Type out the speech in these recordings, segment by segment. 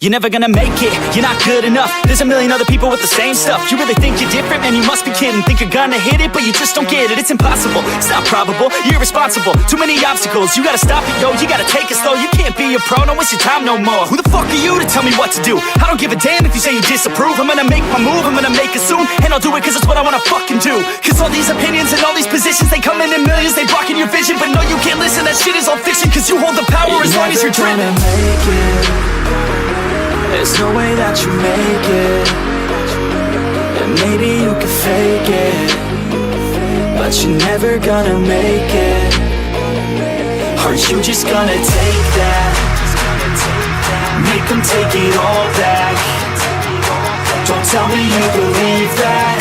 You're never gonna make it, you're not good enough. There's a million other people with the same stuff. You really think you're different? Man, you must be kidding. Think you're gonna hit it, but you just don't get it. It's impossible, it's not probable, you're irresponsible. Too many obstacles, you gotta stop it, yo. You gotta take it slow, you can't be a pro. Don't waste your time no more. Who the fuck are you to tell me what to do? I don't give a damn if you say you disapprove. I'm gonna make my move, I'm gonna make it soon. And I'll do it cause it's what I wanna fucking do. Cause all these opinions and all these positions, they come in millions, they blocking your vision. But no, you can't listen, that shit is all fiction. Cause you hold the power as long as you're driven. There's no way that you make it. And maybe you can fake it, but you're never gonna make it. Are you just gonna take that? Make them take it all back. Don't tell me you believe that.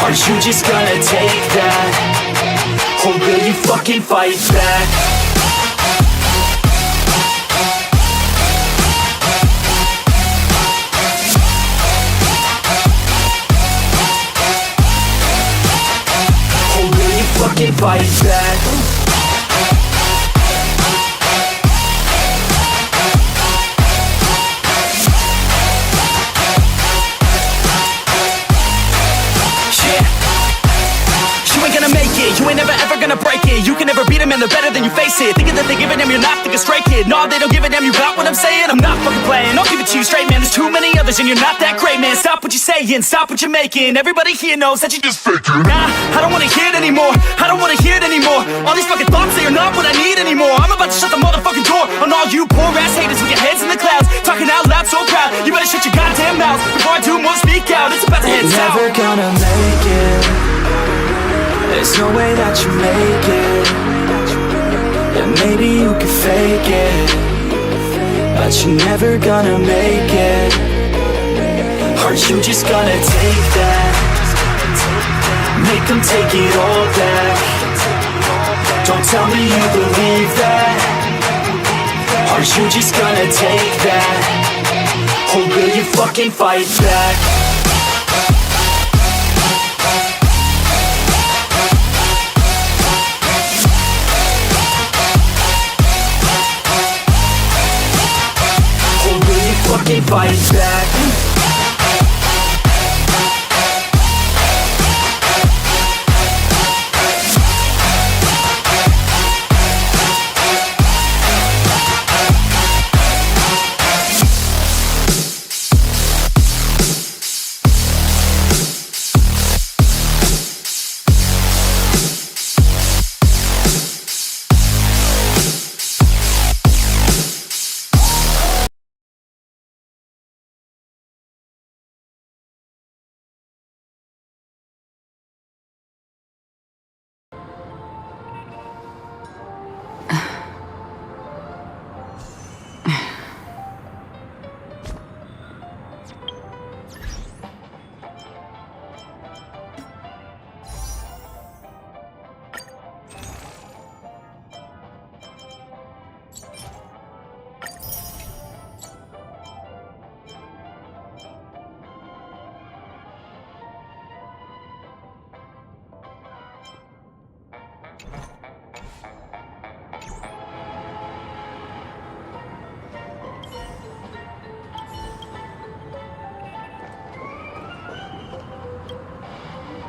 Are you just gonna take that? Or will you fucking fight back? Fucking fight back. You ain't never ever gonna break it. You can never beat them and they're better than you face it. Thinking that they give a damn, you're not thinking straight, kid. No, they don't give a damn, you got what I'm saying? I'm not fucking playing, I'll give it to you straight, man. There's too many others and you're not that great, man. Stop what you're saying, stop what you're making. Everybody here knows that you just faking. Nah, I don't wanna hear it anymore, I don't wanna hear it anymore. All these fucking thoughts, they are not what I need anymore. I'm about to shut the motherfucking door on all you poor ass haters with your heads in the clouds, talking out loud so proud. You better shut your goddamn mouth before I do more speak out. It's about to head south. You're never gonna make it. There's no way that you make it. And maybe you can fake it, but you're never gonna make it. Are you just gonna take that? Make them take it all back. Don't tell me you believe that. Are you just gonna take that? Or will you fucking fight back? Fucking fight back.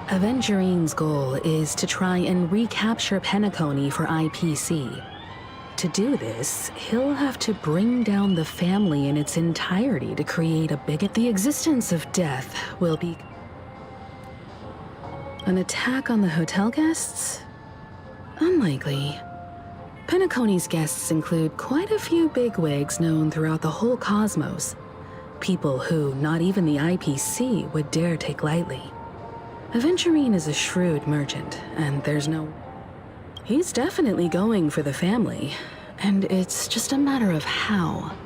Avengerine's goal is to try and recapture Penacony for IPC. To do this, he'll have to bring down the family in its entirety to create a bigot. The existence of death will be an attack on the hotel guests? Unlikely. Penacony's guests include quite a few bigwigs known throughout the whole cosmos. People who not even the IPC would dare take lightly. Aventurine is a shrewd merchant, and there's no... He's definitely going for the family, and it's just a matter of how.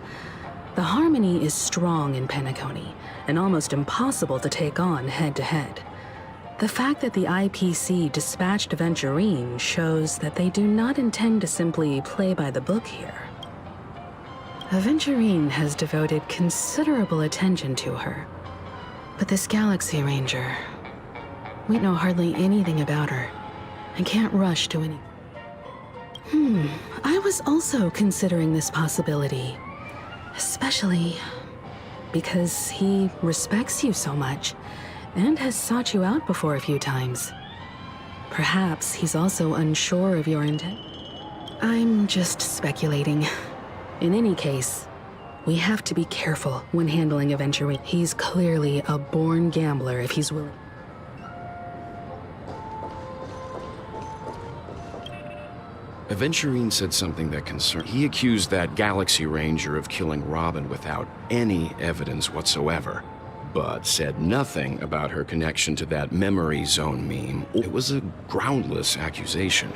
The harmony is strong in Penacony, and almost impossible to take on head-to-head. The fact that the IPC dispatched Aventurine shows that they do not intend to simply play by the book here. Aventurine has devoted considerable attention to her, but this Galaxy Ranger... We know hardly anything about her, and can't rush to any... I was also considering this possibility. Especially because he respects you so much and has sought you out before a few times. Perhaps he's also unsure of your intent. I'm just speculating. In any case, we have to be careful when handling Aventurine. He's clearly a born gambler if he's willing. Aventurine said something that concerned. He accused that Galaxy Ranger of killing Robin without any evidence whatsoever, but said nothing about her connection to that memory zone meme. It was a groundless accusation,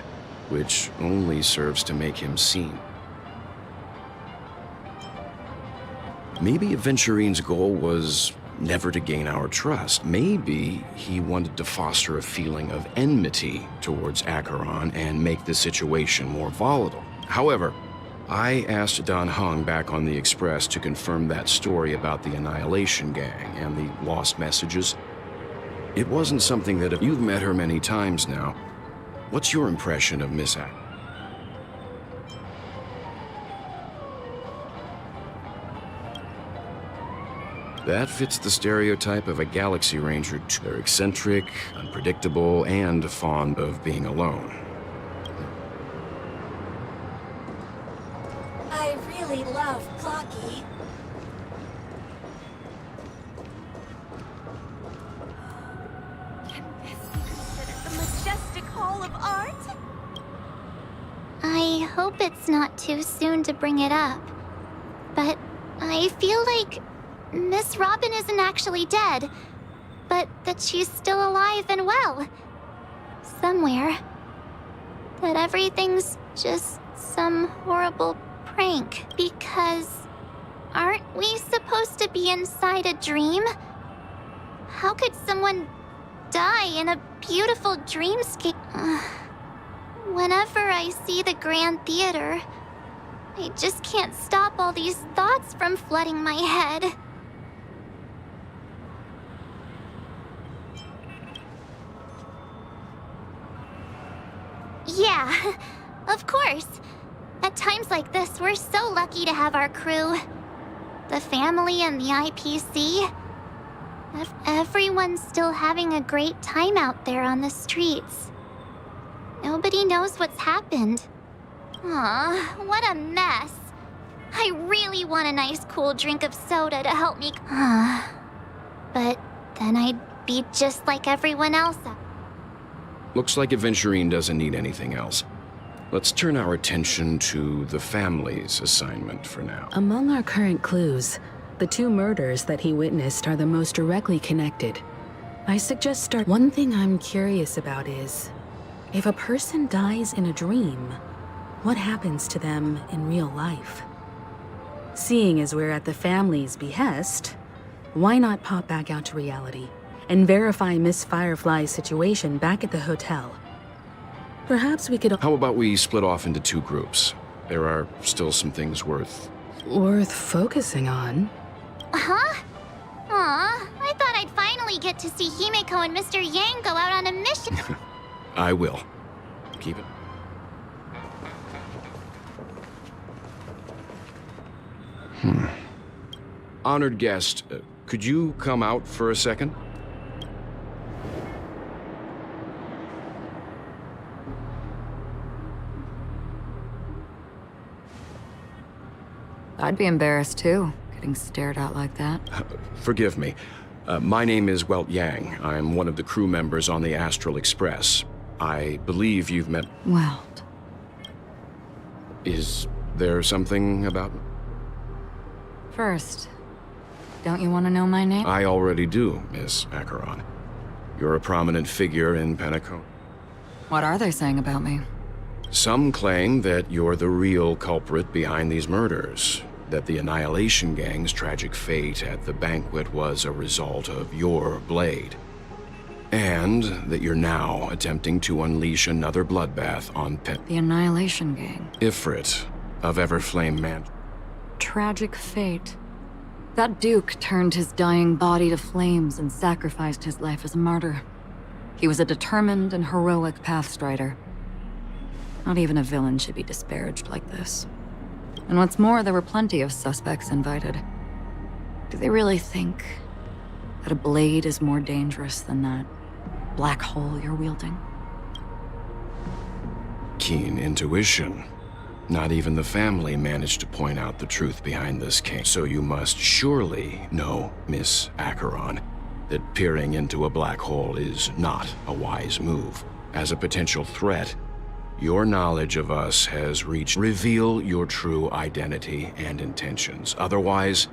which only serves to make him seem. Maybe Aventurine's goal was never to gain our trust. Maybe he wanted to foster a feeling of enmity towards Acheron and make the situation more volatile. However, I asked Don Hung back on the Express to confirm that story about the Annihilation Gang and the lost messages. It wasn't something that... You've met her many times now. What's your impression of Miss Acheron? That fits the stereotype of a Galaxy Ranger. They're eccentric, unpredictable, and fond of being alone. I really love Clocky. Can this be considered the majestic hall of art? I hope it's not too soon to bring it up, but I feel like Miss Robin isn't actually dead, but that she's still alive and well. Somewhere. That everything's just some horrible prank. Because aren't we supposed to be inside a dream? How could someone die in a beautiful dreamscape? Whenever I see the Grand Theater, I just can't stop all these thoughts from flooding my head. Yeah, of course. At times like this, we're so lucky to have our crew. The family and the IPC. Everyone's still having a great time out there on the streets. Nobody knows what's happened. Aw, what a mess. I really want a nice cool drink of soda to help me. But then I'd be just like everyone else. Looks like Aventurine doesn't need anything else. Let's turn our attention to the family's assignment for now. Among our current clues, the two murders that he witnessed are the most directly connected. I suggest start. One thing I'm curious about is, if a person dies in a dream, what happens to them in real life? Seeing as we're at the family's behest, why not pop back out to reality and verify Miss Firefly's situation back at the hotel? Perhaps we could... How about we split off into two groups? There are still some things worth focusing on. Huh? Aw, I thought I'd finally get to see Himeko and Mr. Yang go out on a mission. I will. Keep it. Honored guest, could you come out for a second? I'd be embarrassed too, getting stared at like that. Forgive me. My name is Welt Yang. I'm one of the crew members on the Astral Express. I believe you've met... Welt. Is there something about... First, don't you want to know my name? I already do, Miss Acheron. You're a prominent figure in Penacony. What are they saying about me? Some claim that you're the real culprit behind these murders, that the Annihilation Gang's tragic fate at the banquet was a result of your blade, and that you're now attempting to unleash another bloodbath on The Annihilation Gang. Ifrit of Everflame Man. Tragic fate. That Duke turned his dying body to flames and sacrificed his life as a martyr. He was a determined and heroic pathstrider. Not even a villain should be disparaged like this. And what's more, there were plenty of suspects invited. Do they really think that a blade is more dangerous than that black hole you're wielding? Keen intuition. Not even the family managed to point out the truth behind this case. So you must surely know, Miss Acheron, that peering into a black hole is not a wise move. As a potential threat, your knowledge of us has reached. Reveal your true identity and intentions. Otherwise,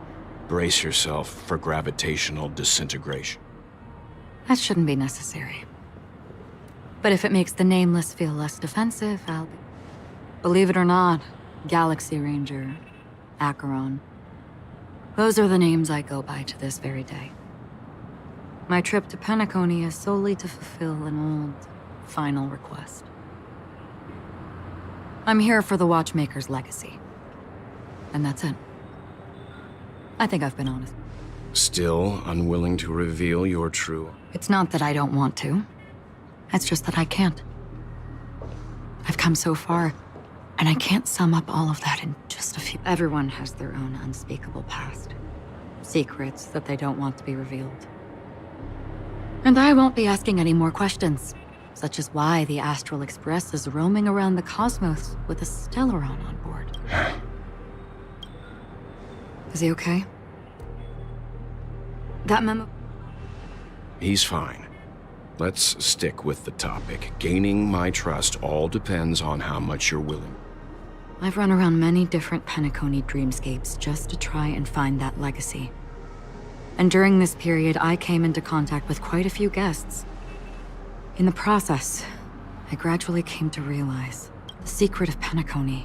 brace yourself for gravitational disintegration. That shouldn't be necessary. But if it makes the Nameless feel less defensive, I'll be... Believe it or not, Galaxy Ranger, Acheron. Those are the names I go by to this very day. My trip to Penacony is solely to fulfill an old, final request. I'm here for the Watchmaker's legacy. And that's it. I think I've been honest. Still unwilling to reveal your true... It's not that I don't want to. It's just that I can't. I've come so far, and I can't sum up all of that in just a few... Everyone has their own unspeakable past. Secrets that they don't want to be revealed. And I won't be asking any more questions, such as why the Astral Express is roaming around the cosmos with a Stellaron on board. Is he okay? That memo... He's fine. Let's stick with the topic. Gaining my trust all depends on how much you're willing. I've run around many different Penacony dreamscapes just to try and find that legacy. And during this period, I came into contact with quite a few guests. In the process, I gradually came to realize the secret of Penacony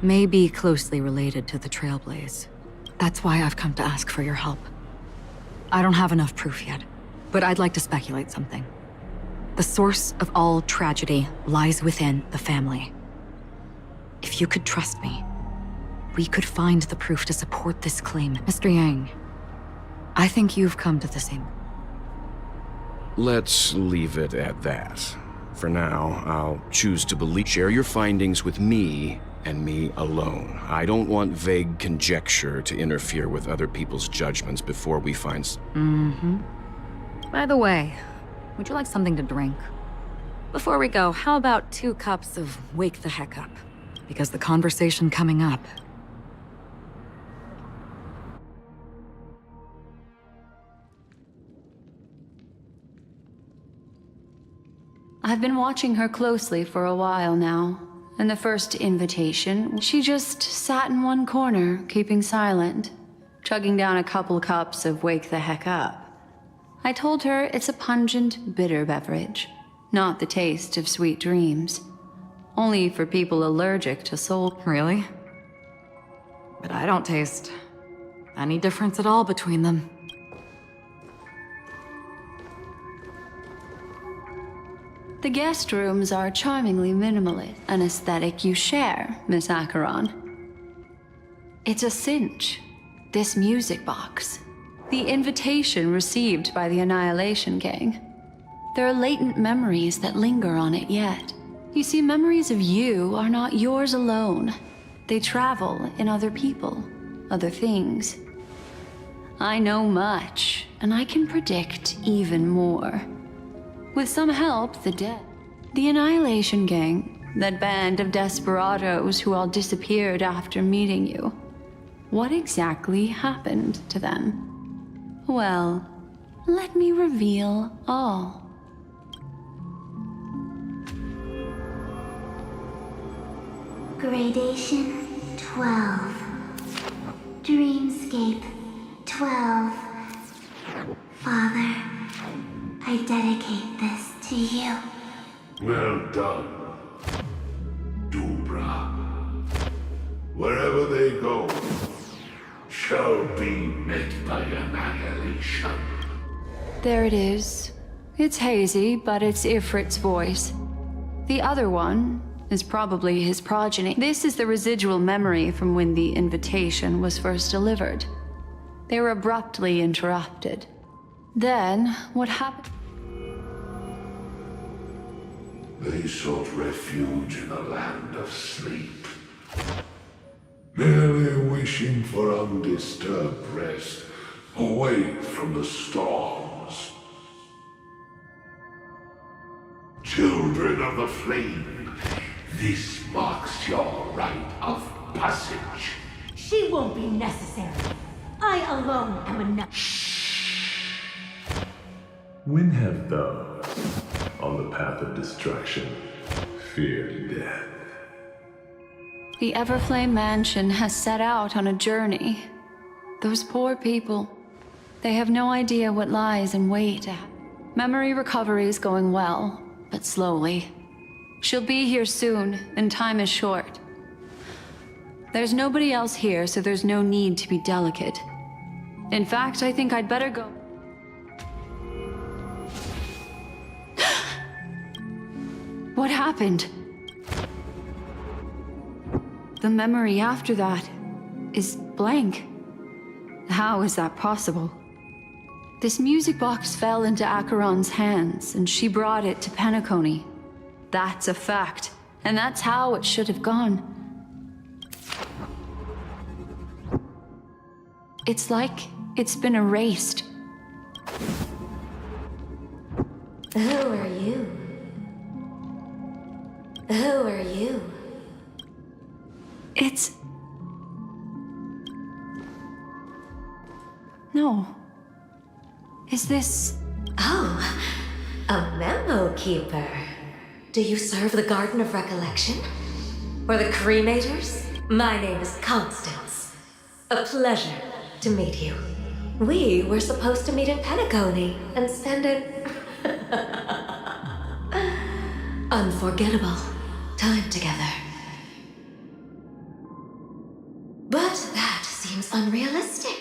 may be closely related to the Trailblaze. That's why I've come to ask for your help. I don't have enough proof yet, but I'd like to speculate something. The source of all tragedy lies within the family. If you could trust me, we could find the proof to support this claim. Mr. Yang, I think you've come to the same... Let's leave it at that. For now, I'll choose to believe. Share your findings with me and me alone. I don't want vague conjecture to interfere with other people's judgments before we find... By the way, would you like something to drink? Before we go, how about 2 cups of Wake the Heck Up? Because the conversation coming up... I've been watching her closely for a while now. And the first invitation, she just sat in one corner, keeping silent, chugging down a couple cups of Wake the Heck Up. I told her it's a pungent, bitter beverage, not the taste of sweet dreams. Only for people allergic to soul. Really? But I don't taste any difference at all between them. The guest rooms are charmingly minimalist, an aesthetic you share, Miss Acheron. It's a cinch, this music box. The invitation received by the Annihilation Gang. There are latent memories that linger on it yet. You see, memories of you are not yours alone. They travel in other people, other things. I know much, and I can predict even more. With some help, the dead. The Annihilation Gang, that band of desperados who all disappeared after meeting you. What exactly happened to them? Well, let me reveal all. Gradation 12. Dreamscape 12. Father, I dedicate this to you. Well done, Dubra. Wherever they go, shall be met by annihilation. There it is. It's hazy, but it's Ifrit's voice. The other one is probably his progeny. This is the residual memory from when the invitation was first delivered. They were abruptly interrupted. Then, what happened? They sought refuge in a land of sleep. merely wishing for undisturbed rest, away from the storms. Children of the Flame, this marks your rite of passage. She won't be necessary. I alone am enough. When have those on the path of destruction feared death? The Everflame Mansion has set out on a journey. Those poor people, they have no idea what lies in wait. Memory recovery is going well, but slowly. She'll be here soon, and time is short. There's nobody else here, so there's no need to be delicate. In fact, I think I'd better go. What happened? The memory after that is blank. How is that possible? This music box fell into Acheron's hands, and she brought it to Penacony. That's a fact, and that's how it should have gone. It's like it's been erased. Who are you? Who are you? It's... No. Is this... Oh, a memo keeper. Do you serve the Garden of Recollection? Or the Cremators? My name is Constance. A pleasure to meet you. We were supposed to meet in Penacony and spend an unforgettable time together. But that seems unrealistic.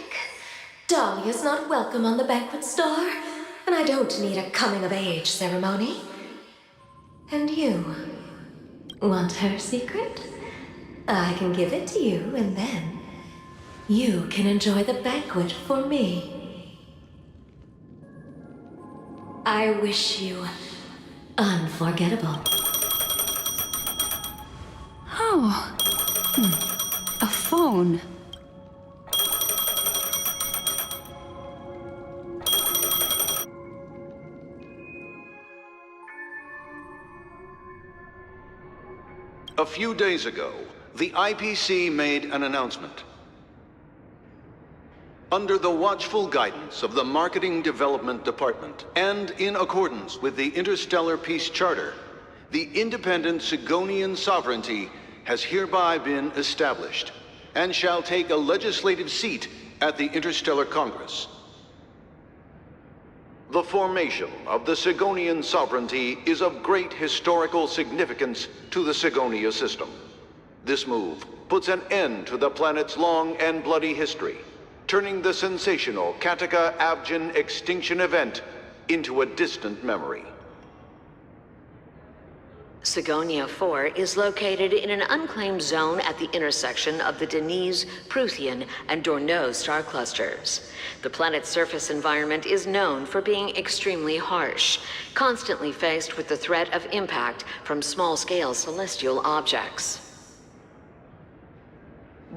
Dahlia's not welcome on the banquet star, and I don't need a coming-of-age ceremony. And you want her secret? I can give it to you, and then you can enjoy the banquet for me. I wish you unforgettable. Oh. A phone. A few days ago, the IPC made an announcement. Under the watchful guidance of the Marketing Development Department, and in accordance with the Interstellar Peace Charter, the independent Sigonian sovereignty has hereby been established, and shall take a legislative seat at the Interstellar Congress. The formation of the Sigonian sovereignty is of great historical significance to the Sigonia system. This move puts an end to the planet's long and bloody history, turning the sensational Kataka-Abjin extinction event into a distant memory. Sigonia 4 is located in an unclaimed zone at the intersection of the Denise, Prothean, and Dorneau star clusters. The planet's surface environment is known for being extremely harsh, constantly faced with the threat of impact from small-scale celestial objects.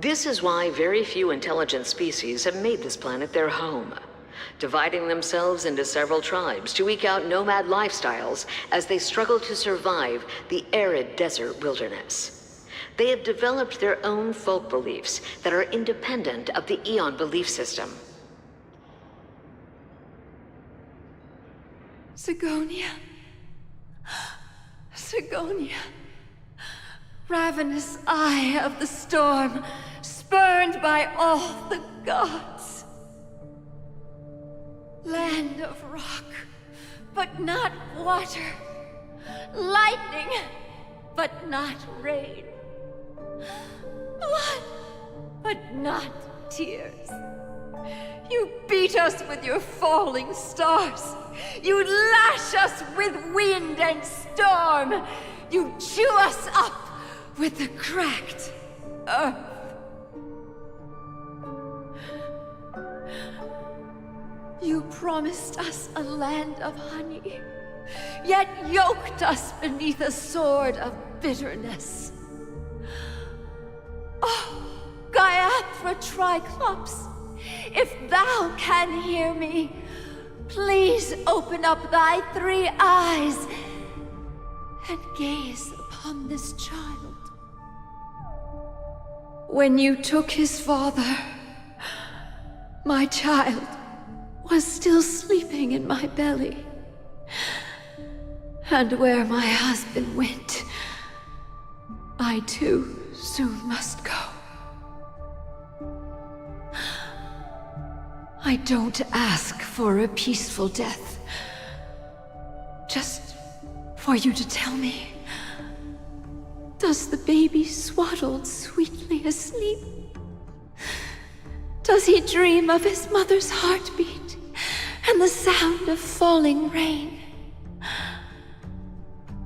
This is why very few intelligent species have made this planet their home, dividing themselves into several tribes to eke out nomad lifestyles as they struggle to survive the arid desert wilderness. They have developed their own folk beliefs that are independent of the Eon belief system. Sigonia. Sigonia. Ravenous eye of the storm, spurned by all the gods. Land of rock, but not water. Lightning, but not rain. Blood, but not tears. You beat us with your falling stars. You lash us with wind and storm. You chew us up with the cracked earth. You promised us a land of honey, yet yoked us beneath a sword of bitterness. Oh, Gaiathra Triclops, if thou can hear me, please open up thy 3 eyes and gaze upon this child. When you took his father, my child was still sleeping in my belly. And where my husband went, I too soon must go. I don't ask for a peaceful death. Just for you to tell me, does the baby swaddled sweetly asleep? Does he dream of his mother's heartbeat and the sound of falling rain?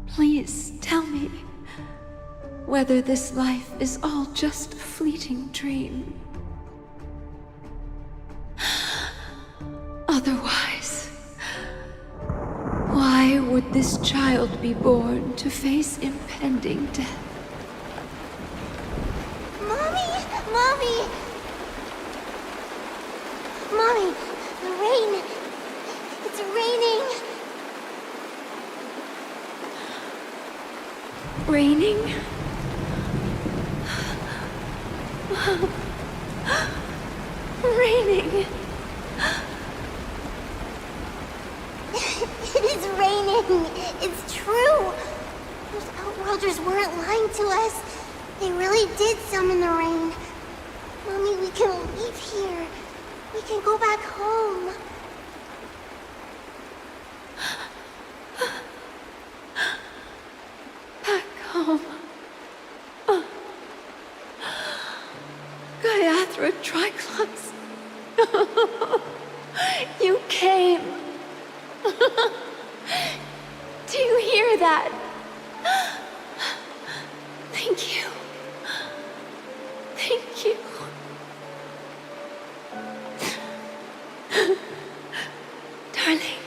Please tell me whether this life is all just a fleeting dream. Otherwise, why would this child be born to face impending death? Mommy! Mommy! Mommy, the rain! It's raining! Raining? Raining! It is raining! It's true! Those Outworlders weren't lying to us. They really did summon the rain. Mommy, we can leave here. We can go back home. Back home. Gaiathra Triclops. You came. Do you hear that? Thank you. Thank you. Darling,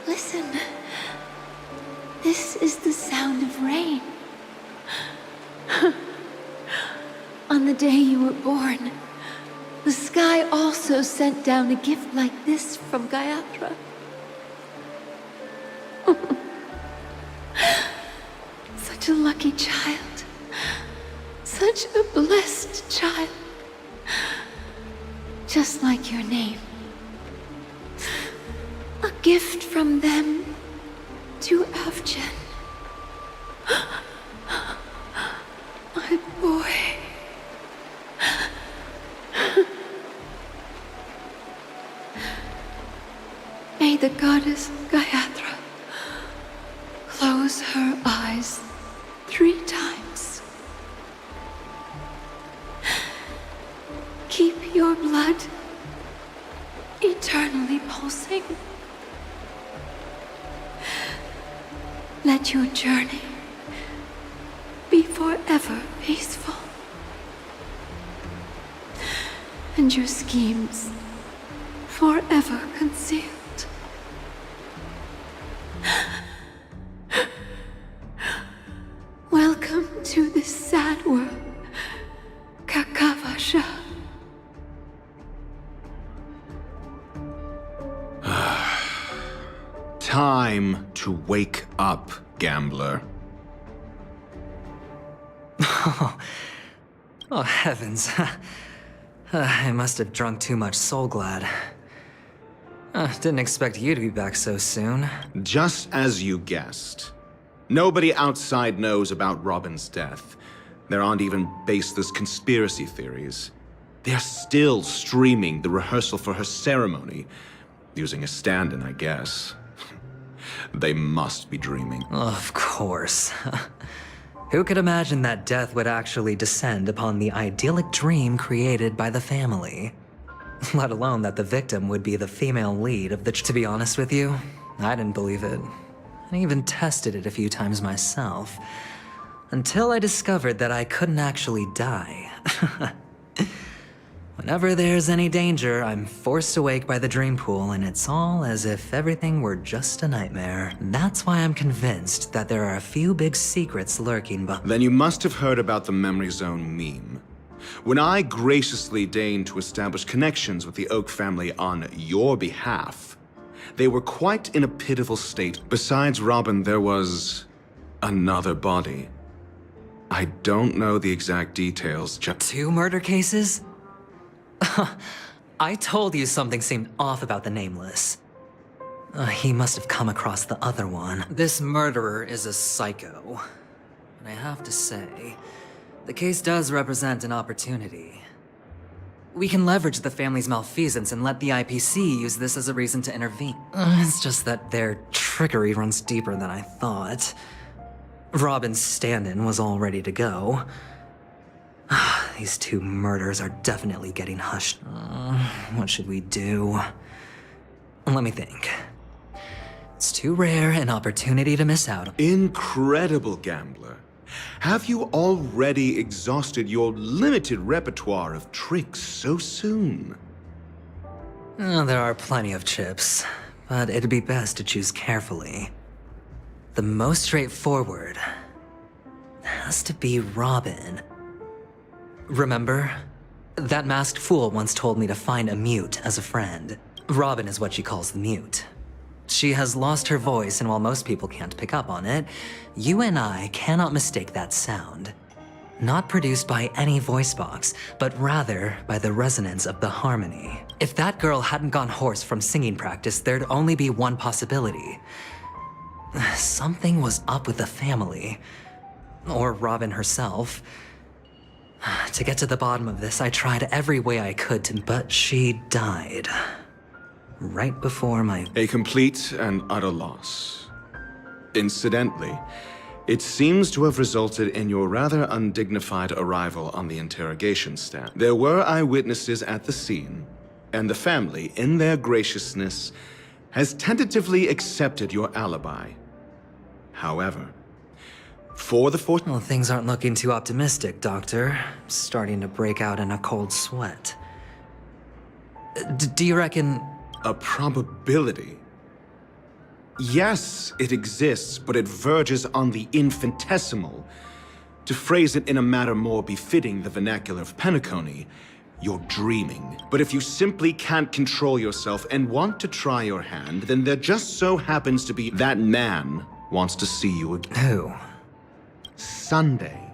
listen. This is the sound of rain. On the day you were born, the sky also sent down a gift like this from Gaiathra. Such a lucky child. Such a blessed child. Just like your name. A gift from them to Avgen. My boy. May the goddess Gaiathra close her eyes 3 times. Keep your blood eternally pulsing. Let your journey be forever peaceful. And your schemes forever concealed. Welcome to this sad world, Kakavasha. Time to wake up, gambler. Oh, heavens. I must have drunk too much Soul Glad. Didn't expect you to be back so soon. Just as you guessed. Nobody outside knows about Robin's death. There aren't even baseless conspiracy theories. They're still streaming the rehearsal for her ceremony, using a stand-in, I guess. They must be dreaming. Of course. Who could imagine that death would actually descend upon the idyllic dream created by the family? Let alone that the victim would be the female lead of the... To be honest with you, I didn't believe it. I even tested it a few times myself. Until I discovered that I couldn't actually die. Whenever there's any danger, I'm forced awake by the dream pool, and it's all as if everything were just a nightmare. That's why I'm convinced that there are a few big secrets lurking behind. Then you must have heard about the Memory Zone meme. When I graciously deigned to establish connections with the Oak family on your behalf, they were quite in a pitiful state. Besides Robin, there was another body. I don't know the exact details, just— 2 murder cases? I told you something seemed off about the Nameless. He must have come across the other one. This murderer is a psycho. And I have to say, the case does represent an opportunity. We can leverage the family's malfeasance and let the IPC use this as a reason to intervene. It's just that their trickery runs deeper than I thought. Robin's stand-in was all ready to go. These 2 murders are definitely getting hushed. What should we do? Let me think. It's too rare an opportunity to miss out. Incredible gambler. Have you already exhausted your limited repertoire of tricks so soon? There are plenty of chips, but it'd be best to choose carefully. The most straightforward has to be Robin. Remember? That masked fool once told me to find a mute as a friend. Robin is what she calls the mute. She has lost her voice, and while most people can't pick up on it, you and I cannot mistake that sound. Not produced by any voice box, but rather by the resonance of the harmony. If that girl hadn't gone hoarse from singing practice, there'd only be one possibility. Something was up with the family. Or Robin herself. To get to the bottom of this, I tried every way I could to, but she died. Right before my— A complete and utter loss. Incidentally, it seems to have resulted in your rather undignified arrival on the interrogation stand. There were eyewitnesses at the scene, and the family, in their graciousness, has tentatively accepted your alibi. However, for the Well, things aren't looking too optimistic, Doctor. I'm starting to break out in a cold sweat. Do you reckon— A probability? Yes, it exists, but it verges on the infinitesimal. To phrase it in a manner more befitting the vernacular of Penacony, you're dreaming. But if you simply can't control yourself and want to try your hand, then there just so happens to be that man wants to see you again. Who? Sunday.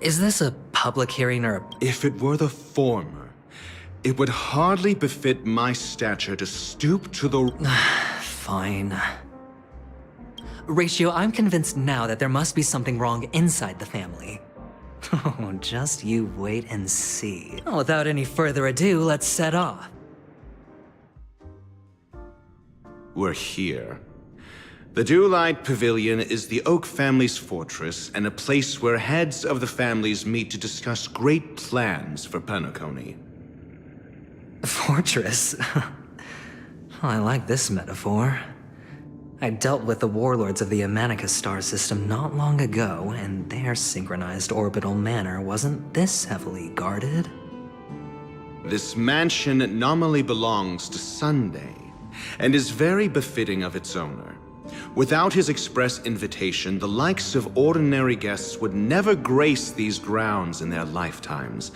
Is this a public hearing or a— If it were the former, it would hardly befit my stature to stoop to the— Fine. Ratio, I'm convinced now that there must be something wrong inside the family. Oh, just you wait and see. Well, without any further ado, let's set off. We're here. The Dewlight Pavilion is the Oak family's fortress and a place where heads of the families meet to discuss great plans for Penacony. Fortress? I like this metaphor. I dealt with the warlords of the Amanicus star system not long ago, and their synchronized orbital manor wasn't this heavily guarded. This mansion nominally belongs to Sunday, and is very befitting of its owner. Without his express invitation, the likes of ordinary guests would never grace these grounds in their lifetimes.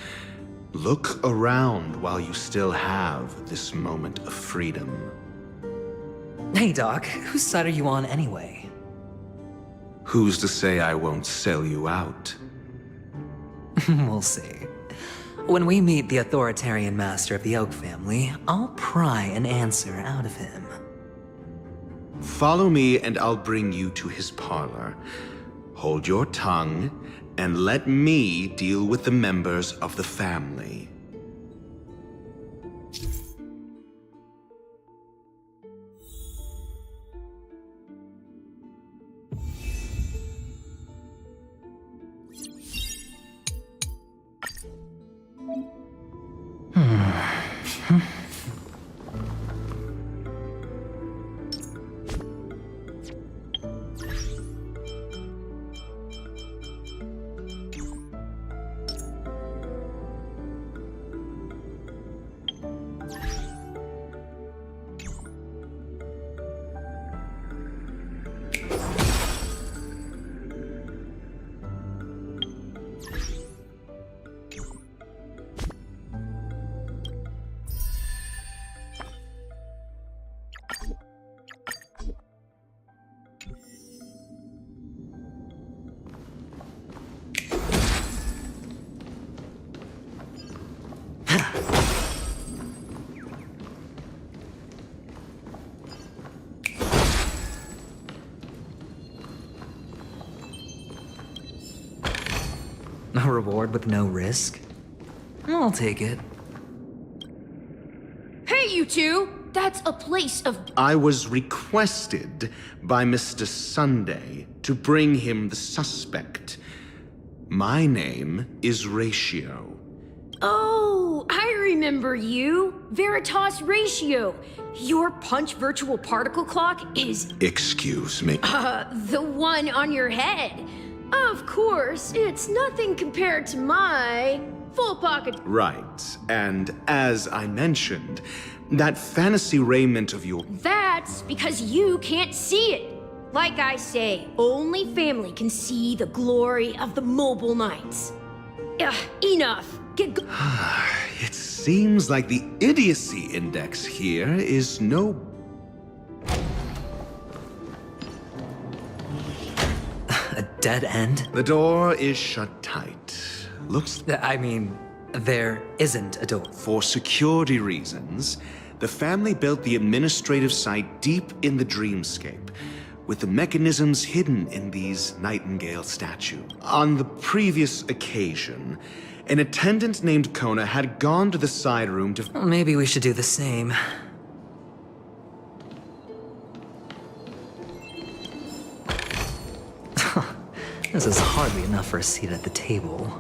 Look around while you still have this moment of freedom. Hey, Doc, whose side are you on anyway? Who's to say I won't sell you out? We'll see. When we meet the authoritarian master of the Oak family, I'll pry an answer out of him. Follow me and I'll bring you to his parlor. Hold your tongue and let me deal with the members of the family. A reward with no risk? I'll take it. Hey, you two! That's a place of... I was requested by Mr. Sunday to bring him the suspect. My name is Ratio. Oh, I remember you. Veritas Ratio. Your punch virtual particle clock is... Excuse me. The one on your head. Of course, it's nothing compared to my full pocket. Right, and as I mentioned, that fantasy raiment of your... That's because you can't see it. Like I say, only family can see the glory of the mobile nights. Enough. Get go- It seems like the idiocy index here is no... A dead end? The door is shut tight. Looks... I mean, there isn't a door. For security reasons, the family built the administrative site deep in the dreamscape, with the mechanisms hidden in these Nightingale statues. On the previous occasion, an attendant named Kona had gone to the side room to... Well, maybe we should do the same. This is hardly enough for a seat at the table.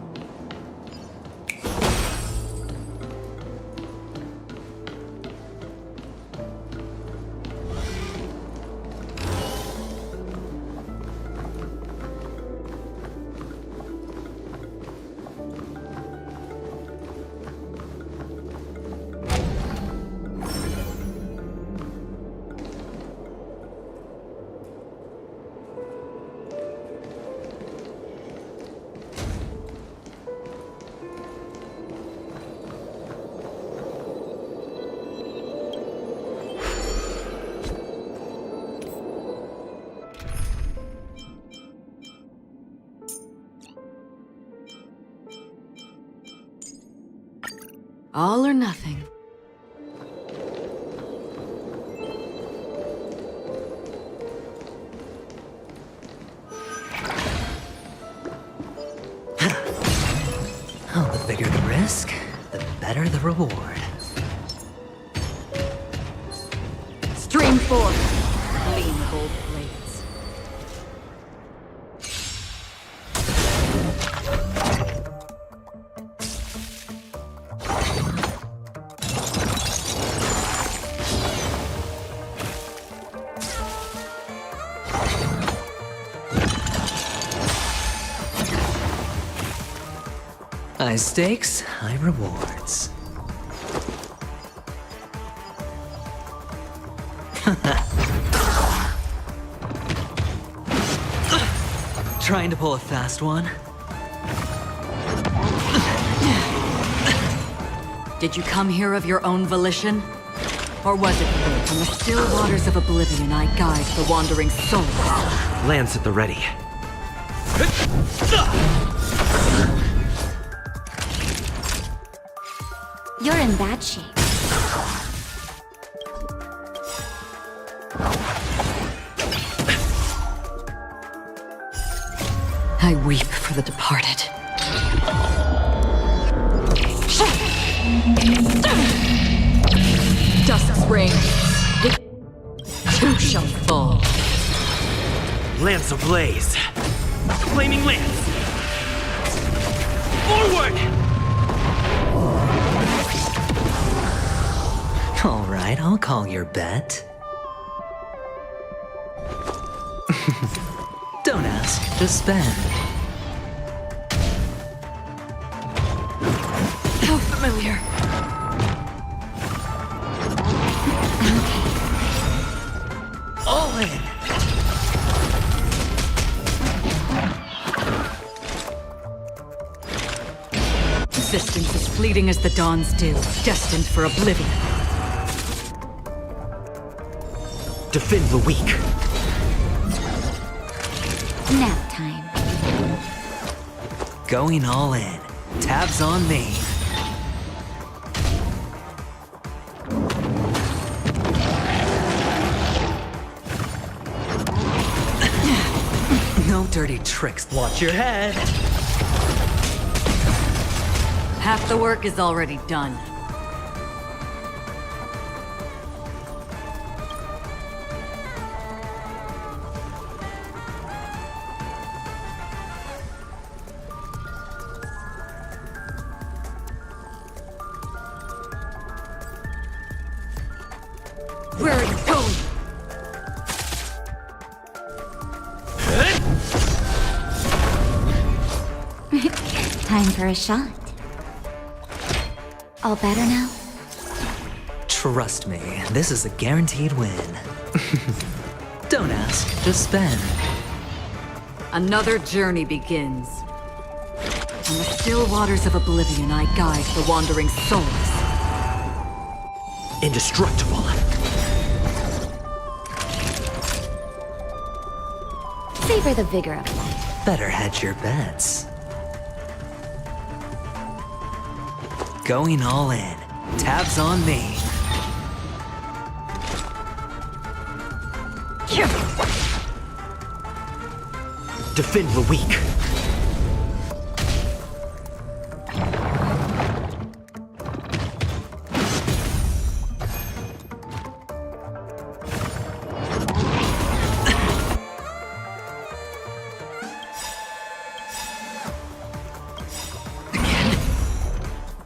All or nothing. Oh, the bigger the risk, the better the reward. Stream forth. Clean gold plates. High stakes, high rewards. Trying to pull a fast one? Did you come here of your own volition? Or was it from the still waters of oblivion I guide the wandering souls? Lance at the ready. You're in bad shape. I weep for the departed. Dust's ring. It too shall fall. Lance ablaze. Flaming lance. Forward! All right, I'll call your bet. Don't ask, just spend. How familiar. All in. Resistance is fleeting as the dawn's dew, destined for oblivion. Defend the weak. Nap time. Going all in. Tabs on me. No dirty tricks. Watch your head. Half the work is already done. Where are you going? Time for a shot. All better now? Trust me, this is a guaranteed win. Don't ask, just spend. Another journey begins. On the still waters of oblivion, I guide the wandering souls. Indestructible. Savor the vigor of life. Better hedge your bets. Going all in. Tabs on me. Defend the weak.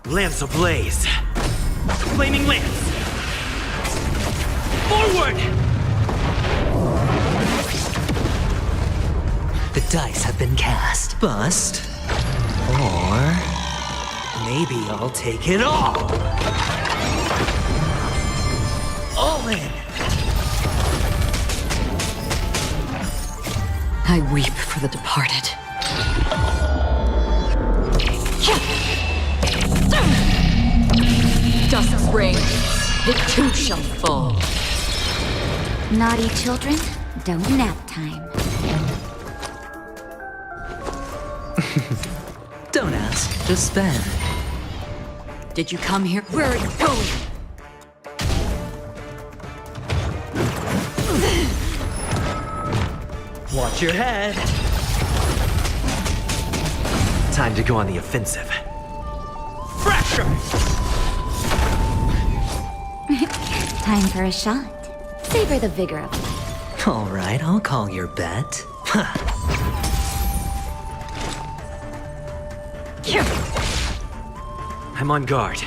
Lance ablaze. Flaming lance. Forward! The dice have been cast. Bust. Or maybe I'll take it all. All in. I weep for the departed. Dust rain, it too shall fall. Naughty children, don't nap time. Don't ask, just spend. Did you come here? Where are you going? Watch your head. Time to go on the offensive. Fracture! Time for a shot. Savor the vigor of life. All right, I'll call your bet. I'm on guard.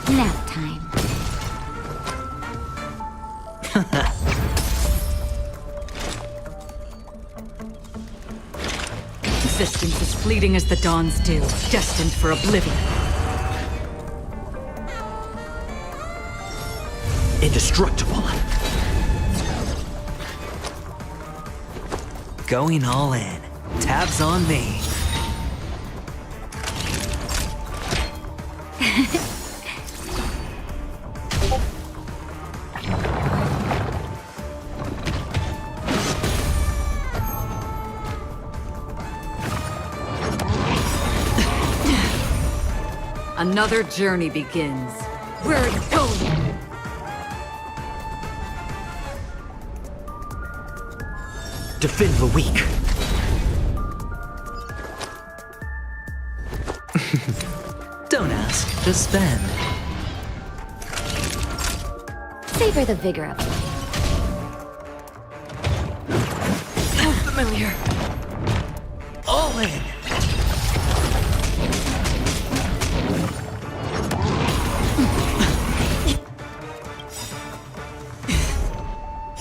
Nap time. Existence is fleeting as the dawn's dew, destined for oblivion. Indestructible. Going all in. Tabs on me. Another journey begins. Where are you going? Defend the weak. Don't ask, just spend. Savor the vigor of life. So familiar. All in.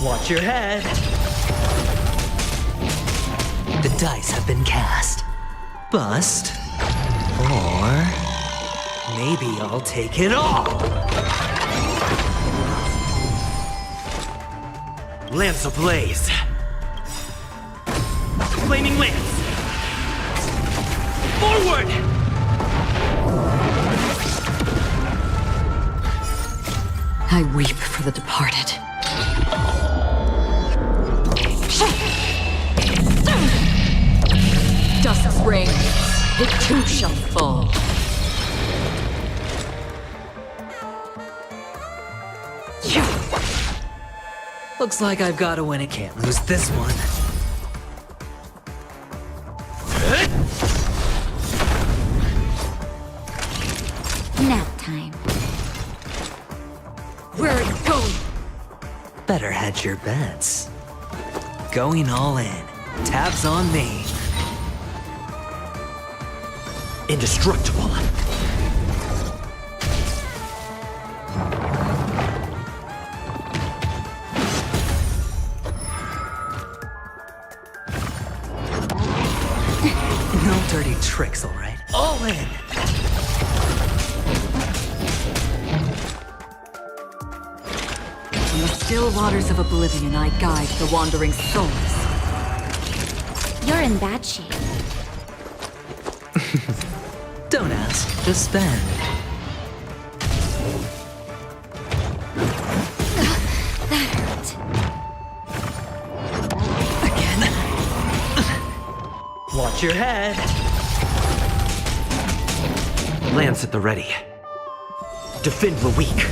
Watch your head. The dice have been cast. Bust. Or maybe I'll take it all. Lance ablaze. Flaming lance. Forward! I weep for the departed. Dust's rain, it too shall fall. Looks like I've got to win it. Can't lose this one. time. Where are you going? Better hedge your bets. Going all in. Tabs on me. Indestructible. No dirty tricks, all right? All in. In the still waters of oblivion, I guide the wandering souls. You're in bad shape. Don't ask, just spend. That hurt. Watch your head. Lance at the ready. Defend the weak.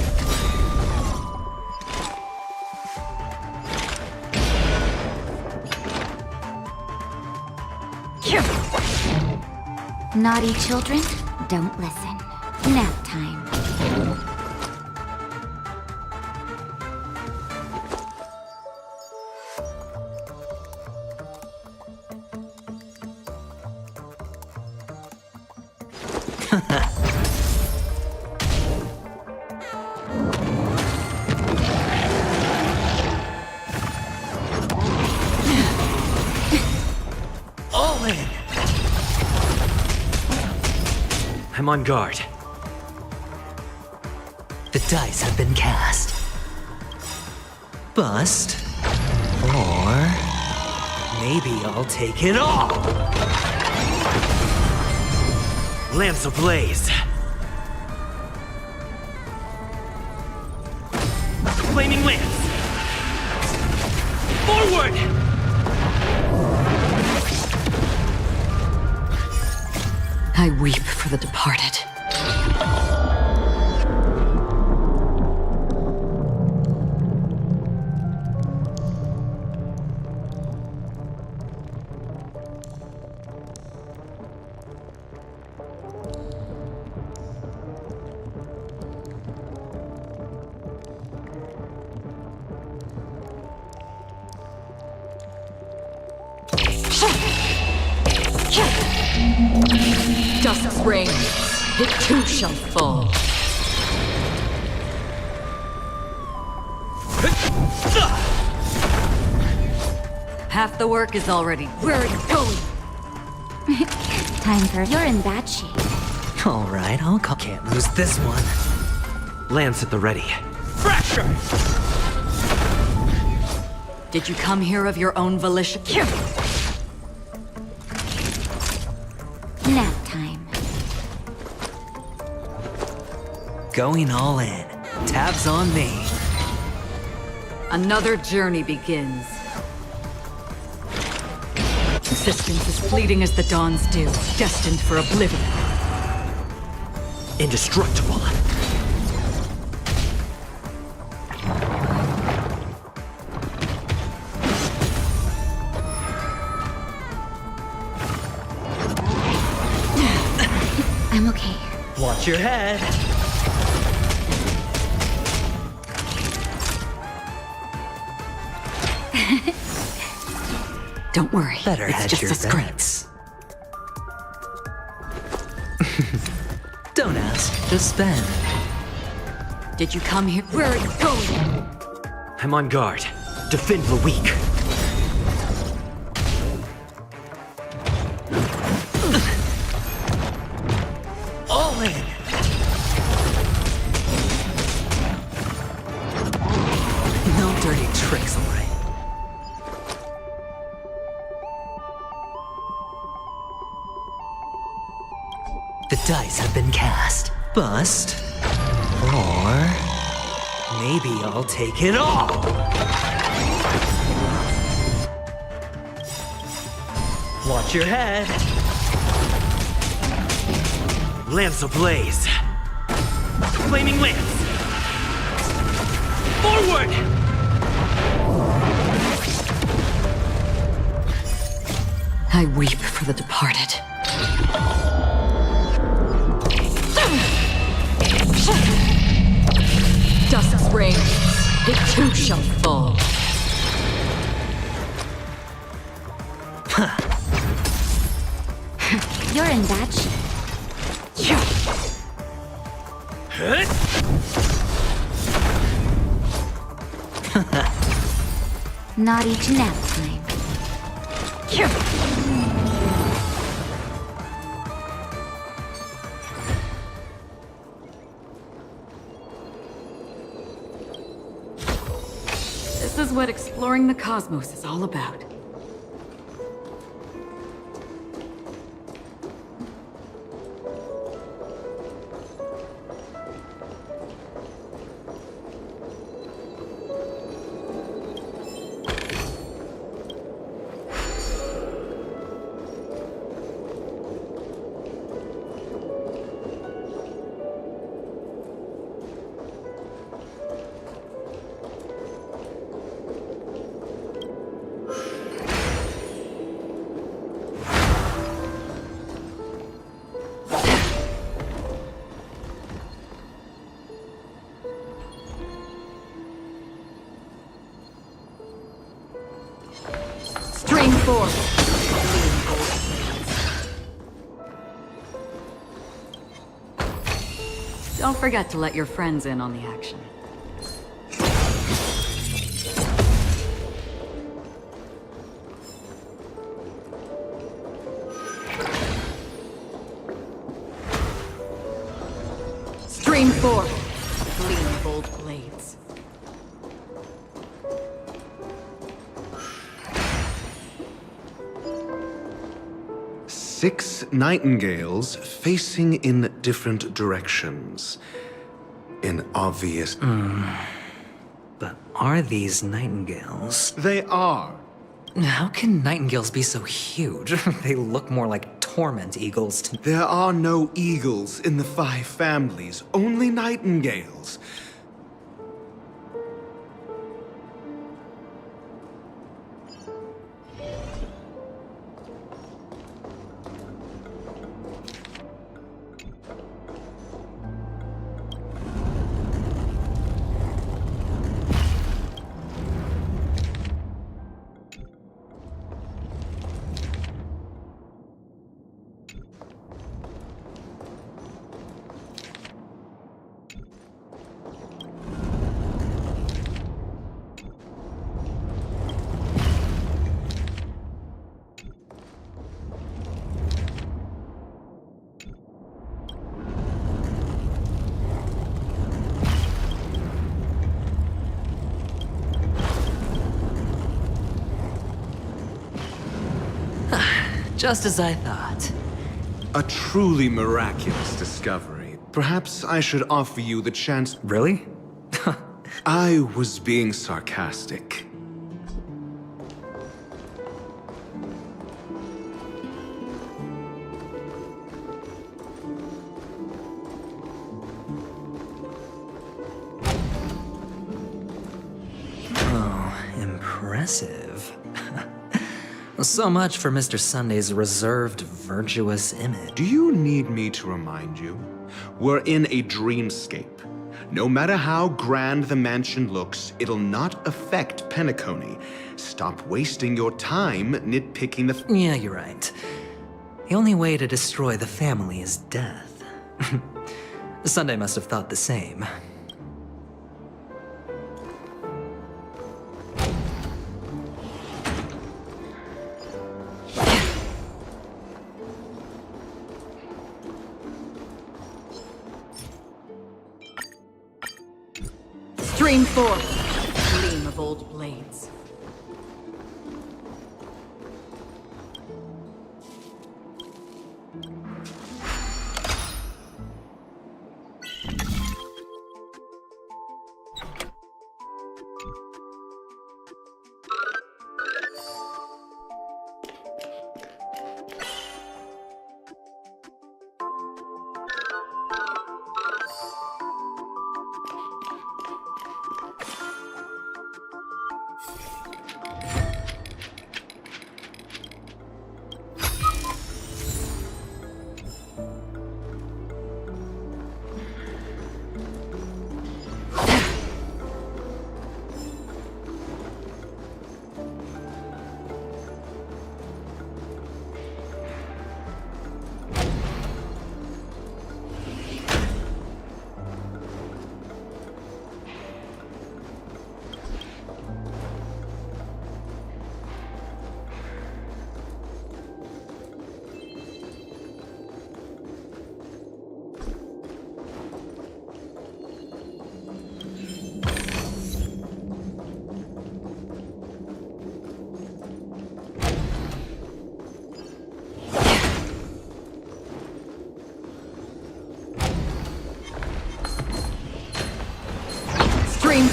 Naughty children, don't listen. Nap time. All in. I'm on guard. The dice have been cast. Bust. Or maybe I'll take it all. Lance ablaze. Flaming lance. Forward! I weep for the departed. Dust rains, it too shall fall. Half the work is already. Where are you going? Time for. You're in bad shape. All right, I'll call. Can't lose this one. Lance at the ready. Fracture! Did you come here of your own volition? Nap time. Going all in. Tabs on me. Another journey begins. Existence is fleeting as the dawn's dew, destined for oblivion. Indestructible. I'm okay. Watch your head. Don't worry. Better it's hedge just your a scrape. bets. Don't ask, just spend. Did you come here? Where are you going? I'm on guard. Defend the weak. All in. No dirty tricks, all right? The dice have been cast. Bust. Or maybe I'll take it all. Watch your head. Lance ablaze. Flaming lance. Forward! I weep for the departed. rains, it too shall fall. You're in bad shape. Naughty to nap time. This is what exploring the cosmos is all about. Stream forward. Don't forget to let your friends in on the action. Stream forward. Gleam bold blades. Six nightingales facing in different directions. In obvious... But are these nightingales? They are. How can nightingales be so huge? They look more like torment eagles to... There are no eagles in the 5 families, only nightingales. Just as I thought. A truly miraculous discovery. Perhaps I should offer you the chance... Really? I was being sarcastic. Oh, impressive. So much for Mr. Sunday's reserved, virtuous image. Do you need me to remind you? We're in a dreamscape. No matter how grand the mansion looks, it'll not affect Penacony. Stop wasting your time nitpicking the... Yeah, you're right. The only way to destroy the family is death. Sunday must have thought the same. Stream forth. Gleam of old blades.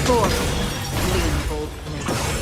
4. Gleam of old blades.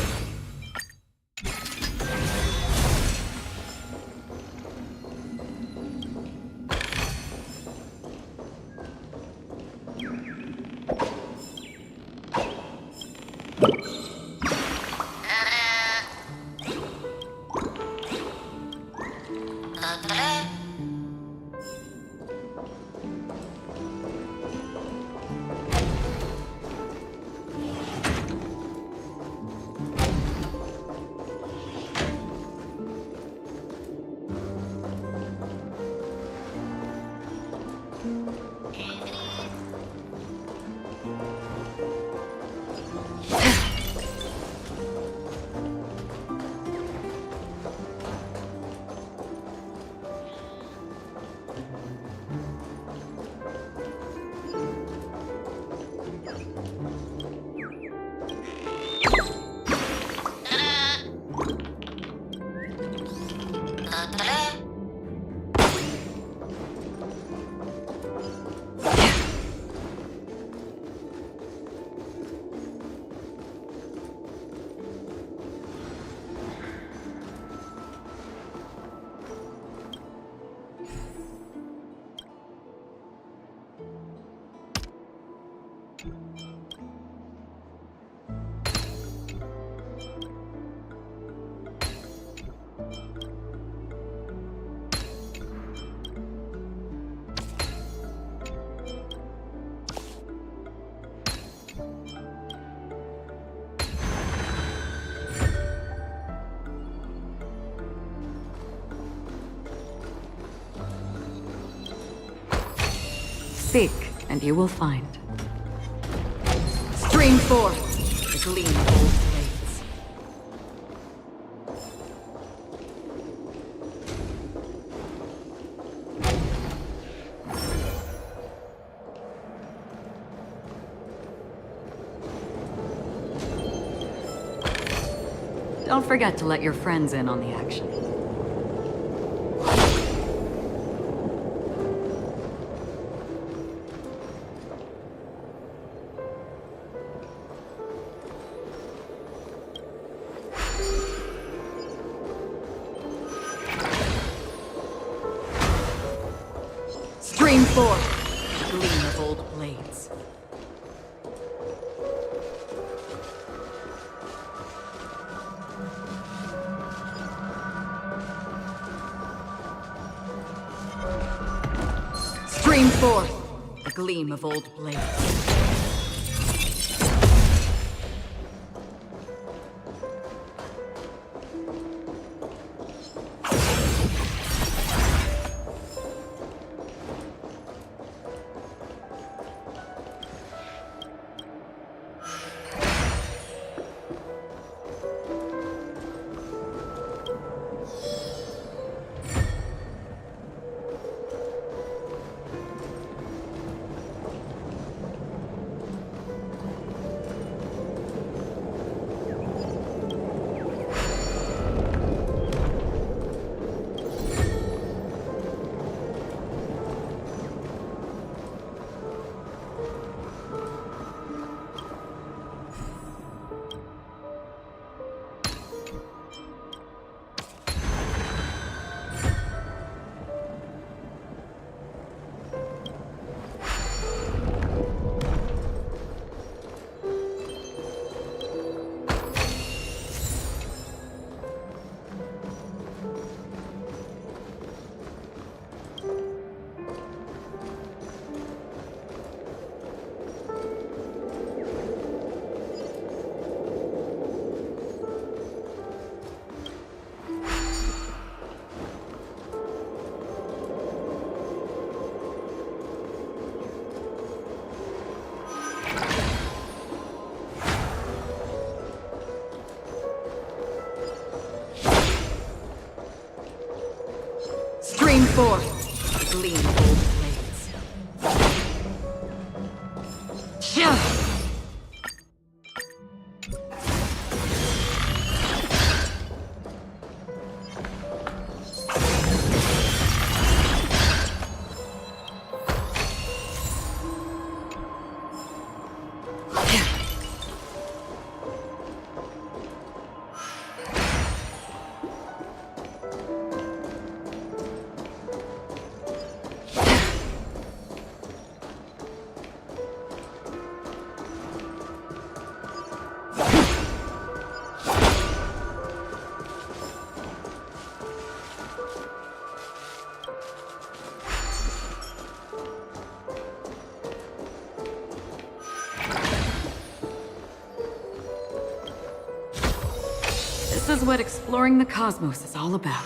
Seek, and you will find. Stream forth the gleam of old blades. Don't forget to let your friends in on the action. Stream forth the gleam of old blades. Stream forth the gleam of old blades. Stream forth the gleam of old blades. Shove! is what exploring the cosmos is all about.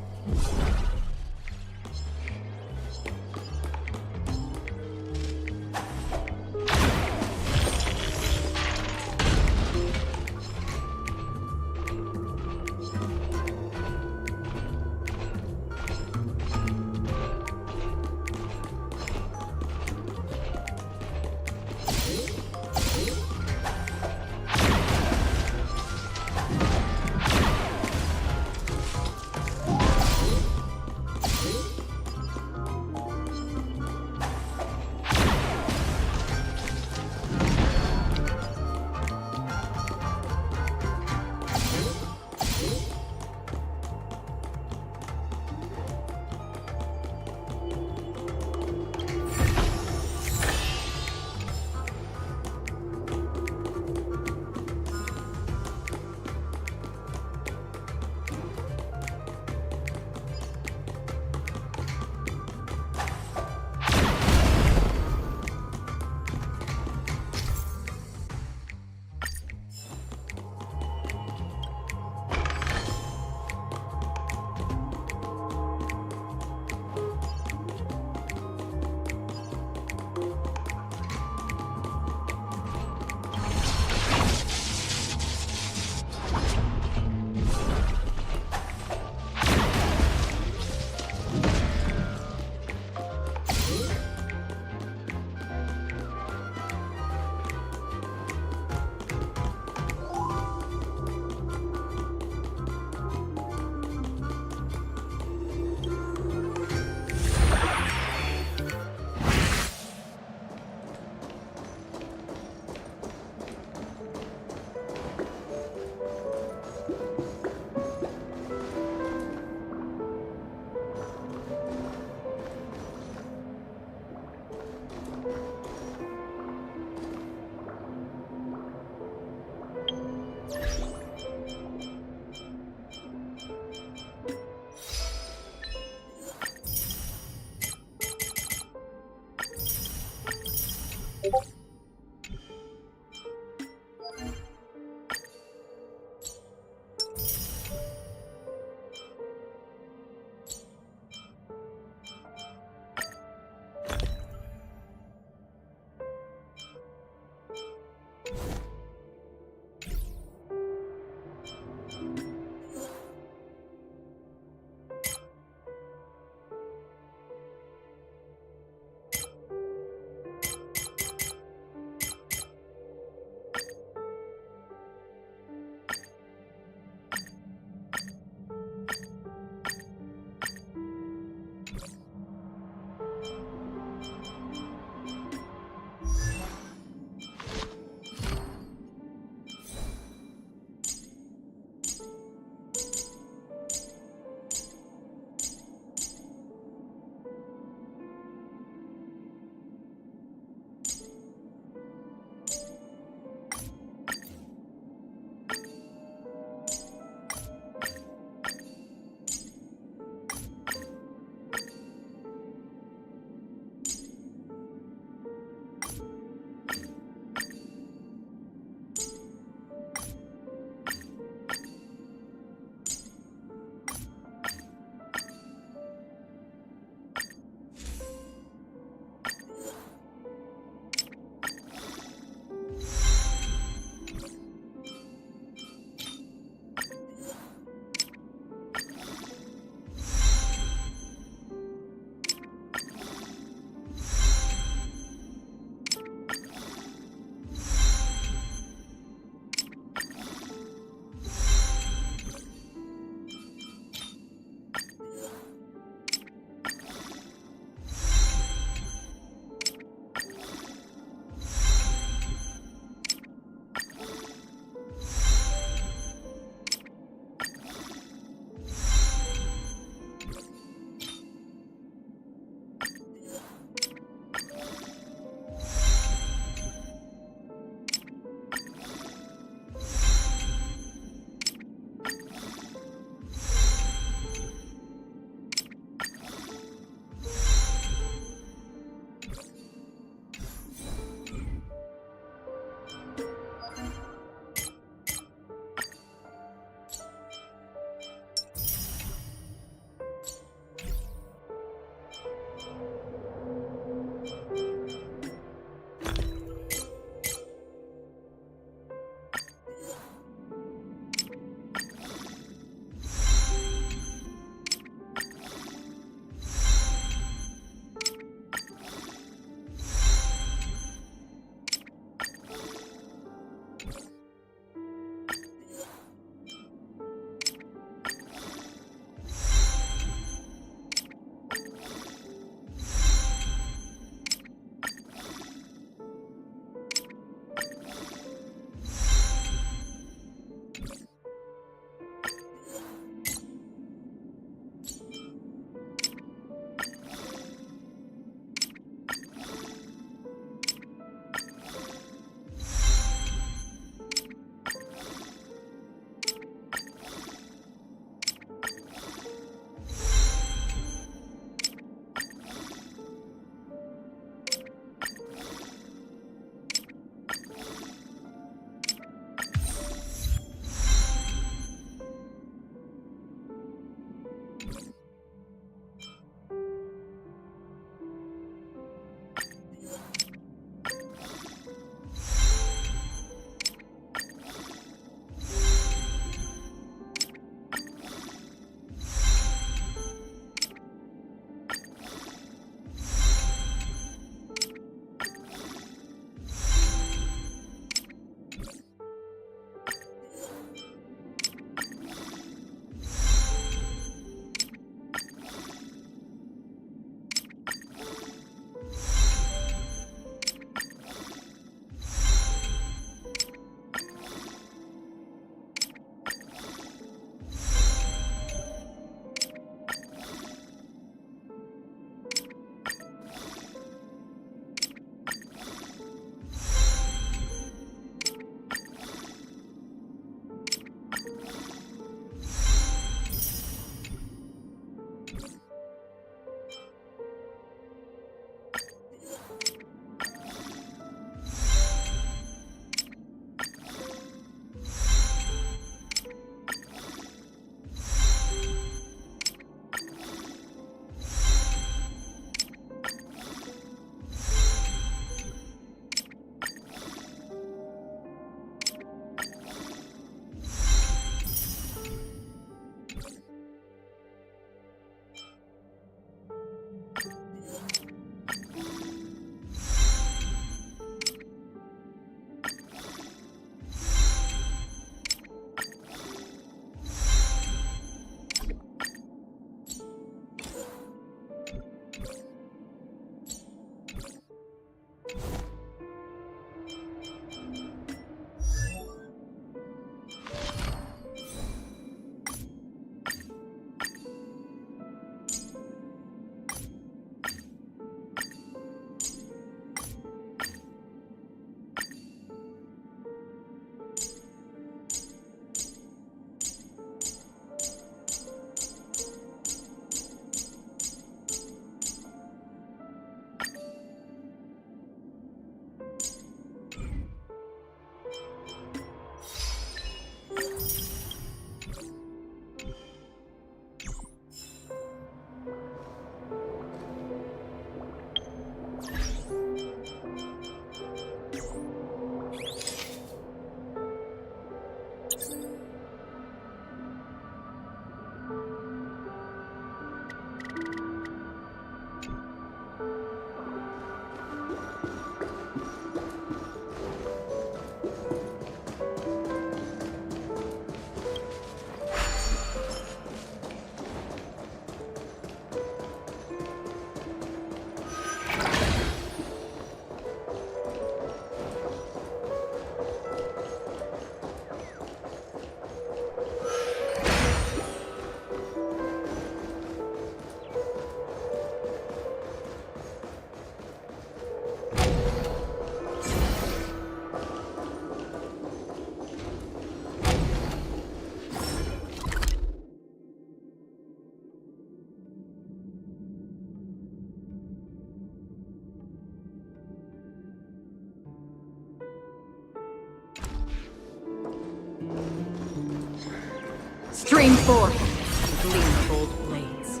Stream forth and gleam bold blades.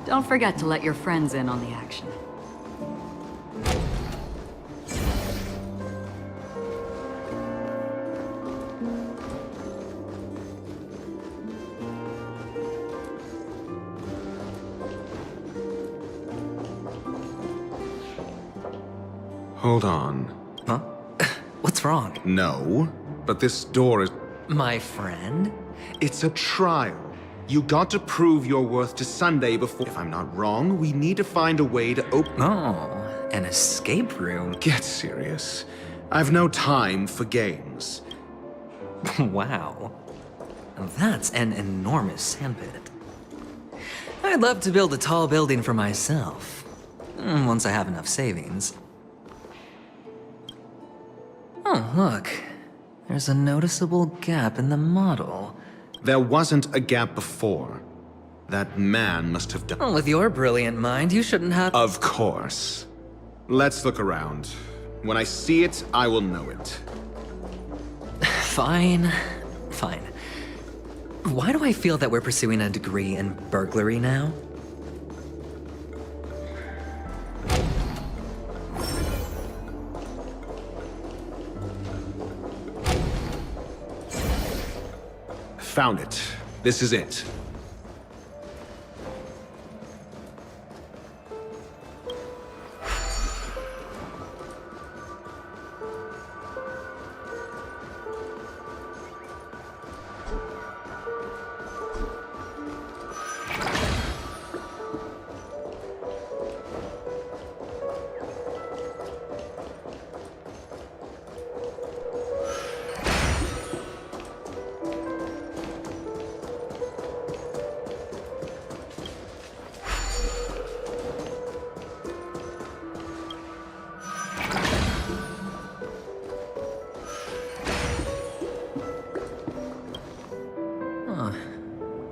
Don't forget to let your friends in on the action. Hold on. Huh? What's wrong? No, but this door is... My friend? It's a trial. You got to prove your worth to Sunday before... If I'm not wrong, we need to find a way to open... Oh, an escape room? Get serious. I've no time for games. Wow. That's an enormous sandpit. I'd love to build a tall building for myself. Once I have enough savings. Oh, look. There's a noticeable gap in the model. There wasn't a gap before. That man must have done... Well, with your brilliant mind, you shouldn't have... Of course. Let's look around. When I see it, I will know it. Fine. Fine. Why do I feel that we're pursuing a degree in burglary now? Found it. This is it.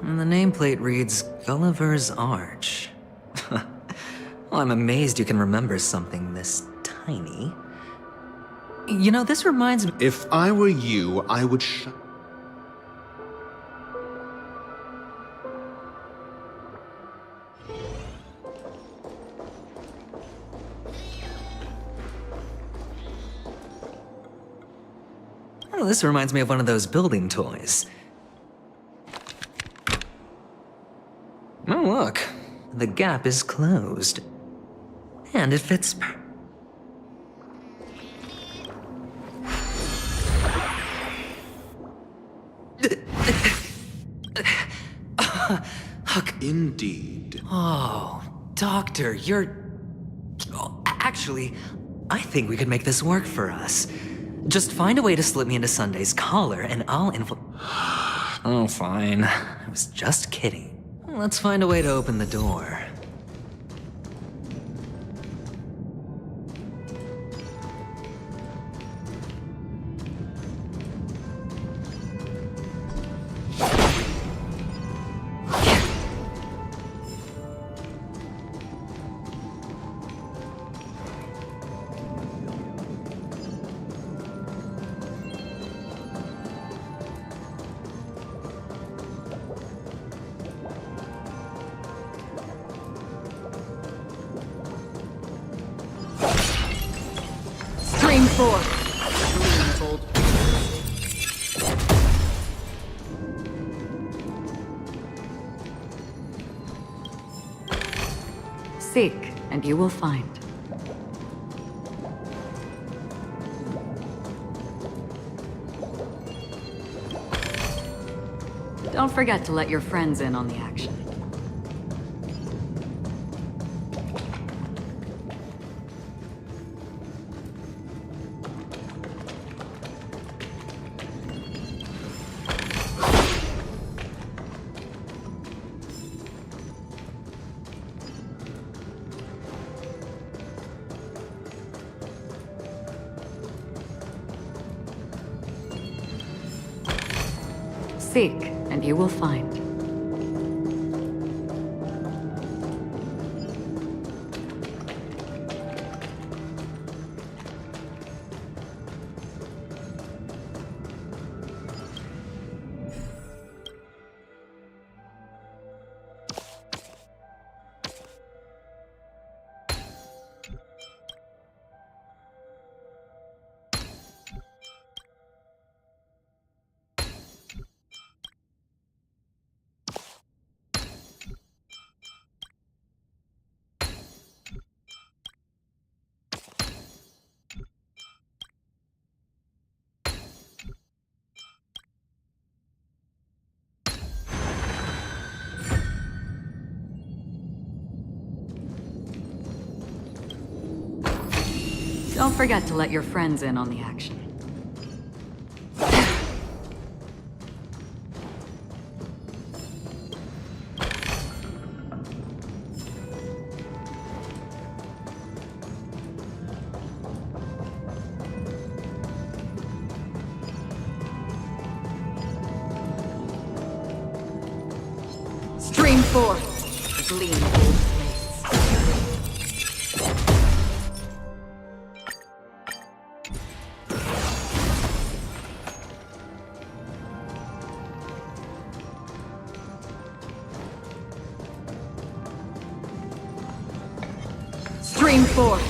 And the nameplate reads Gulliver's Arch. Well, I'm amazed you can remember something this tiny. You know, this reminds me... If I were you, I would Oh, this reminds me of one of those building toys. Oh, look. The gap is closed. And it fits... Indeed. Oh, Doctor, you're... Oh, actually, I think we could make this work for us. Just find a way to slip me into Sunday's collar, and I'll Oh, fine. I was just kidding. Let's find a way to open the door. Stream 4. Seek, and you will find. Don't forget to let your friends in on the action. Seek, and you will find. Don't forget to let your friends in on the action. Stream forth the gleam of old blades. Stream forth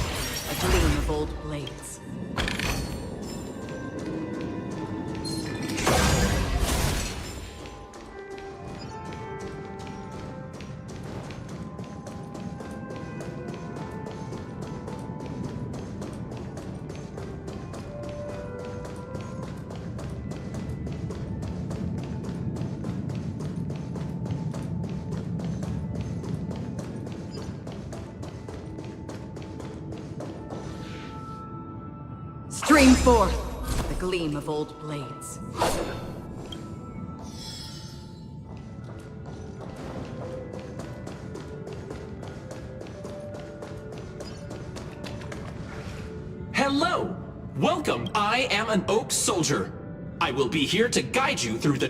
a gleam of old blades. Stream forth the gleam of old blades. Hello! Welcome! I am an Oak Soldier. I will be here to guide you through the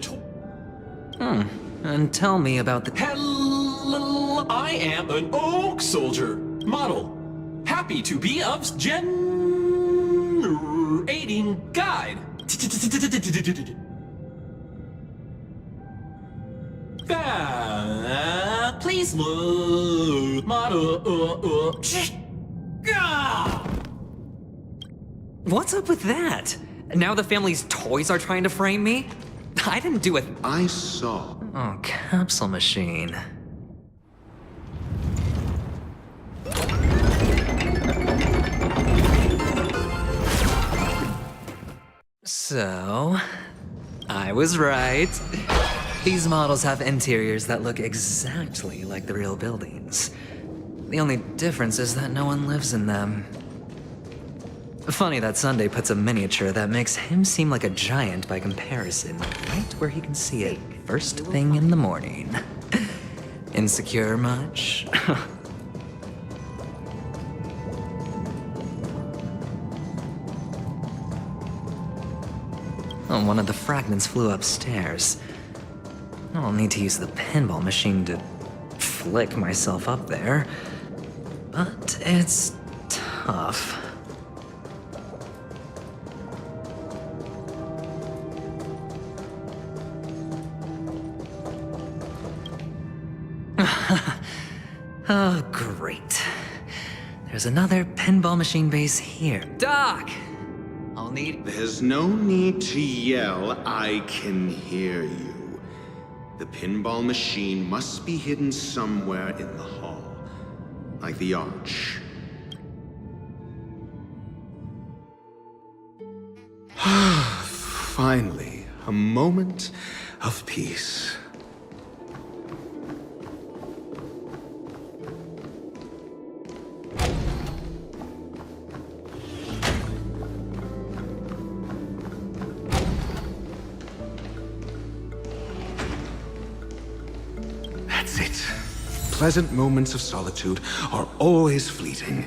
And tell me about the... Hello! I am an Oak Soldier. Model. Happy to be of generating guide. Please look. Model. What's up with that? Now the family's toys are trying to frame me? I didn't do it. I saw. Oh, capsule machine. So, I was right. These models have interiors that look exactly like the real buildings. The only difference is that no one lives in them. Funny that Sunday puts a miniature that makes him seem like a giant by comparison, right where he can see it first thing in the morning. Insecure much? Oh, one of the fragments flew upstairs. I'll need to use the pinball machine to flick myself up there. But it's tough. Oh, great. There's another pinball machine base here. Doc! I'll need... There's no need to yell. I can hear you. The pinball machine must be hidden somewhere in the hall. Like the arch. Finally, a moment of peace. That's it. Pleasant moments of solitude are always fleeting.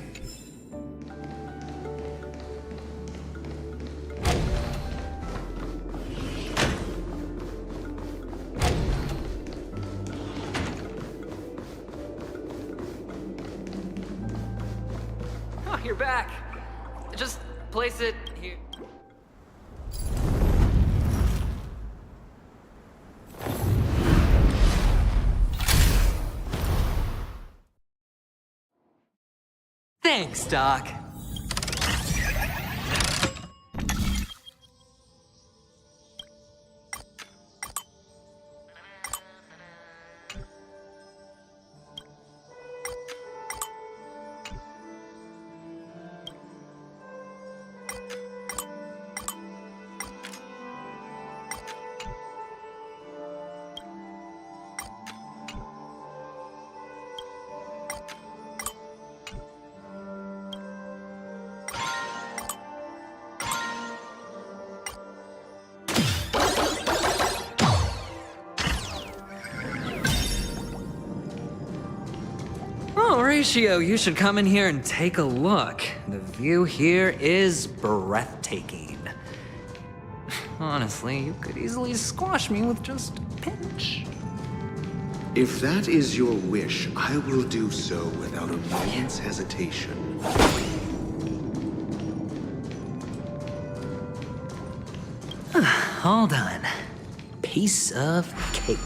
Oh, you're back. Just place it here. Thanks, Doc. Horatio, you should come in here and take a look. The view here is breathtaking. Honestly, you could easily squash me with just a pinch. If that is your wish, I will do so without a moment's hesitation. All done. Piece of cake.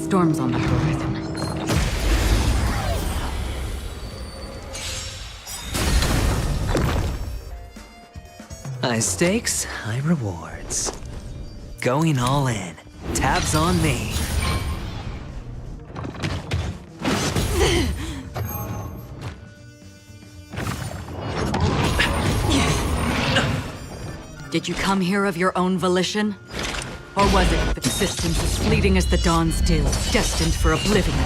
Storms on the horizon. High stakes, high rewards. Going all in. Tabs on me. Did you come here of your own volition? Or was it existence as fleeting as the dawn's dew, destined for oblivion?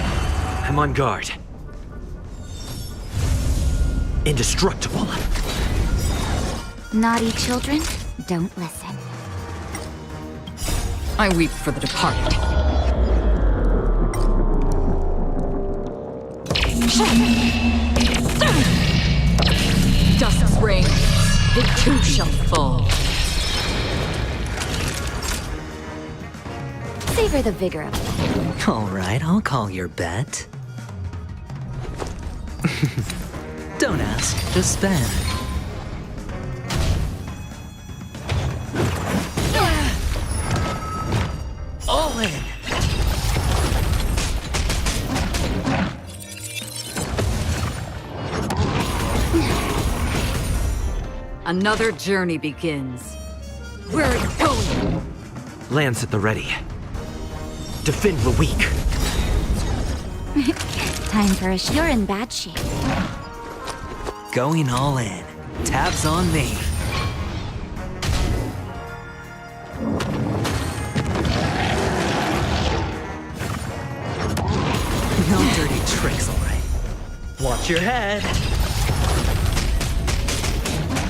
I'm on guard. Indestructible. Naughty children, don't listen. I weep for the departed. Dusk's reign, it too shall fall. Savor the vigor of it. All right, I'll call your bet. Don't ask, just spend. All in. Another journey begins. Where are you going? Lance at the ready. Defend the weak. Time for a you're in bad shape. Going all in. Tabs on me. No dirty tricks, all right. Watch your head.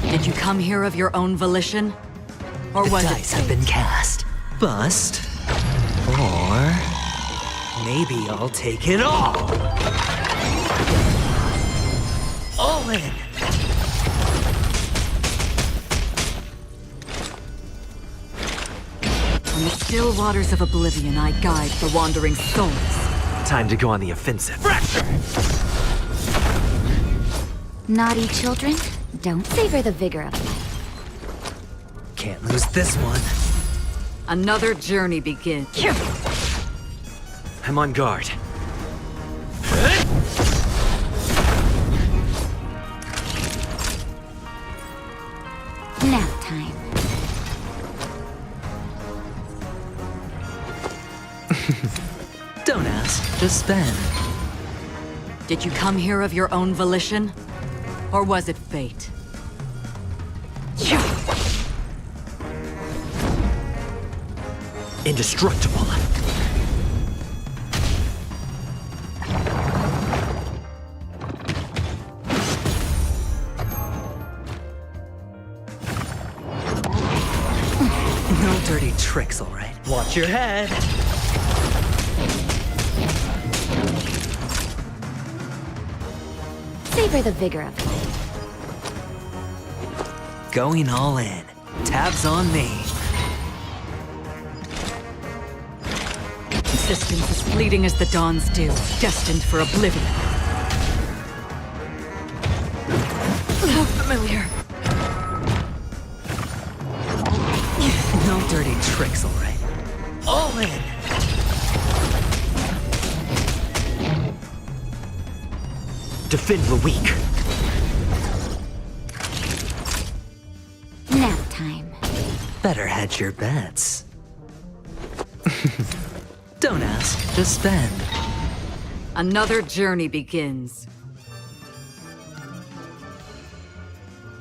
Did you come here of your own volition? Or was The it dice have been cast. Bust. Or maybe I'll take it all. All in. On the still waters of oblivion, I guide the wandering souls. Time to go on the offensive. Naughty children, don't savor the vigor of life. Can't lose this one. Another journey begins. I'm on guard. Nap time. Don't ask, just spend. Did you come here of your own volition? Or was it fate? Indestructible. No dirty tricks, all right. Watch your head. Savor the vigor of life. Going all in. Tabs on me. Existence as fleeting as the dawn's dew, destined for oblivion. How familiar. No dirty tricks, all right. All in. Defend the weak. Nap time. Better hedge your bets. Don't ask, just spend. Another journey begins.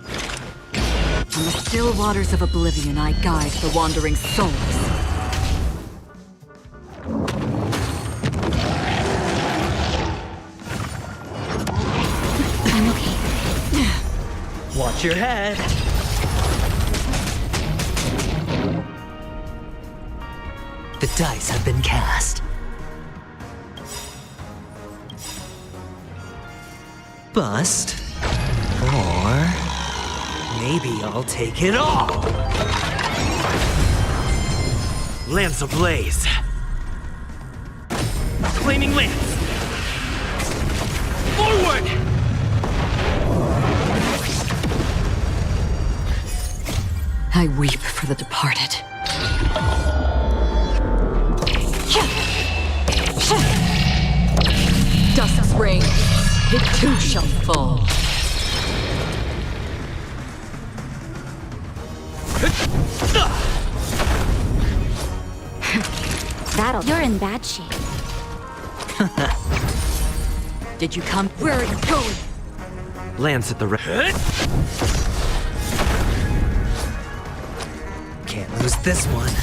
On the still waters of oblivion, I guide the wandering souls. I'm okay. Watch your head. The dice have been cast. Bust. Or maybe I'll take it all. Lance ablaze. Flaming lance. Forward! I weep for the departed. Dust's reign, it too shall fall. You're in bad shape. Did you come? Where are you going? Lance at the Can't lose this one.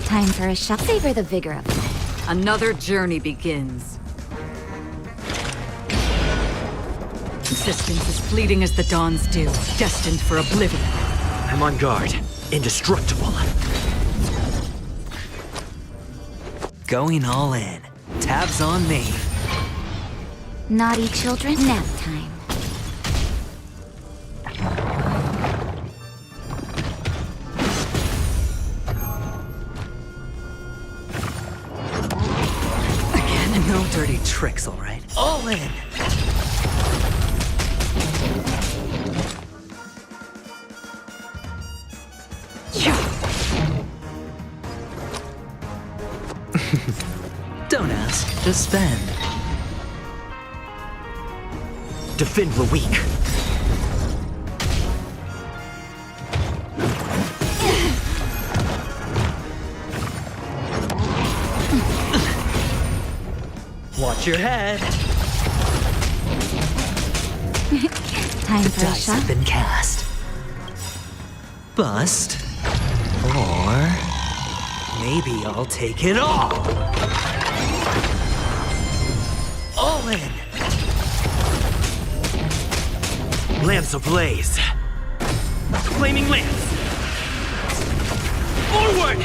Time for a shot. Savor the vigor of life. Another journey begins. Existence as fleeting as the dawn's dew, destined for oblivion. I'm on guard. Indestructible. Going all in. Tabs on me. Naughty children, nap time. Again, no dirty tricks, all right? All in. Don't ask, just spend. Defend the weak. Watch your head. Time The for a dice shot. have been cast. Bust. Or maybe I'll take it all. All in. Lance ablaze. Flaming lance. Forward!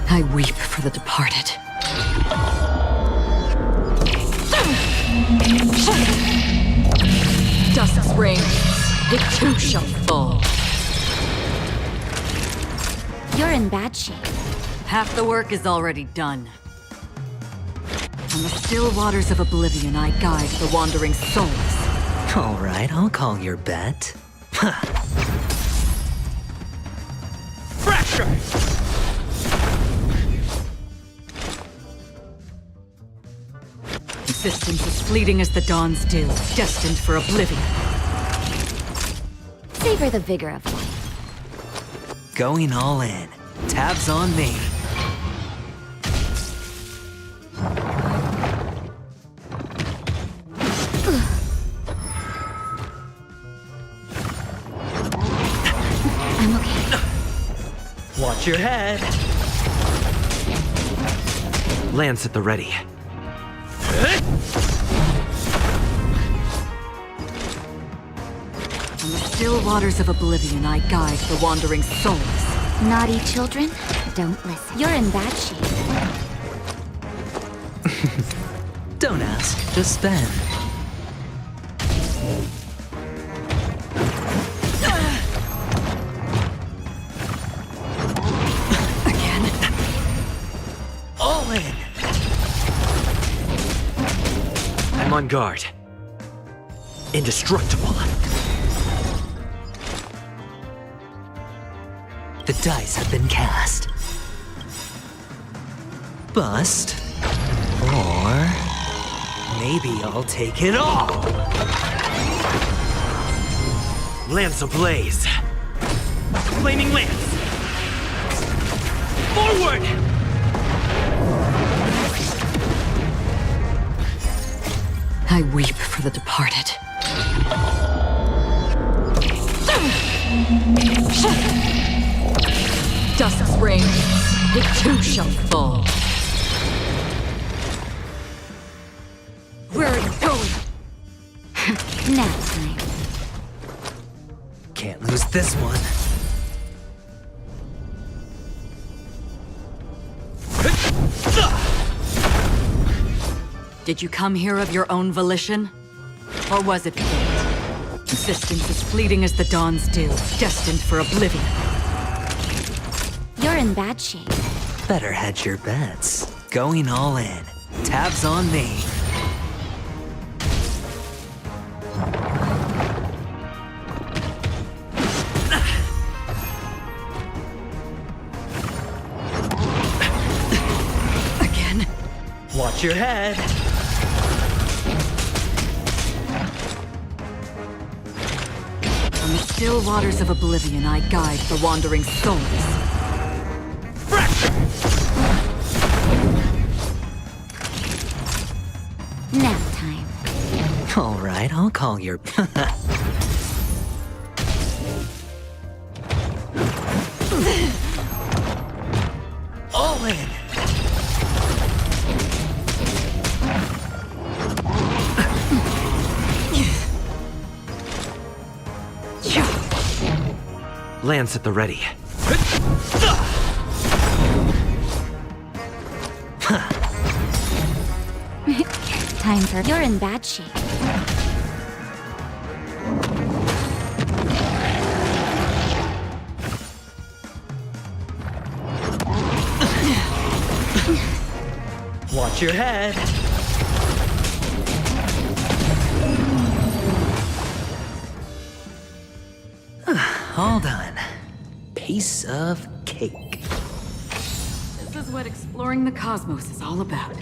I weep for the departed. Dust's reign, it too shall fall. You're in bad shape. Half the work is already done. On the still waters of oblivion, I guide the wandering souls. All right, I'll call your bet. Fracture! Existence as fleeting as the dawn's dew, destined for oblivion. Savor the vigor of life. Going all in. Tabs on me. I'm okay. Watch your head. Lance at the ready. On the still waters of oblivion, I guide the wandering souls. Naughty children, don't listen. You're in bad shape. Don't ask, just spend. Again. All in. I'm on guard. Indestructible. The dice have been cast. Bust. Or maybe I'll take it all. Lance ablaze. Flaming lance. Forward! I weep for the departed. Dusk's reign, it too shall fall. Where are you going? Nap time. Can't lose this one. Did you come here of your own volition? Or was it fate? Existence as fleeting as the dawn's dew, destined for oblivion. You're in bad shape. Better hedge your bets. Going all in. Tabs on me. Again. Watch your head. From the still waters of oblivion, I guide the wandering souls. Nap time. All right, I'll call your... all in. Lance at the ready. Time for... You're in bad shape. Watch your head. All done. Piece of cake. This is what exploring the cosmos is all about.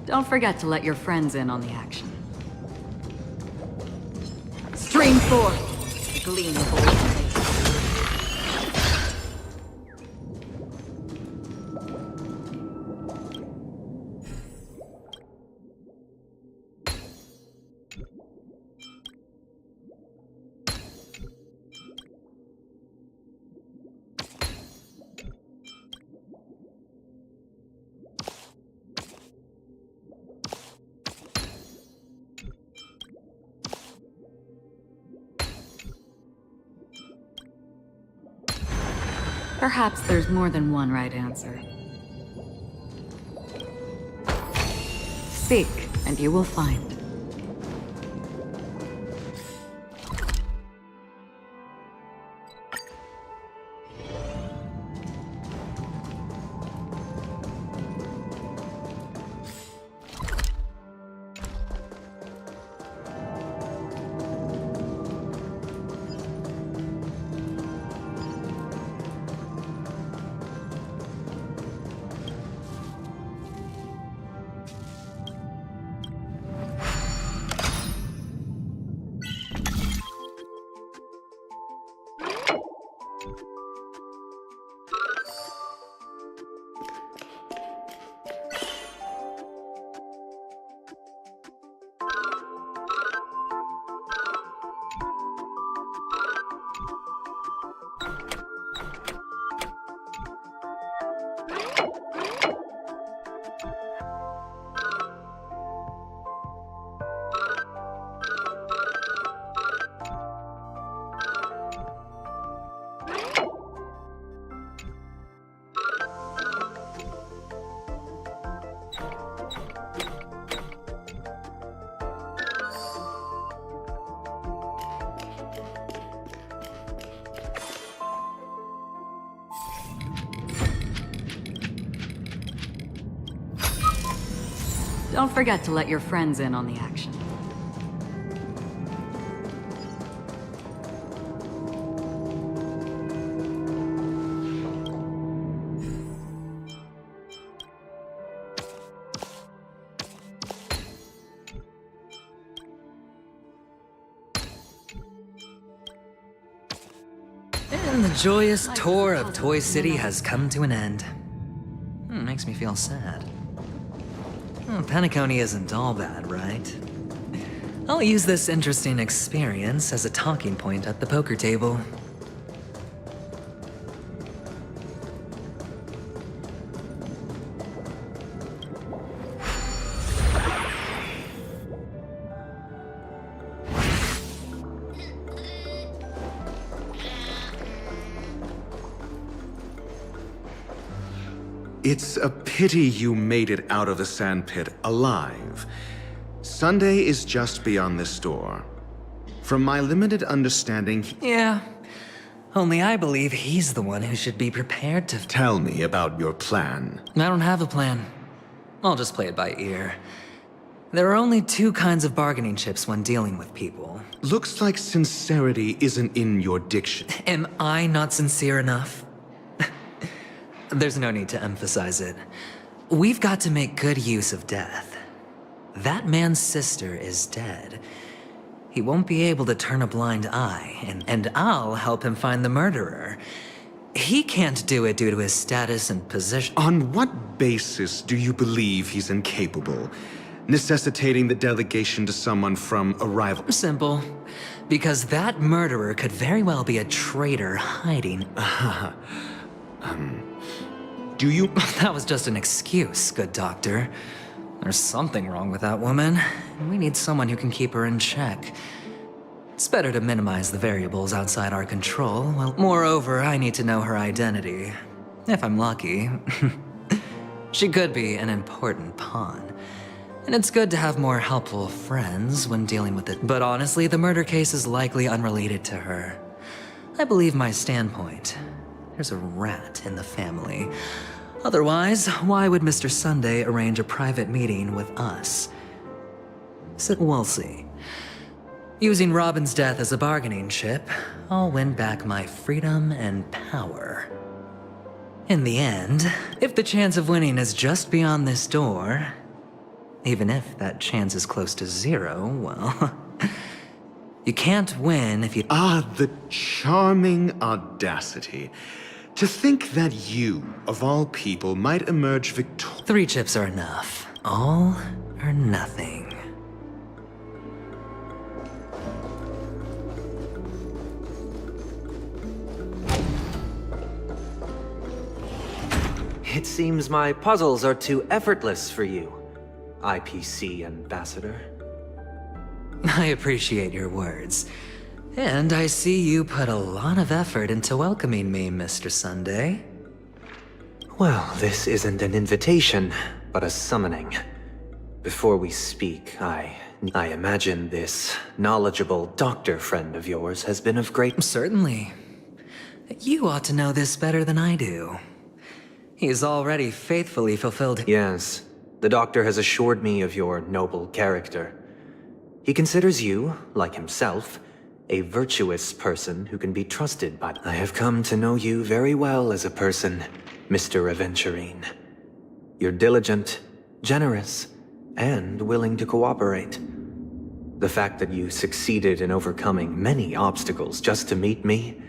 Don't forget to let your friends in on the action. Stream 4. The gleam of old faith. Perhaps there's more than one right answer. Seek, and you will find. Don't forget to let your friends in on the action. And the joyous tour of Toy City has come to an end. Makes me feel sad. Penacony isn't all bad, right? I'll use this interesting experience as a talking point at the poker table. It's a pity you made it out of the sandpit alive. Sunday is just beyond this door. From my limited understanding... Yeah, only I believe he's the one who should be prepared to... Tell me about your plan. I don't have a plan. I'll just play it by ear. There are only two kinds of bargaining chips when dealing with people. Looks like sincerity isn't in your diction. Am I not sincere enough? There's no need to emphasize it. We've got to make good use of death. That man's sister is dead. He won't be able to turn a blind eye, and I'll help him find the murderer. He can't do it due to his status and position. On what basis do you believe he's incapable, necessitating the delegation to someone from a rival? Simple. Because that murderer could very well be a traitor hiding. Do you? That was just an excuse, good doctor. There's something wrong with that woman, and we need someone who can keep her in check. It's better to minimize the variables outside our control. Well, moreover, I need to know her identity. If I'm lucky. She could be an important pawn. And it's good to have more helpful friends when dealing with it. But honestly, the murder case is likely unrelated to her. I believe my standpoint. There's a rat in the family. Otherwise, why would Mr. Sunday arrange a private meeting with us? So we'll see. Using Robin's death as a bargaining chip, I'll win back my freedom and power. In the end, if the chance of winning is just beyond this door, even if that chance is close to zero, well, you can't win if you... Ah, the charming audacity. To think that you, of all people, might emerge victorious. 3 chips are enough. All or nothing. It seems my puzzles are too effortless for you, IPC Ambassador. I appreciate your words. And I see you put a lot of effort into welcoming me, Mr. Sunday. Well, this isn't an invitation, but a summoning. Before we speak, I imagine this knowledgeable doctor friend of yours has been of great... Certainly. You ought to know this better than I do. He's already faithfully fulfilled... Yes, the doctor has assured me of your noble character. He considers you, like himself, a virtuous person who can be trusted by... I have come to know you very well as a person, Mr. Aventurine. You're diligent, generous, and willing to cooperate. The fact that you succeeded in overcoming many obstacles just to meet me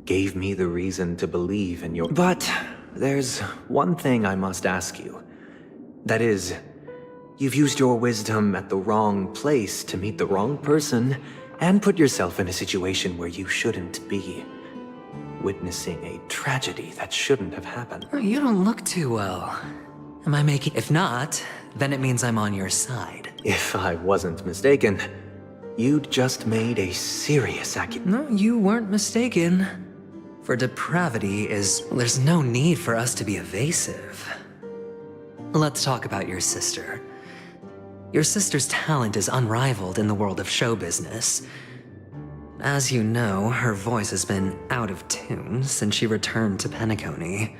gave me the reason to believe in your... But there's one thing I must ask you. That is, you've used your wisdom at the wrong place to meet the wrong person and put yourself in a situation where you shouldn't be. Witnessing a tragedy that shouldn't have happened. You don't look too well. Am I making... If not, then it means I'm on your side. If I wasn't mistaken, you'd just made a serious accusation. No, you weren't mistaken. For depravity is... There's no need for us to be evasive. Let's talk about your sister. Your sister's talent is unrivaled in the world of show business. As you know, her voice has been out of tune since she returned to Penacony.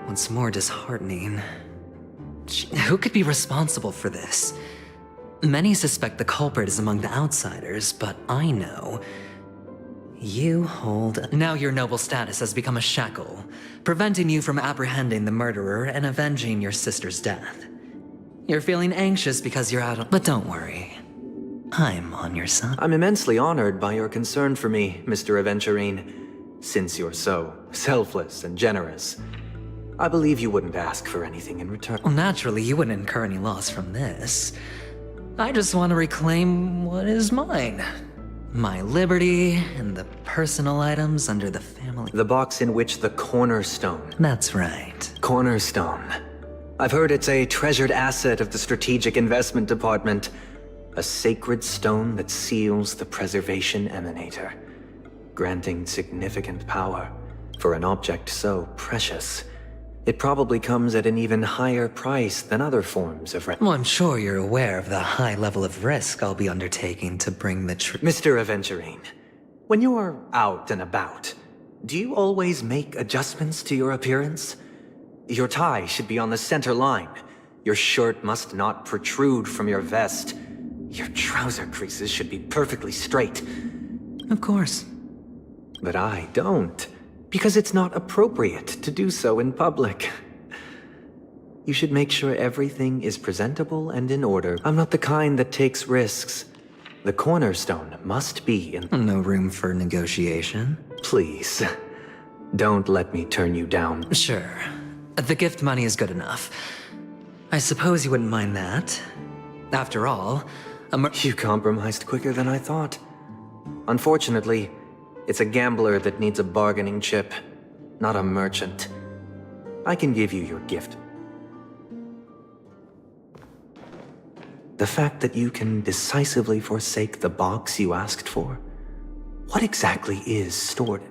What's more disheartening... Who could be responsible for this? Many suspect the culprit is among the outsiders, but I know... You hold... Now your noble status has become a shackle, preventing you from apprehending the murderer and avenging your sister's death. You're feeling anxious because you're out of... But don't worry. I'm on your side. I'm immensely honored by your concern for me, Mr. Aventurine. Since you're so selfless and generous, I believe you wouldn't ask for anything in return. Well, naturally, you wouldn't incur any loss from this. I just want to reclaim what is mine. My liberty and the personal items under the family... The box in which the cornerstone... That's right. Cornerstone. I've heard it's a treasured asset of the Strategic Investment Department. A sacred stone that seals the Preservation Emanator, granting significant power for an object so precious. It probably comes at an even higher price than other forms of... Well, I'm sure you're aware of the high level of risk I'll be undertaking to bring the Mr. Aventurine, when you're out and about, do you always make adjustments to your appearance? Your tie should be on the center line. Your shirt must not protrude from your vest. Your trouser creases should be perfectly straight. Of course. But I don't, because it's not appropriate to do so in public. You should make sure everything is presentable and in order. I'm not the kind that takes risks. The cornerstone must be in... No room for negotiation. Please, don't let me turn you down. Sure. The gift money is good enough. I suppose you wouldn't mind that. After all... You compromised quicker than I thought. Unfortunately, it's a gambler that needs a bargaining chip, not a merchant. I can give you your gift. The fact that you can decisively forsake the box you asked for, what exactly is stored in?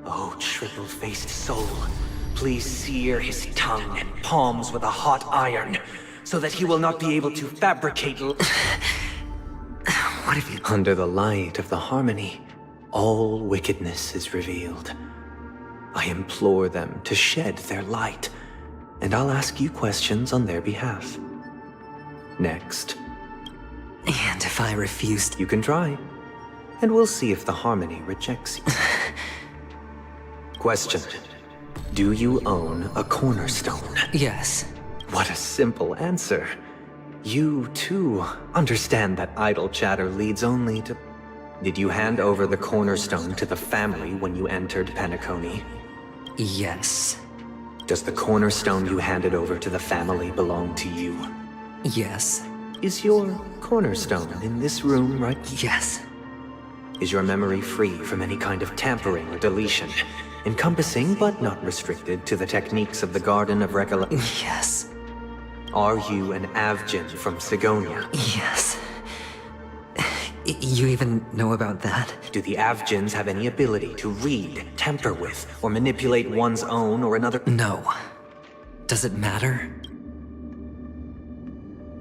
Oh, triple-faced soul. Please sear his tongue and palms with a hot iron, so that he will not be able to fabricate... What have you... Under the light of the harmony, all wickedness is revealed. I implore them to shed their light, and I'll ask you questions on their behalf. Next. And if I refused... You can try, and we'll see if the harmony rejects you. Question. Do you own a cornerstone? Yes. What a simple answer. You, too, understand that idle chatter leads only to... Did you hand over the cornerstone to the family when you entered Penacony? Yes. Does the cornerstone you handed over to the family belong to you? Yes. Is your cornerstone in this room, right? Yes. Is your memory free from any kind of tampering or deletion? Encompassing, but not restricted, to the techniques of the Garden of Recollection? Yes. Are you an Avgin from Sigonia? Yes. You even know about that? Do the Avgins have any ability to read, tamper with, or manipulate one's own or another? No. Does it matter?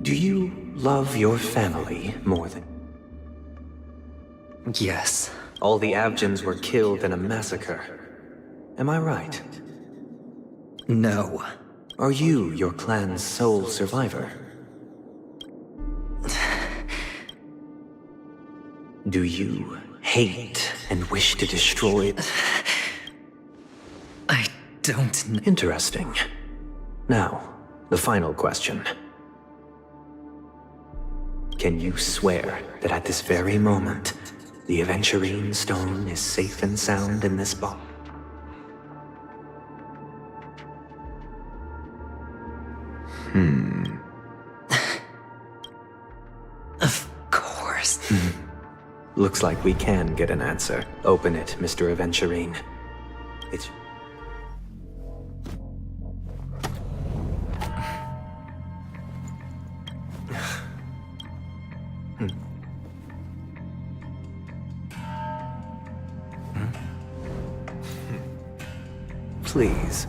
Do you love your family more than... Yes. All the Avgins were killed in a massacre. Am I right? No. Are you your clan's sole survivor? Do you hate and wish to destroy... I don't... Interesting. Now, the final question. Can you swear that at this very moment, the Aventurine Stone is safe and sound in this box? Of course. Looks like we can get an answer. Open it, Mr. Aventurine. It's... Please.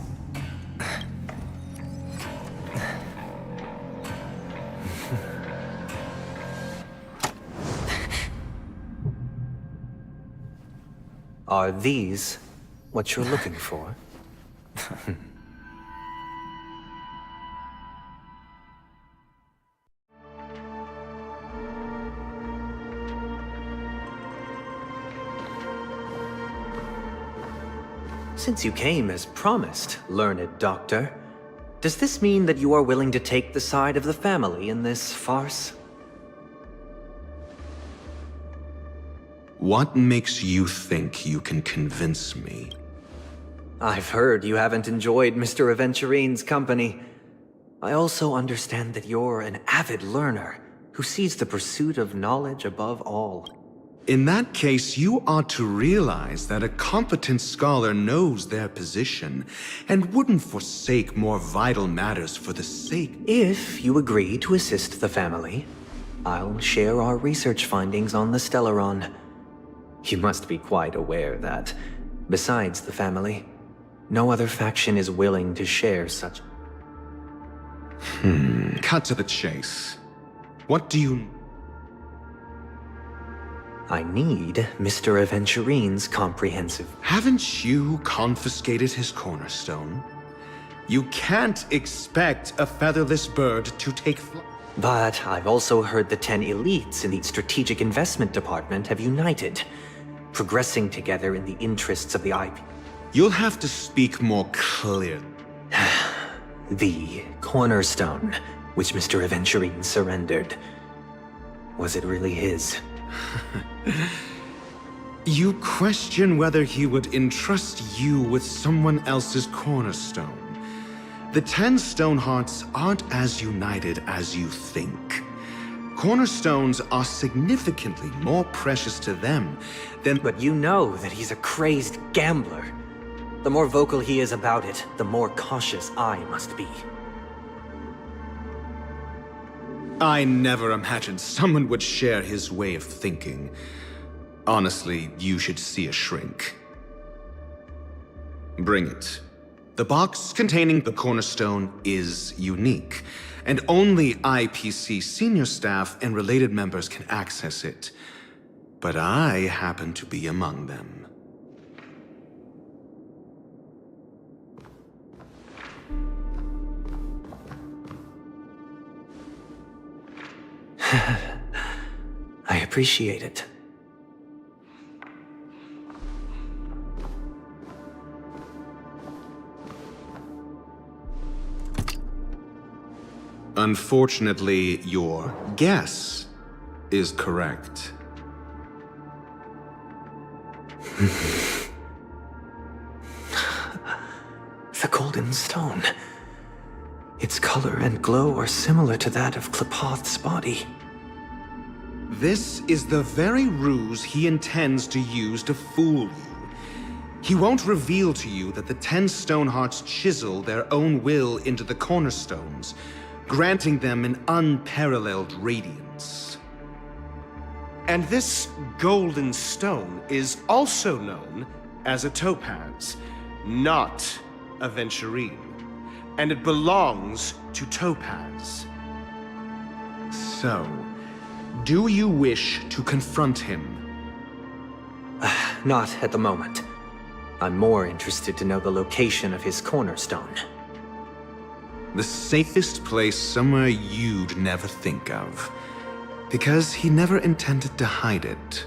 Are these what you're looking for? Since you came as promised, learned doctor, does this mean that you are willing to take the side of the family in this farce? What makes you think you can convince me? I've heard you haven't enjoyed Mr. Aventurine's company. I also understand that you're an avid learner who sees the pursuit of knowledge above all. In that case, you ought to realize that a competent scholar knows their position and wouldn't forsake more vital matters for the sake... If you agree to assist the family, I'll share our research findings on the Stellaron. You must be quite aware that, besides the family, no other faction is willing to share such... Cut to the chase. What do you... I need Mr. Aventurine's comprehensive... Haven't you confiscated his cornerstone? You can't expect a featherless bird to take flight. But I've also heard the 10 elites in the Strategic Investment Department have united, progressing together in the interests of the IP. You'll have to speak more clearly. The cornerstone, which Mr. Aventurine surrendered. Was it really his? You question whether he would entrust you with someone else's cornerstone. The 10 Stonehearts aren't as united as you think. Cornerstones are significantly more precious to them than... But you know that he's a crazed gambler. The more vocal he is about it, the more cautious I must be. I never imagined someone would share his way of thinking. Honestly, you should see a shrink. Bring it. The box containing the cornerstone is unique, and only IPC senior staff and related members can access it. But I happen to be among them. I appreciate it. Unfortunately, your guess is correct. The golden stone. Its color and glow are similar to that of Klepoth's body. This is the very ruse he intends to use to fool you. He won't reveal to you that the 10 Stonehearts chisel their own will into the cornerstones, granting them an unparalleled radiance. And this golden stone is also known as a topaz, not a venturine, and it belongs to Topaz. So, do you wish to confront him? Not at the moment. I'm more interested to know the location of his cornerstone. The safest place somewhere you'd never think of. Because he never intended to hide it.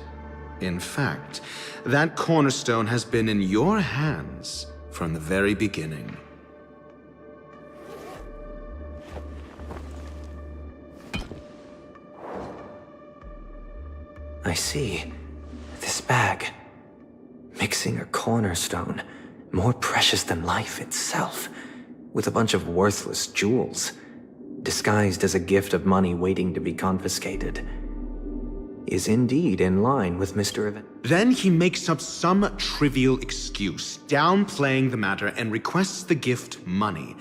In fact, that cornerstone has been in your hands from the very beginning. I see. This bag. Mixing a cornerstone, more precious than life itself, with a bunch of worthless jewels, disguised as a gift of money waiting to be confiscated, is indeed in line with Mr. Then he makes up some trivial excuse, downplaying the matter, and requests the gift money.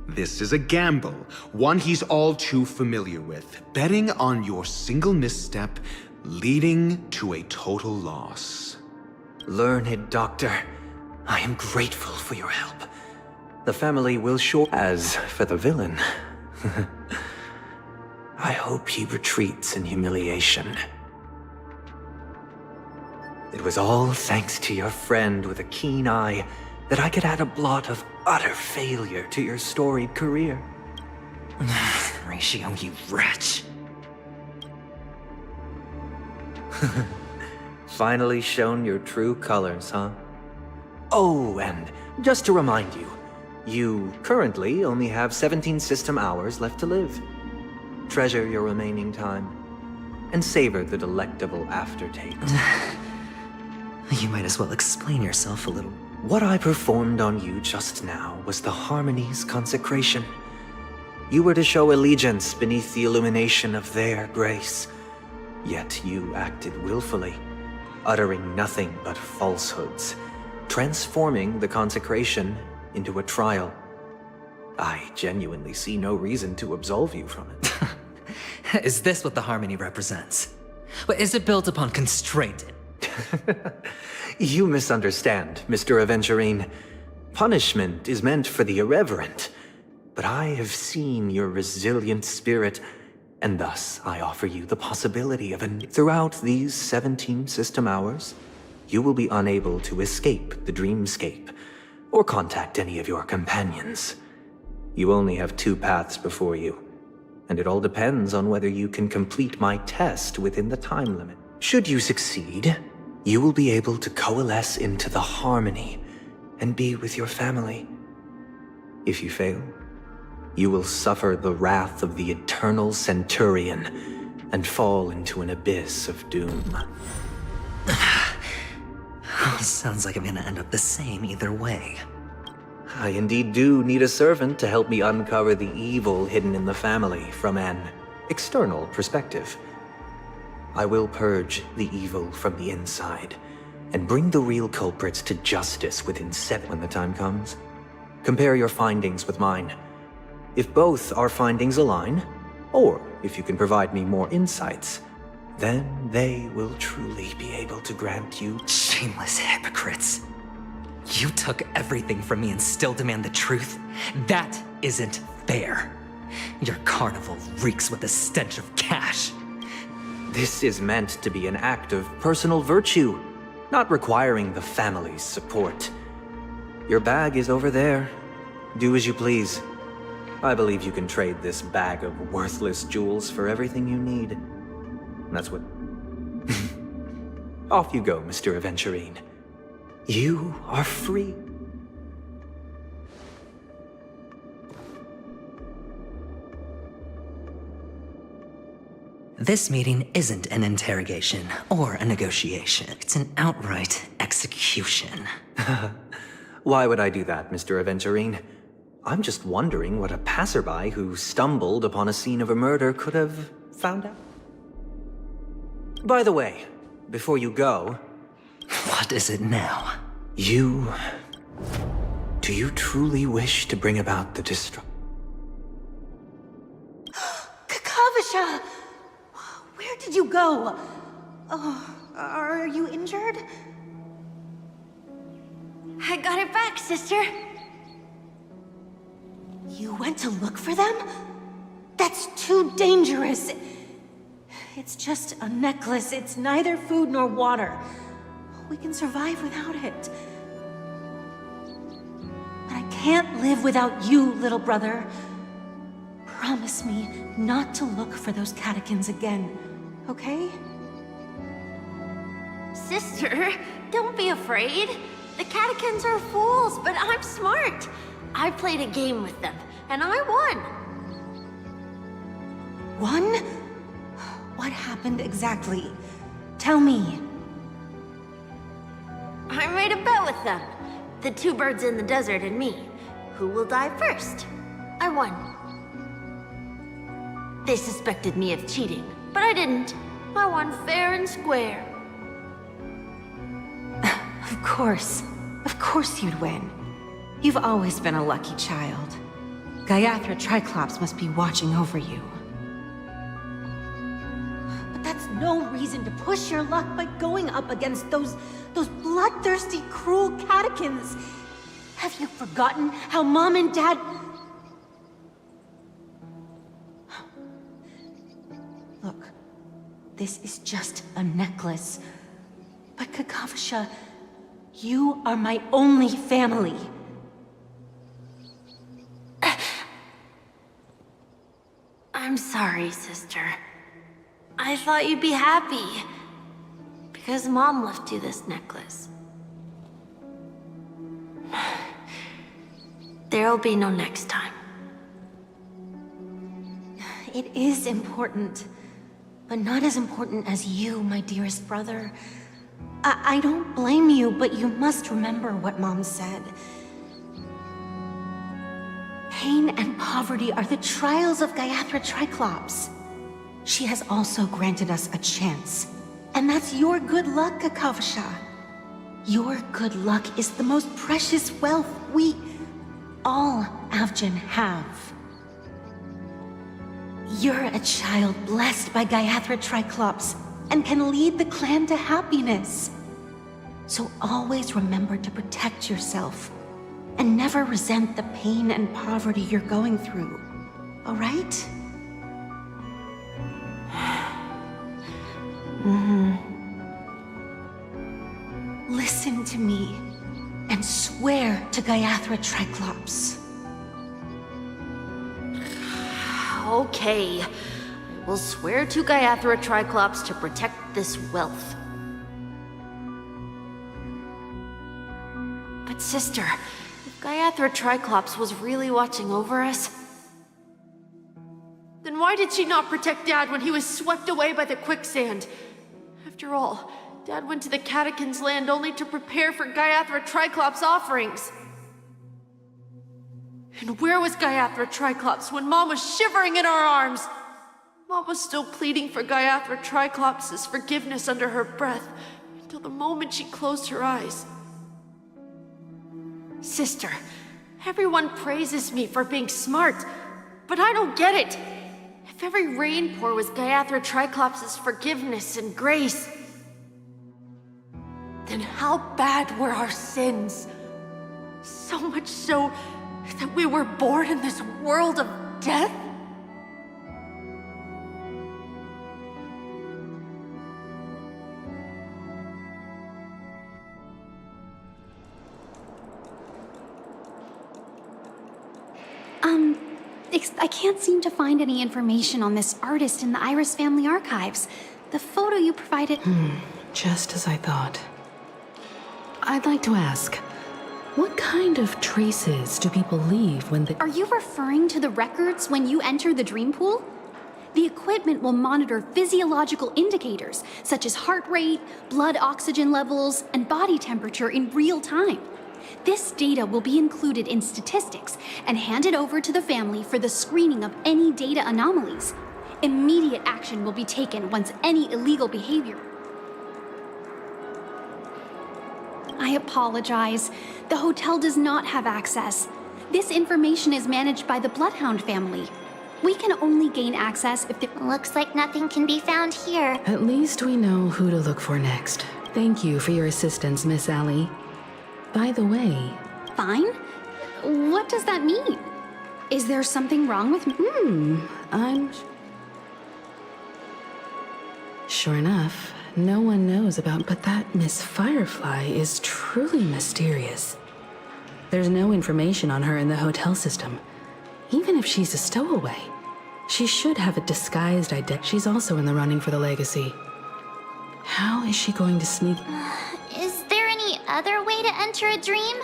This is a gamble, one he's all too familiar with, betting on your single misstep, leading to a total loss. Learned doctor, I am grateful for your help. The family will sure. As for the villain, I hope he retreats in humiliation. It was all thanks to your friend with a keen eye that I could add a blot of utter failure to your storied career. Ratio, you wretch. Finally shown your true colors, huh? Oh, and just to remind you, you currently only have 17 system hours left to live. Treasure your remaining time, and savor the delectable aftertaste. You might as well explain yourself a little. What I performed on you just now was the Harmony's consecration. You were to show allegiance beneath the illumination of their grace. Yet you acted willfully, uttering nothing but falsehoods, transforming the consecration into a trial. I genuinely see no reason to absolve you from it. Is this what the Harmony represents? But is it built upon constraint? You misunderstand, Mr. Aventurine. Punishment is meant for the irreverent, but I have seen your resilient spirit, and thus I offer you the possibility of throughout these 17 system hours, you will be unable to escape the dreamscape, or contact any of your companions. You only have 2 paths before you, and it all depends on whether you can complete my test within the time limit. Should you succeed, you will be able to coalesce into the Harmony and be with your family. If you fail, you will suffer the wrath of the eternal Centurion and fall into an abyss of doom. Sounds like I'm gonna end up the same either way. I indeed do need a servant to help me uncover the evil hidden in the family from an external perspective. I will purge the evil from the inside and bring the real culprits to justice within 7 when the time comes. Compare your findings with mine. If both our findings align, or if you can provide me more insights, then they will truly be able to grant you— Shameless hypocrites. You took everything from me and still demand the truth? That isn't fair. Your carnival reeks with the stench of cash. This is meant to be an act of personal virtue, not requiring the family's support. Your bag is over there. Do as you please. I believe you can trade this bag of worthless jewels for everything you need. That's what... Off you go, Mr. Aventurine. You are free. This meeting isn't an interrogation or a negotiation. It's an outright execution. Why would I do that, Mr. Aventurine? I'm just wondering what a passerby who stumbled upon a scene of a murder could have found out. By the way, before you go... What is it now? Do you truly wish to bring about the destruction? did you go? Oh, are you injured? I got it back, sister. You went to look for them? That's too dangerous. It's just a necklace. It's neither food nor water. We can survive without it. But I can't live without you, little brother. Promise me not to look for those catechins again, okay? Sister, don't be afraid. The catechins are fools, but I'm smart. I played a game with them, and I won. Won? What happened exactly? Tell me. I made a bet with them. The two birds in the desert and me. Who will die first? I won. They suspected me of cheating, but I didn't. I won fair and square. Of course. Of course you'd win. You've always been a lucky child. Gaiathra Triclops must be watching over you. But that's no reason to push your luck by going up against those bloodthirsty, cruel catechins. Have you forgotten how Mom and Dad... Look, this is just a necklace. But Kakavasha, you are my only family. I'm sorry, sister. I thought you'd be happy. Because Mom left you this necklace. There'll be no next time. It is important, but not as important as you, my dearest brother. I don't blame you, but you must remember what Mom said. Pain and poverty are the trials of Gaiathra Triclops. She has also granted us a chance. And that's your good luck, Kakavasha. Your good luck is the most precious wealth we, all Avgin, have. You're a child blessed by Gaiathra Triclops and can lead the clan to happiness. So always remember to protect yourself and never resent the pain and poverty you're going through, all right? Listen to me and swear to Gaiathra Triclops. Okay. We'll swear to Gaiathra Triclops to protect this wealth. But sister, if Gaiathra Triclops was really watching over us, then why did she not protect Dad when he was swept away by the quicksand? After all, Dad went to the Catechins' land only to prepare for Gaiathra Triclops' offerings. And where was Gaiathra Triclops when Mom was shivering in our arms? Mom was still pleading for Gaiathra Triclops' forgiveness under her breath until the moment she closed her eyes. Sister, everyone praises me for being smart, but I don't get it. If every rainpour was Gaiathra Triclops' forgiveness and grace, then how bad were our sins? So much so that we were born in this world of death? I can't seem to find any information on this artist in the Iris family archives. The photo you provided... Just as I thought. I'd like to ask, what kind of traces do people leave when they... Are you referring to the records when you enter the dream pool? The equipment will monitor physiological indicators, such as heart rate, blood oxygen levels, and body temperature in real time. This data will be included in statistics and handed over to the family for the screening of any data anomalies. Immediate action will be taken once any illegal behavior. I apologize. The hotel does not have access. This information is managed by the Bloodhound family. We can only gain access if the— Looks like nothing can be found here. At least we know who to look for next. Thank you for your assistance, Miss Allie. By the way... Fine? What does that mean? Is there something wrong with me? I'm... Sure enough, no one knows about, but that Miss Firefly is truly mysterious. There's no information on her in the hotel system. Even if she's a stowaway, she should have a disguised identity. She's also in the running for the legacy. How is she going to sneak? Is there any other way to enter a dream?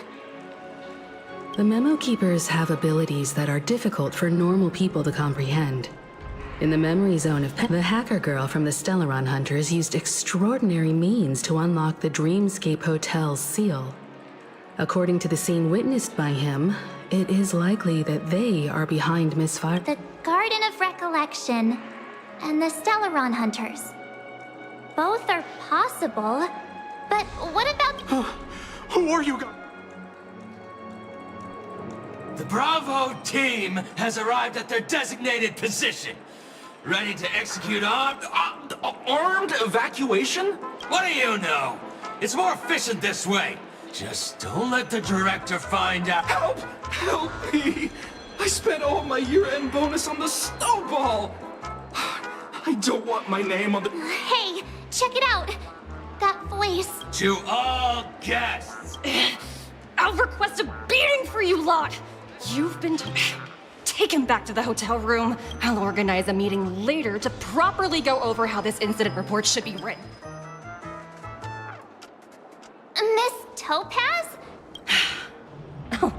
The Memo Keepers have abilities that are difficult for normal people to comprehend. In the memory zone of the hacker girl from the Stellaron Hunters used extraordinary means to unlock the Dreamscape Hotel's seal. According to the scene witnessed by him, it is likely that they are behind Miss Fire. The Garden of Recollection and the Stellaron Hunters. Both are possible, but what about... Who are you guys? The Bravo team has arrived at their designated position. Ready to execute armed evacuation? What do you know? It's more efficient this way. Just don't let the director find out. Help! Help me! I spent all my year-end bonus on the snowball! I don't want my name on the... Hey, check it out! That voice. To all guests! I'll request a beating for you lot! You've been take him back to the hotel room. I'll organize a meeting later to properly go over how this incident report should be written. Miss Topaz? Oh,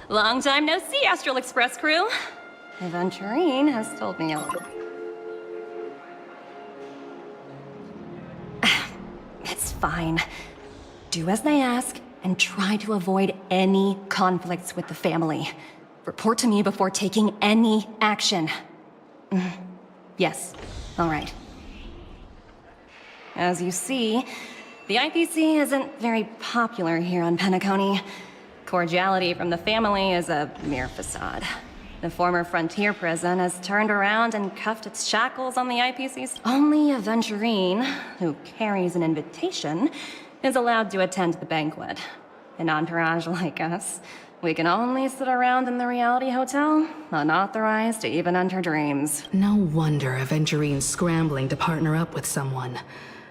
long time no see, Astral Express crew. Aventurine has told me all. It's fine. Do as they ask and try to avoid any conflicts with the family. Report to me before taking any action. Yes, all right. As you see, the IPC isn't very popular here on Penacony. Cordiality from the family is a mere facade. The former frontier prison has turned around and cuffed its shackles on the IPC's. Only Aventurine, who carries an invitation, is allowed to attend the banquet. An entourage like us, we can only sit around in the reality hotel, unauthorized to even enter dreams. No wonder Aventurine's scrambling to partner up with someone.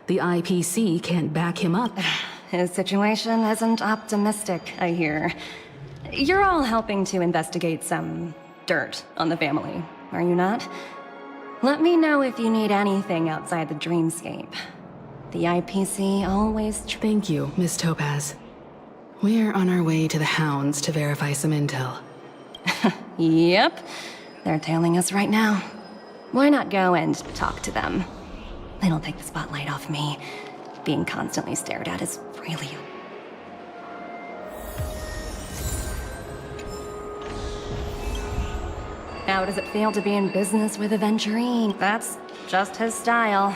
The IPC can't back him up. His situation isn't optimistic, I hear. You're all helping to investigate some dirt on the family, are you not? Let me know if you need anything outside the dreamscape. The IPC always... Thank you, Miss Topaz. We're on our way to the Hounds to verify some intel. Yep. They're tailing us right now. Why not go and talk to them? It'll take the spotlight off me. Being constantly stared at is really... How does it feel to be in business with Aventurine? That's just his style.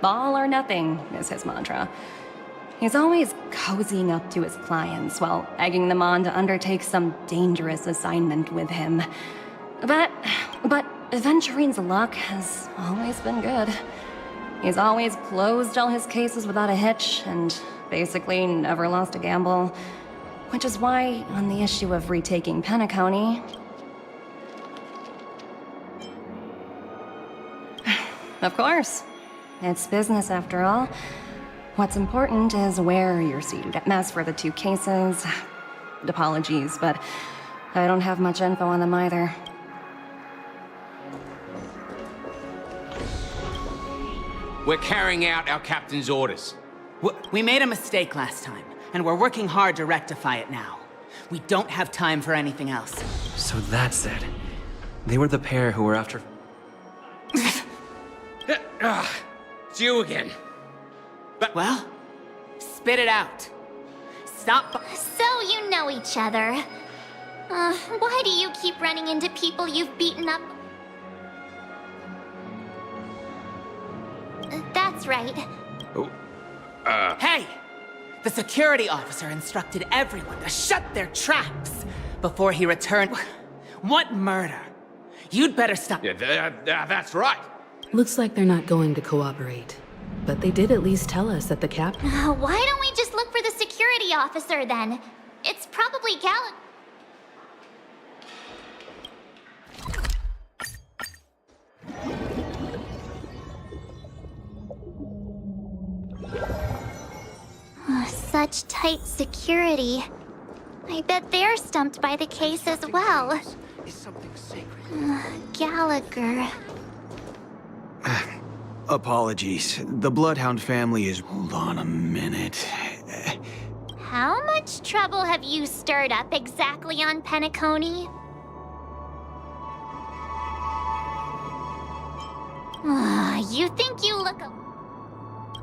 All or nothing is his mantra. He's always cozying up to his clients while egging them on to undertake some dangerous assignment with him. But Aventurine's luck has always been good. He's always closed all his cases without a hitch and basically never lost a gamble. Which is why, on the issue of retaking Penacony... Of course. It's business after all. What's important is where you're seated. As for the two cases, apologies, but I don't have much info on them either. We're carrying out our captain's orders. We made a mistake last time, and we're working hard to rectify it now. We don't have time for anything else. So that's it. They were the pair who were after... It's you again. But well, spit it out. Stop. So you know each other. Why do you keep running into people you've beaten up? That's right. Hey! The security officer instructed everyone to shut their traps before he returned. What murder? You'd better stop. Yeah, that's right. Looks like they're not going to cooperate. But they did at least tell us that the cap... Why don't we just look for the security officer then? It's probably Such tight security. I bet they're stumped by the case as well. Gallagher. Apologies. The Bloodhound family is... Hold on a minute. How much trouble have you stirred up exactly on Penacony? You think you look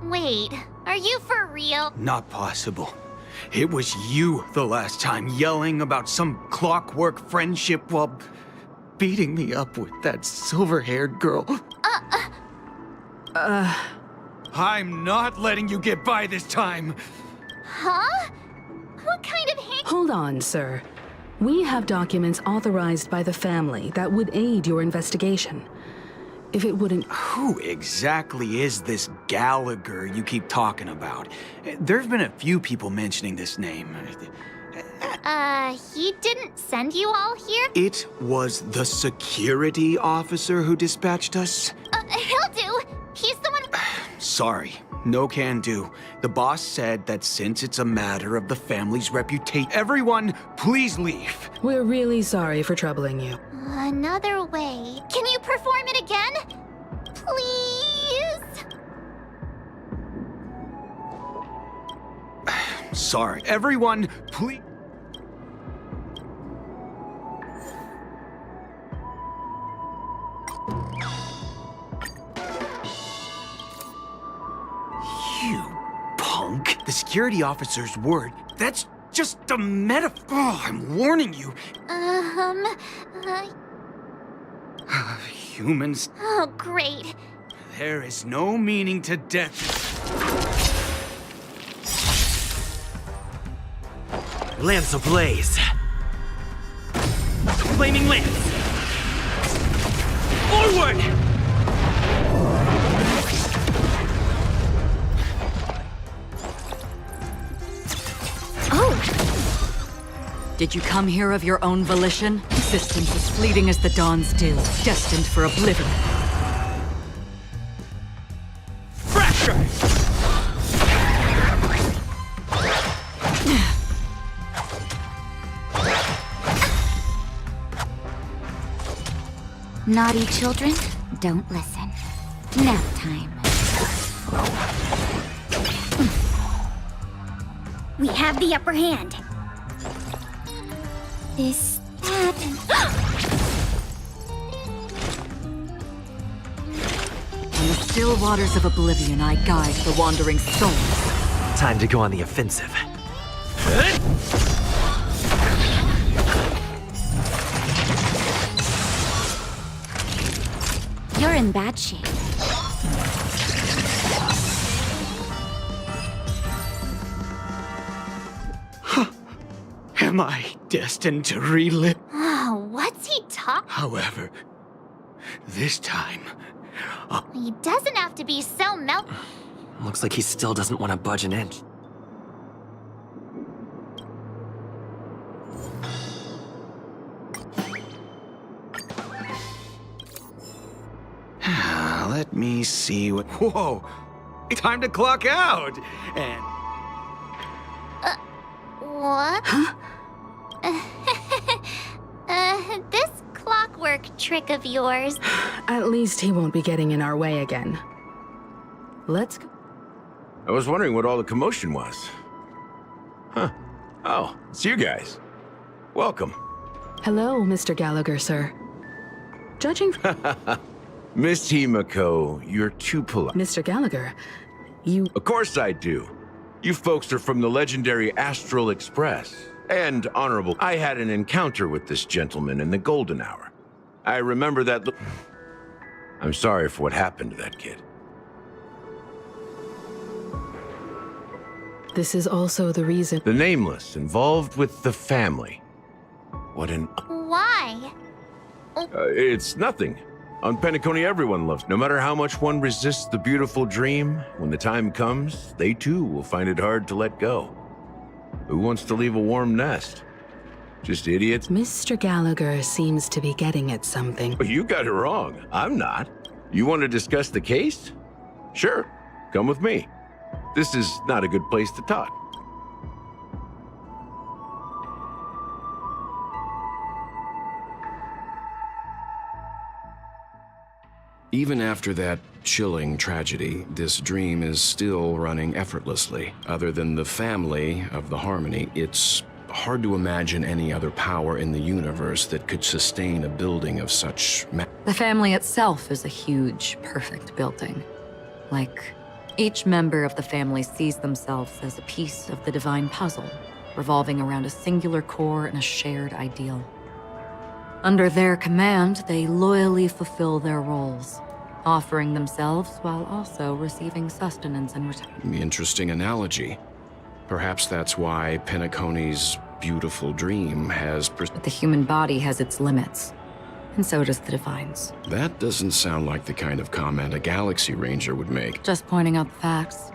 Wait, are you for real? Not possible. It was you the last time yelling about some clockwork friendship while beating me up with that silver-haired girl. I'm not letting you get by this time. Huh? What kind of Hold on, sir. We have documents authorized by the family that would aid your investigation. If it wouldn't... Who exactly is this Gallagher you keep talking about? There've been a few people mentioning this name. He didn't send you all here? It was the security officer who dispatched us? He'll do. He's the one... Sorry, no can do. The boss said that since it's a matter of the family's reputation... Everyone, please leave. We're really sorry for troubling you. Another way. Can you perform it again? Please? Sorry. Everyone, please... You punk. The security officer's word, that's just a metaphor. Oh, I'm warning you. Humans. Oh, great. There is no meaning to death. Lance ablaze. Flaming lance. Forward! Did you come here of your own volition? Existence as fleeting as the dawn's dew, destined for oblivion. Fracture! Naughty children, don't listen. Nap time. We have the upper hand. Is that... In the still waters of oblivion, I guide the wandering souls. Time to go on the offensive. You're in bad shape. Am I destined to relive? Oh, what's he talking? However, this time... He doesn't have to be so Looks like he still doesn't want to budge an inch. Let me see what... Whoa! Time to clock out! And... What? Huh? This clockwork trick of yours. At least he won't be getting in our way again. Let's go. I was wondering what all the commotion was. Huh. Oh, it's you guys. Welcome. Hello, Mr. Gallagher, sir. Judging from... Miss Himiko, you're too polite. Mr. Gallagher, you... Of course I do. You folks are from the legendary Astral Express. And honorable, I had an encounter with this gentleman in the golden hour. I remember that... I'm sorry for what happened to that kid. This is also the reason... The Nameless, involved with the family. What an... Why? It's nothing. On Penacony, everyone loves. No matter how much one resists the beautiful dream, when the time comes, they too will find it hard to let go. Who wants to leave a warm nest? Just idiots? Mr. Gallagher seems to be getting at something. You got it wrong. I'm not. You want to discuss the case? Sure. Come with me. This is not a good place to talk. Even after that chilling tragedy, this dream is still running effortlessly. Other than the family of the Harmony, it's hard to imagine any other power in the universe that could sustain a building of such The family itself is a huge, perfect building. Like, each member of the family sees themselves as a piece of the divine puzzle, revolving around a singular core and a shared ideal. Under their command, they loyally fulfill their roles, offering themselves while also receiving sustenance in return. Interesting analogy. Perhaps that's why Penacony's beautiful dream has But the human body has its limits, and so does the Divine's. That doesn't sound like the kind of comment a Galaxy Ranger would make. Just pointing out the facts.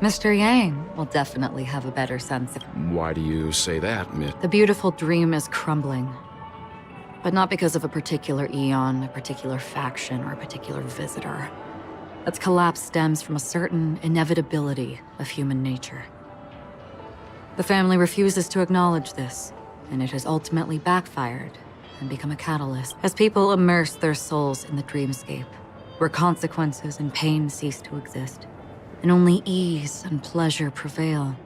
Mr. Yang will definitely have a better sense of... Why do you say that, Miss? The beautiful dream is crumbling. But not because of a particular eon, a particular faction, or a particular visitor. Its collapse stems from a certain inevitability of human nature. The family refuses to acknowledge this, and it has ultimately backfired and become a catalyst as people immerse their souls in the dreamscape, where consequences and pain cease to exist, and only ease and pleasure prevail.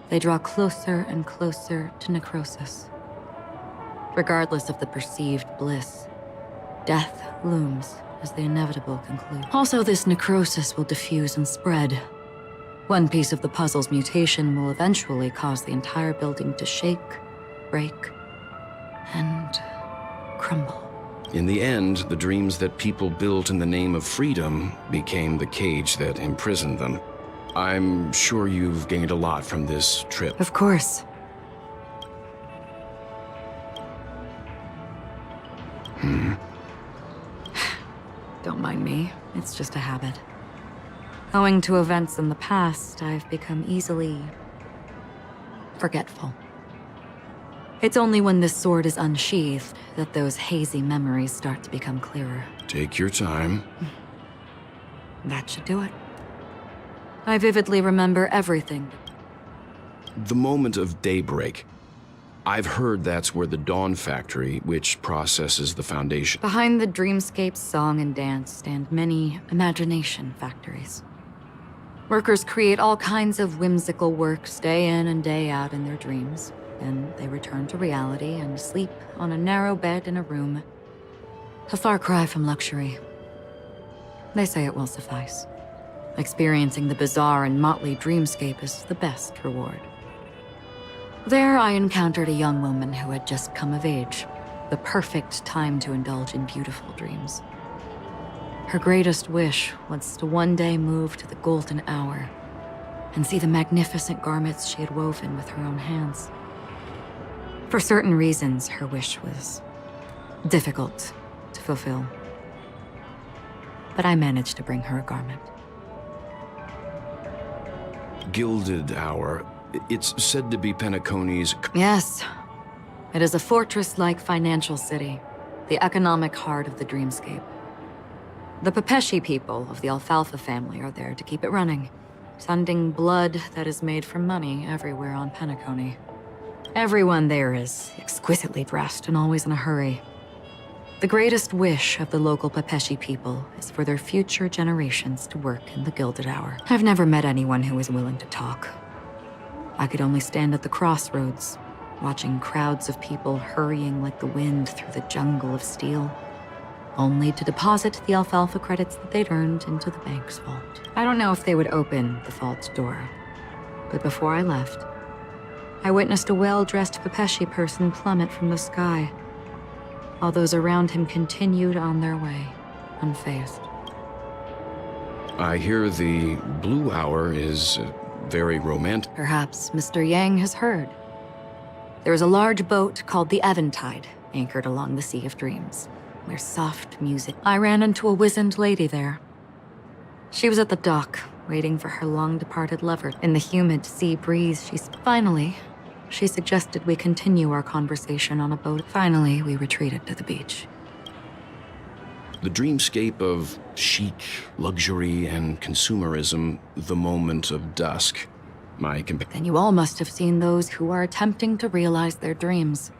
They draw closer and closer to necrosis. Regardless of the perceived bliss, death looms as the inevitable conclude. Also, this necrosis will diffuse and spread. One piece of the puzzle's mutation will eventually cause the entire building to shake, break, and crumble. In the end, the dreams that people built in the name of freedom became the cage that imprisoned them. I'm sure you've gained a lot from this trip. Of course. Don't mind me. It's just a habit. Owing to events in the past, I've become easily forgetful. It's only when this sword is unsheathed that those hazy memories start to become clearer. Take your time. That should do it. I vividly remember everything. The moment of daybreak. I've heard that's where the Dawn Factory, which processes the Foundation. Behind the dreamscape's song and dance stand many imagination factories. Workers create all kinds of whimsical works day in and day out in their dreams. Then they return to reality and sleep on a narrow bed in a room. A far cry from luxury. They say it will suffice. Experiencing the bizarre and motley dreamscape is the best reward. There, I encountered a young woman who had just come of age. The perfect time to indulge in beautiful dreams. Her greatest wish was to one day move to the golden hour and see the magnificent garments she had woven with her own hands. For certain reasons, her wish was difficult to fulfill. But I managed to bring her a garment. Gilded Hour. It's said to be Penacony's... Yes. It is a fortress-like financial city, the economic heart of the dreamscape. The Pepeshi people of the Alfalfa family are there to keep it running, sending blood that is made from money everywhere on Penacony. Everyone there is exquisitely dressed and always in a hurry. The greatest wish of the local Pepeshi people is for their future generations to work in the Gilded Hour. I've never met anyone who is willing to talk. I could only stand at the crossroads, watching crowds of people hurrying like the wind through the jungle of steel, only to deposit the alfalfa credits that they'd earned into the bank's vault. I don't know if they would open the vault door, but before I left, I witnessed a well-dressed Pepeshi person plummet from the sky, while those around him continued on their way, unfazed. I hear the Blue Hour is very romantic. Perhaps Mr. Yang has heard. There is a large boat called the Eventide, anchored along the Sea of Dreams, where soft music. I ran into a wizened lady there. She was at the dock, waiting for her long-departed lover. In the humid sea breeze, finally, she suggested we continue our conversation on a boat. Finally, we retreated to the beach. The dreamscape of chic, luxury, and consumerism, the moment of dusk. Then you all must have seen those who are attempting to realize their dreams.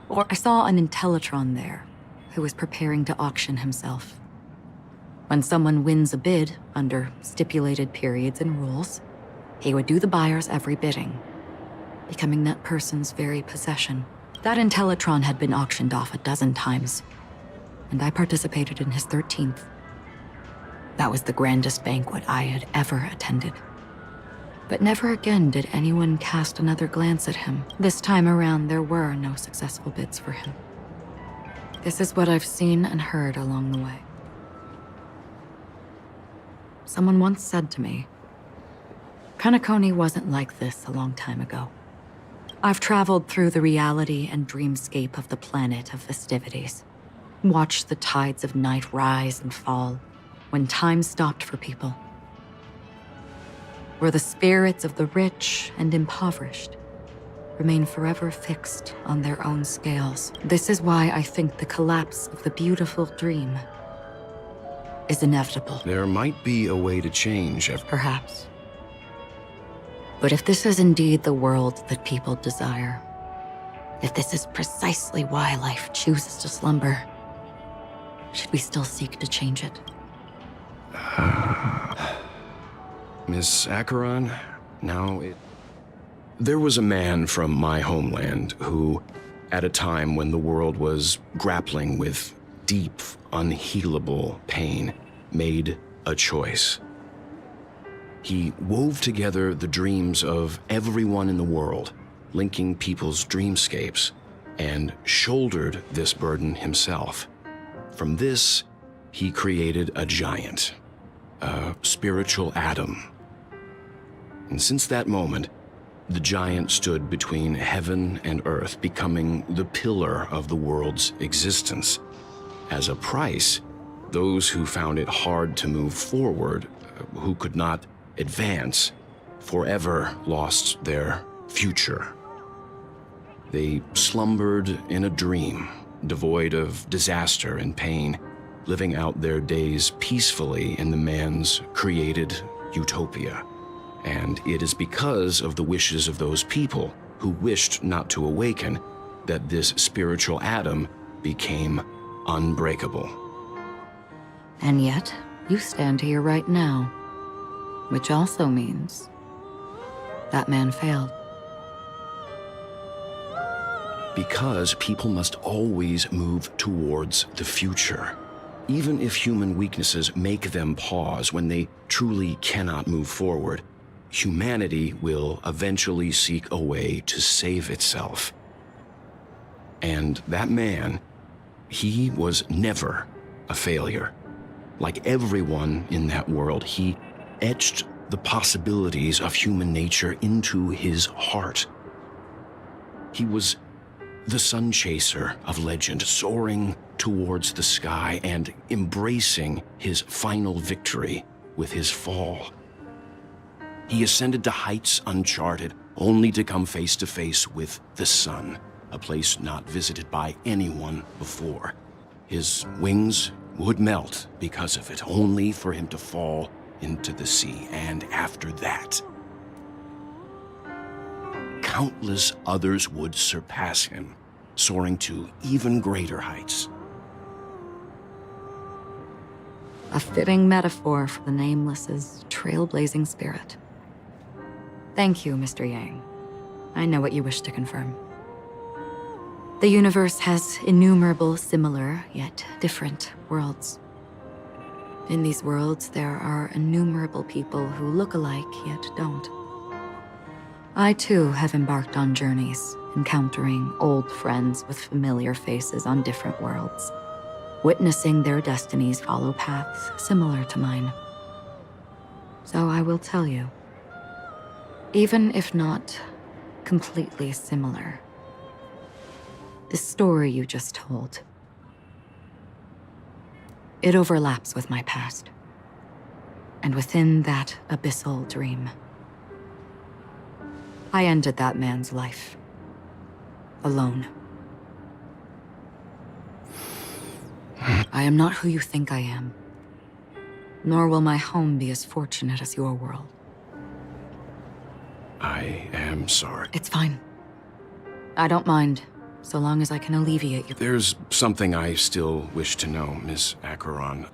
Or I saw an Intellitron there, who was preparing to auction himself. When someone wins a bid under stipulated periods and rules, he would do the buyer's every bidding, becoming that person's very possession. That Intellitron had been auctioned off 12 times, and I participated in his 13th. That was the grandest banquet I had ever attended. But never again did anyone cast another glance at him. This time around, there were no successful bids for him. This is what I've seen and heard along the way. Someone once said to me, Penacony wasn't like this a long time ago. I've traveled through the reality and dreamscape of the planet of festivities, watched the tides of night rise and fall when time stopped for people, where the spirits of the rich and impoverished remain forever fixed on their own scales. This is why I think the collapse of the beautiful dream is inevitable. There might be a way to change. Perhaps. But if this is indeed the world that people desire, if this is precisely why life chooses to slumber, should we still seek to change it? Miss Acheron, there was a man from my homeland who, at a time when the world was grappling with deep, unhealable pain, made a choice. He wove together the dreams of everyone in the world, linking people's dreamscapes, and shouldered this burden himself. From this, he created a giant, a spiritual atom. And since that moment, the giant stood between heaven and earth, becoming the pillar of the world's existence. As a price, those who found it hard to move forward, who could not advance, forever lost their future. They slumbered in a dream, devoid of disaster and pain, living out their days peacefully in the man's created utopia. And it is because of the wishes of those people who wished not to awaken that this spiritual atom became unbreakable. And yet, you stand here right now, which also means that man failed. Because people must always move towards the future. Even if human weaknesses make them pause when they truly cannot move forward, humanity will eventually seek a way to save itself. And that man, he was never a failure. Like everyone in that world, he etched the possibilities of human nature into his heart. He was the sun chaser of legend, soaring towards the sky and embracing his final victory with his fall. He ascended to heights uncharted, only to come face to face with the sun, a place not visited by anyone before. His wings would melt because of it, only for him to fall into the sea. And after that, countless others would surpass him, soaring to even greater heights. A fitting metaphor for the Nameless's trailblazing spirit. Thank you, Mr. Yang. I know what you wish to confirm. The universe has innumerable similar, yet different worlds. In these worlds, there are innumerable people who look alike, yet don't. I, too, have embarked on journeys, encountering old friends with familiar faces on different worlds, witnessing their destinies follow paths similar to mine. So I will tell you, even if not completely similar, The story you just told. It overlaps with my past. And within that abyssal dream, I ended that man's life. Alone. I am not who you think I am. Nor will my home be as fortunate as your world. I am sorry. It's fine. I don't mind, so long as I can alleviate your— There's something I still wish to know, Miss Acheron.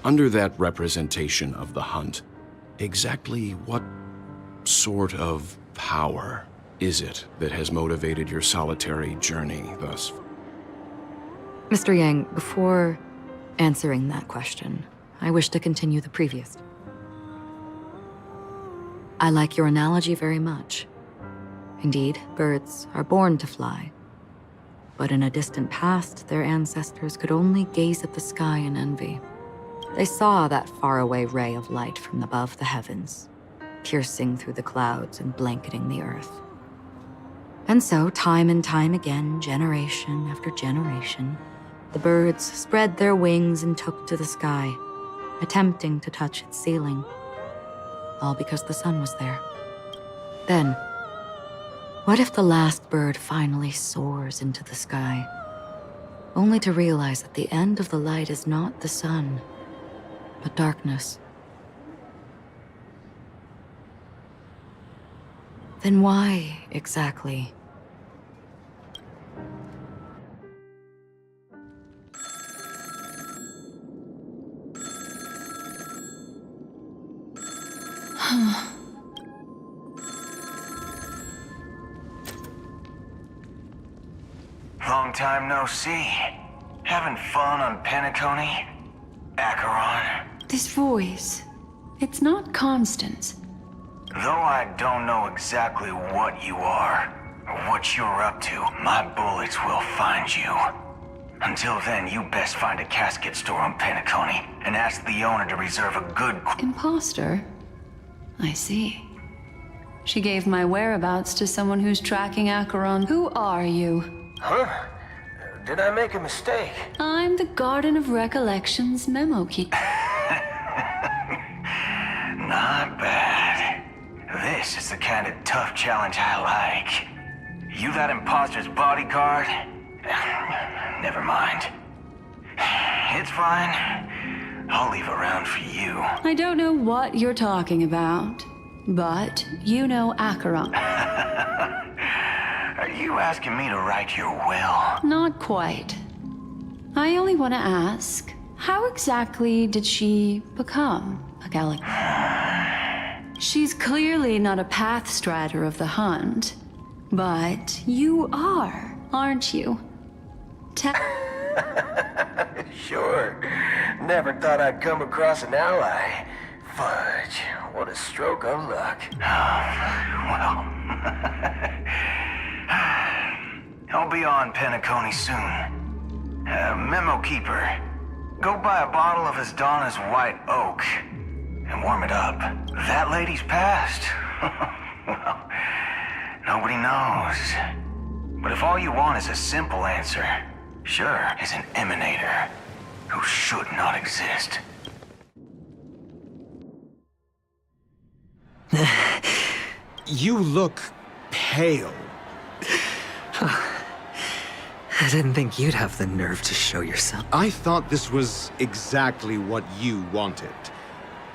Under that representation of the hunt, exactly what sort of power is it that has motivated your solitary journey thus far? Mr. Yang, before answering that question, I wish to continue the previous. I like your analogy very much. Indeed, birds are born to fly. But in a distant past, their ancestors could only gaze at the sky in envy. They saw that faraway ray of light from above the heavens, piercing through the clouds and blanketing the earth. And so, time and time again, generation after generation, the birds spread their wings and took to the sky, attempting to touch its ceiling. All because the sun was there. Then, what if the last bird finally soars into the sky, only to realize that the end of the light is not the sun, but darkness? Then why, exactly? Long time no see. Having fun on Penacony? Acheron? This voice, it's not Constance. Though I don't know exactly what you are, or what you're up to, my bullets will find you. Until then, you best find a casket store on Penacony, and ask the owner to reserve a good— Imposter? I see. She gave my whereabouts to someone who's tracking Acheron. Who are you? Huh? Did I make a mistake? I'm the Garden of Recollection's memo keeper. Not bad. This is the kind of tough challenge I like. You that imposter's bodyguard? Never mind. It's fine. I'll leave a round for you. I don't know what you're talking about, but you know Acheron. Are you asking me to write your will? Not quite. I only want to ask, how exactly did she become a Gallic? She's clearly not a pathstrider of the hunt, but you are, aren't you? Sure. Never thought I'd come across an ally. Fudge, what a stroke of luck. Well, I'll be on Penacony soon. Memo keeper, go buy a bottle of his Donna's White Oak and warm it up. That lady's passed. Well, nobody knows. But if all you want is a simple answer, sure, is an emanator who should not exist. You look pale. I didn't think you'd have the nerve to show yourself. I thought this was exactly what you wanted.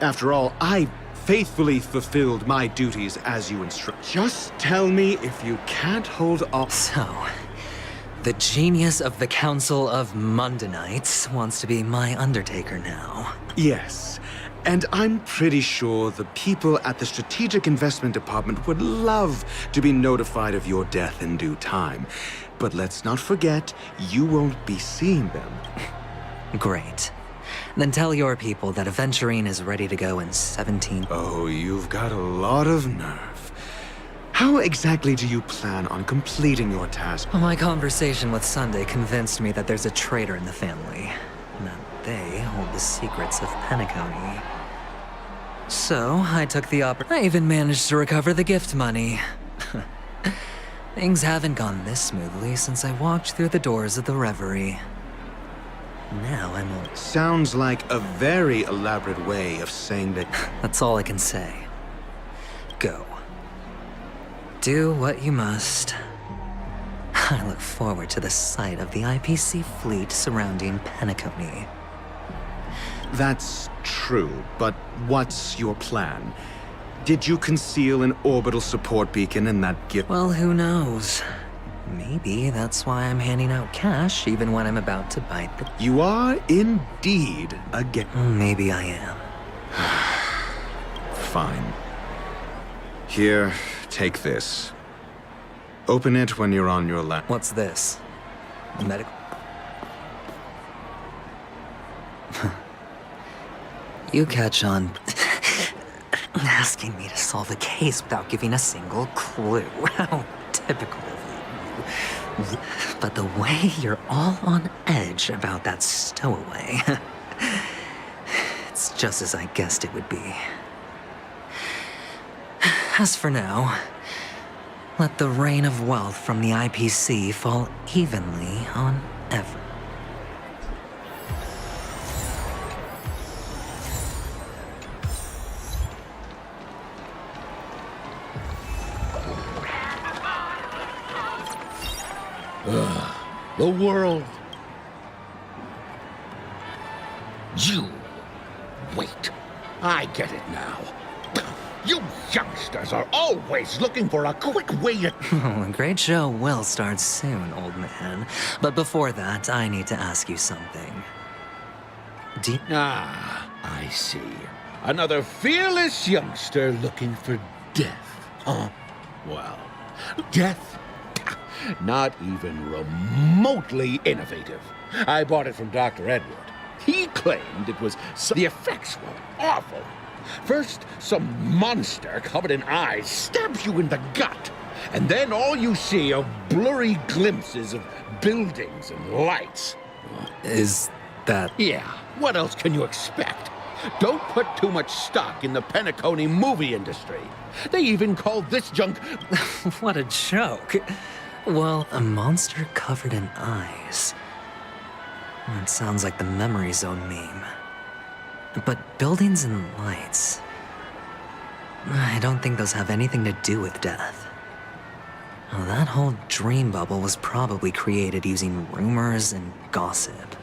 After all, I faithfully fulfilled my duties as you instruct. Just tell me if you can't hold off. So, the genius of the Council of Mundanites wants to be my Undertaker now. Yes, and I'm pretty sure the people at the Strategic Investment Department would love to be notified of your death in due time. But let's not forget, you won't be seeing them. Great. Then tell your people that Aventurine is ready to go in 17... Oh, you've got a lot of nerve. How exactly do you plan on completing your task? Well, my conversation with Sunday convinced me that there's a traitor in the family, and that they hold the secrets of Penacony. So, I took the I even managed to recover the gift money. Things haven't gone this smoothly since I walked through the doors of the Reverie. Now I'm all... Sounds like a very elaborate way of saying that... That's all I can say. Go. Do what you must. I look forward to the sight of the IPC fleet surrounding Penacony. That's true, but what's your plan? Did you conceal an orbital support beacon in that gift? Well, who knows? Maybe that's why I'm handing out cash even when I'm about to bite the... You are indeed a Maybe I am. Fine. Here, take this. Open it when you're on your lap. What's this? Medical... You catch on asking me to solve a case without giving a single clue. How typical of you. But the way you're all on edge about that stowaway, it's just as I guessed it would be. As for now, let the rain of wealth from the IPC fall evenly on everyone. The world. You. Wait. I get it now. You youngsters are always looking for a quick way to... Oh, a great show will start soon, old man. But before that, I need to ask you something. I see. Another fearless youngster looking for death, huh? Well, death? Not even remotely innovative. I bought it from Dr. Edward. He claimed it was... The effects were awful. First, some monster covered in eyes stabs you in the gut. And then all you see are blurry glimpses of buildings and lights. Is that... Yeah, what else can you expect? Don't put too much stock in the Penacony movie industry. They even called this junk... What a joke. Well, a monster covered in eyes. It sounds like the Memory Zone meme. But buildings and lights... I don't think those have anything to do with death. Well, that whole dream bubble was probably created using rumors and gossip.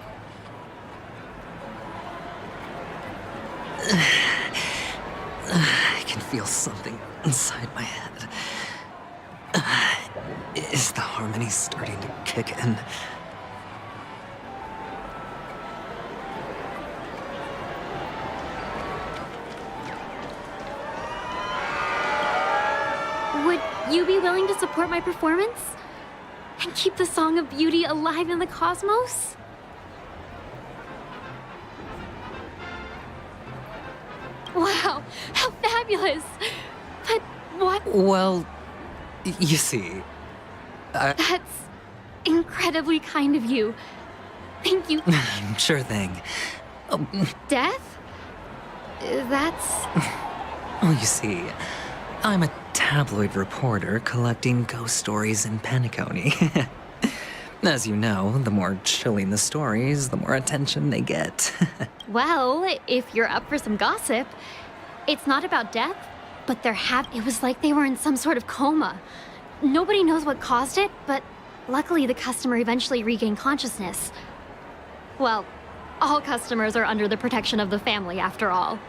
I can feel something inside my head. Is the harmony starting to kick in? Would you be willing to support my performance? And keep the Song of Beauty alive in the cosmos? Wow, how fabulous! But what? Well, you see, That's incredibly kind of you. Thank you. Sure thing. Death? That's... Oh, you see, I'm a tabloid reporter collecting ghost stories in Penacony. As you know, the more chilling the stories, the more attention they get. Well, if you're up for some gossip, it's not about death, but it was like they were in some sort of coma. Nobody knows what caused it, but luckily the customer eventually regained consciousness. Well, all customers are under the protection of the family, after all.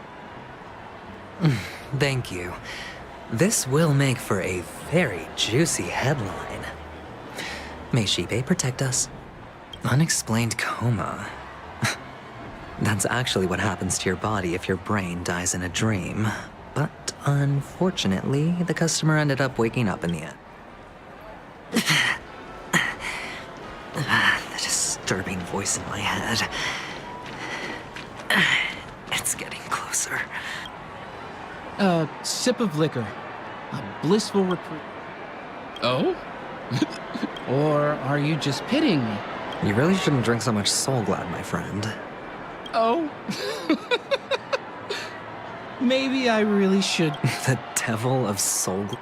Thank you. This will make for a very juicy headline. May Shibe protect us. Unexplained coma. That's actually what happens to your body if your brain dies in a dream. But unfortunately, the customer ended up waking up in the end. The disturbing voice in my head. It's getting closer. A sip of liquor. A blissful reprieve. Oh? Or are you just pitying me? You really shouldn't drink so much Soul Glad, my friend. Oh? Maybe I really should. The devil of Soul Glad.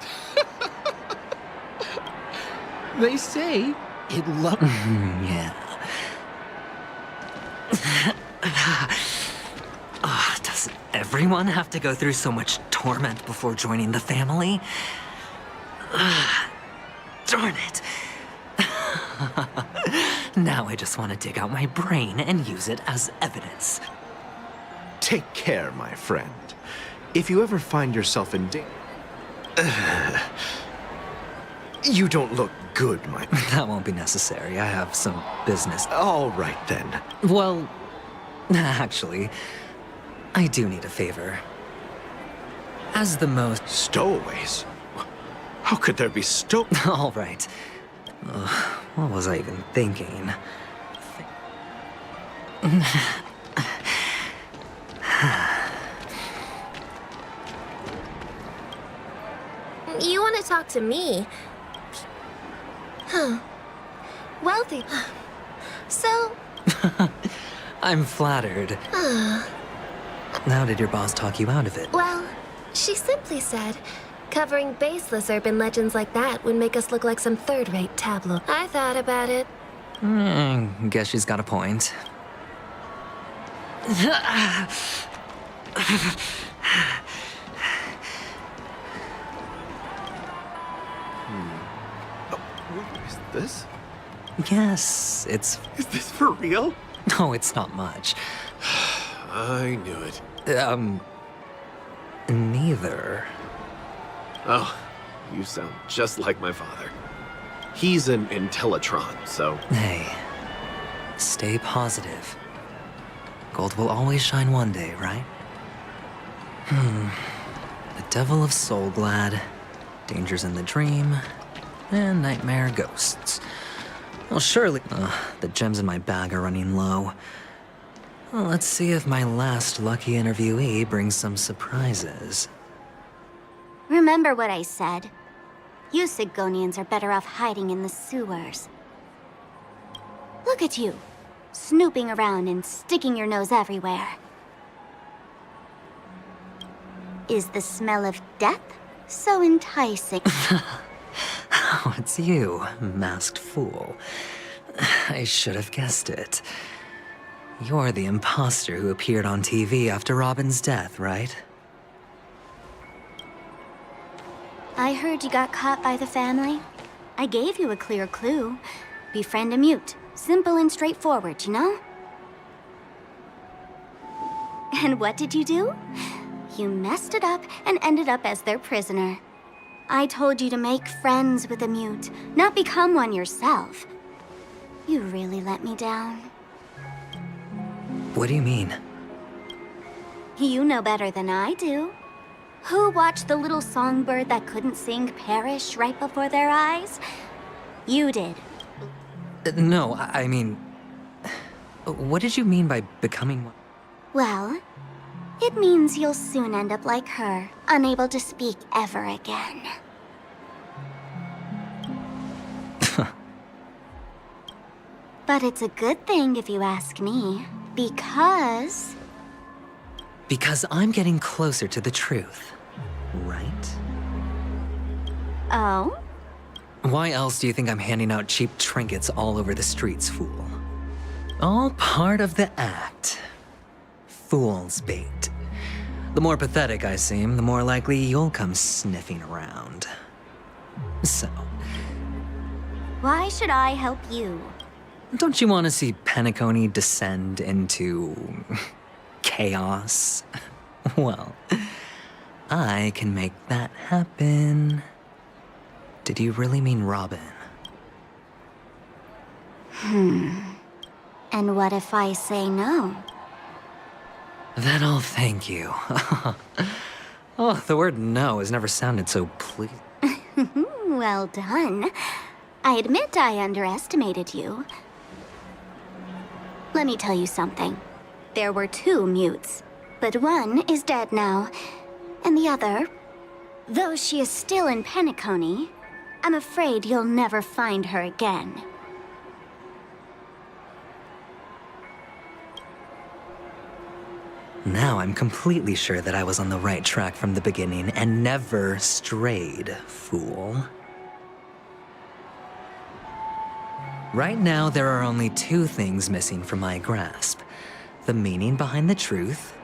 They say it Yeah. Does everyone have to go through so much torment before joining the family? Darn it. Now I just want to dig out my brain and use it as evidence. Take care, my friend. If you ever find yourself in danger... You don't look good, my... That won't be necessary. I have some business. All right, then. Well, actually, I do need a favor. As the most... Stowaways? How could there be All right. What was I even thinking? You want to talk to me? Huh. Wealthy. So... I'm flattered. How did your boss talk you out of it? Well, she simply said, covering baseless urban legends like that would make us look like some third-rate tableau. I thought about it. Guess she's got a point. What is this? Yes, it's... Is this for real? No, it's not much. I knew it. Neither. Oh, you sound just like my father. He's an Intellitron, so... Hey, stay positive. Gold will always shine one day, right? The Devil of Soulglad, Dangers in the Dream, and Nightmare Ghosts. Well, surely... the gems in my bag are running low. Well, let's see if my last lucky interviewee brings some surprises. Remember what I said. You Sigonians are better off hiding in the sewers. Look at you, snooping around and sticking your nose everywhere. Is the smell of death so enticing? Oh, it's you, masked fool. I should have guessed it. You're the imposter who appeared on TV after Robin's death, right? I heard you got caught by the family. I gave you a clear clue. Befriend a mute. Simple and straightforward, you know? And what did you do? You messed it up and ended up as their prisoner. I told you to make friends with a mute, not become one yourself. You really let me down. What do you mean? You know better than I do. Who watched the little songbird that couldn't sing perish right before their eyes? You did. No, I mean... What did you mean by becoming one? Well, it means you'll soon end up like her, unable to speak ever again. But it's a good thing if you ask me, because... Because I'm getting closer to the truth, right? Oh? Why else do you think I'm handing out cheap trinkets all over the streets, fool? All part of the act. Fool's bait. The more pathetic I seem, the more likely you'll come sniffing around. So... Why should I help you? Don't you want to see Penacony descend into... chaos? Well, I can make that happen. Did you really mean Robin? And what if I say no? Then I'll thank you. Oh, the word no has never sounded so pleasing. Well done. I admit I underestimated you. Let me tell you something. There were 2 mutes, but one is dead now. And the other, though she is still in Penacony, I'm afraid you'll never find her again. Now I'm completely sure that I was on the right track from the beginning and never strayed, fool. Right now, there are only two things missing from my grasp. The meaning behind the truth,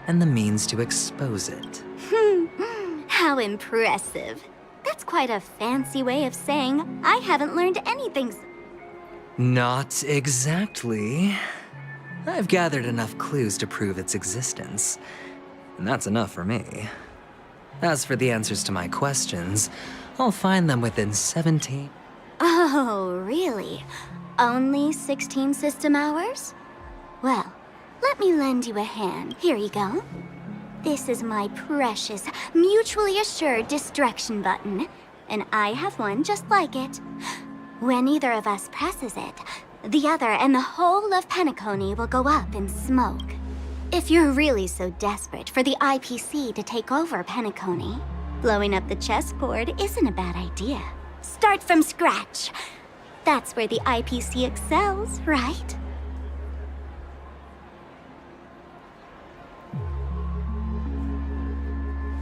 and the means to expose it. How impressive. That's quite a fancy way of saying I haven't learned anything. Not exactly. I've gathered enough clues to prove its existence, and that's enough for me. As for the answers to my questions, I'll find them within 17... Oh, really? Only 16 system hours? Well, let me lend you a hand. Here you go. This is my precious, mutually assured destruction button, and I have one just like it. When either of us presses it, the other and the whole of Penacony will go up in smoke. If you're really so desperate for the IPC to take over Penacony, blowing up the chessboard isn't a bad idea. Start from scratch. That's where the IPC excels, right?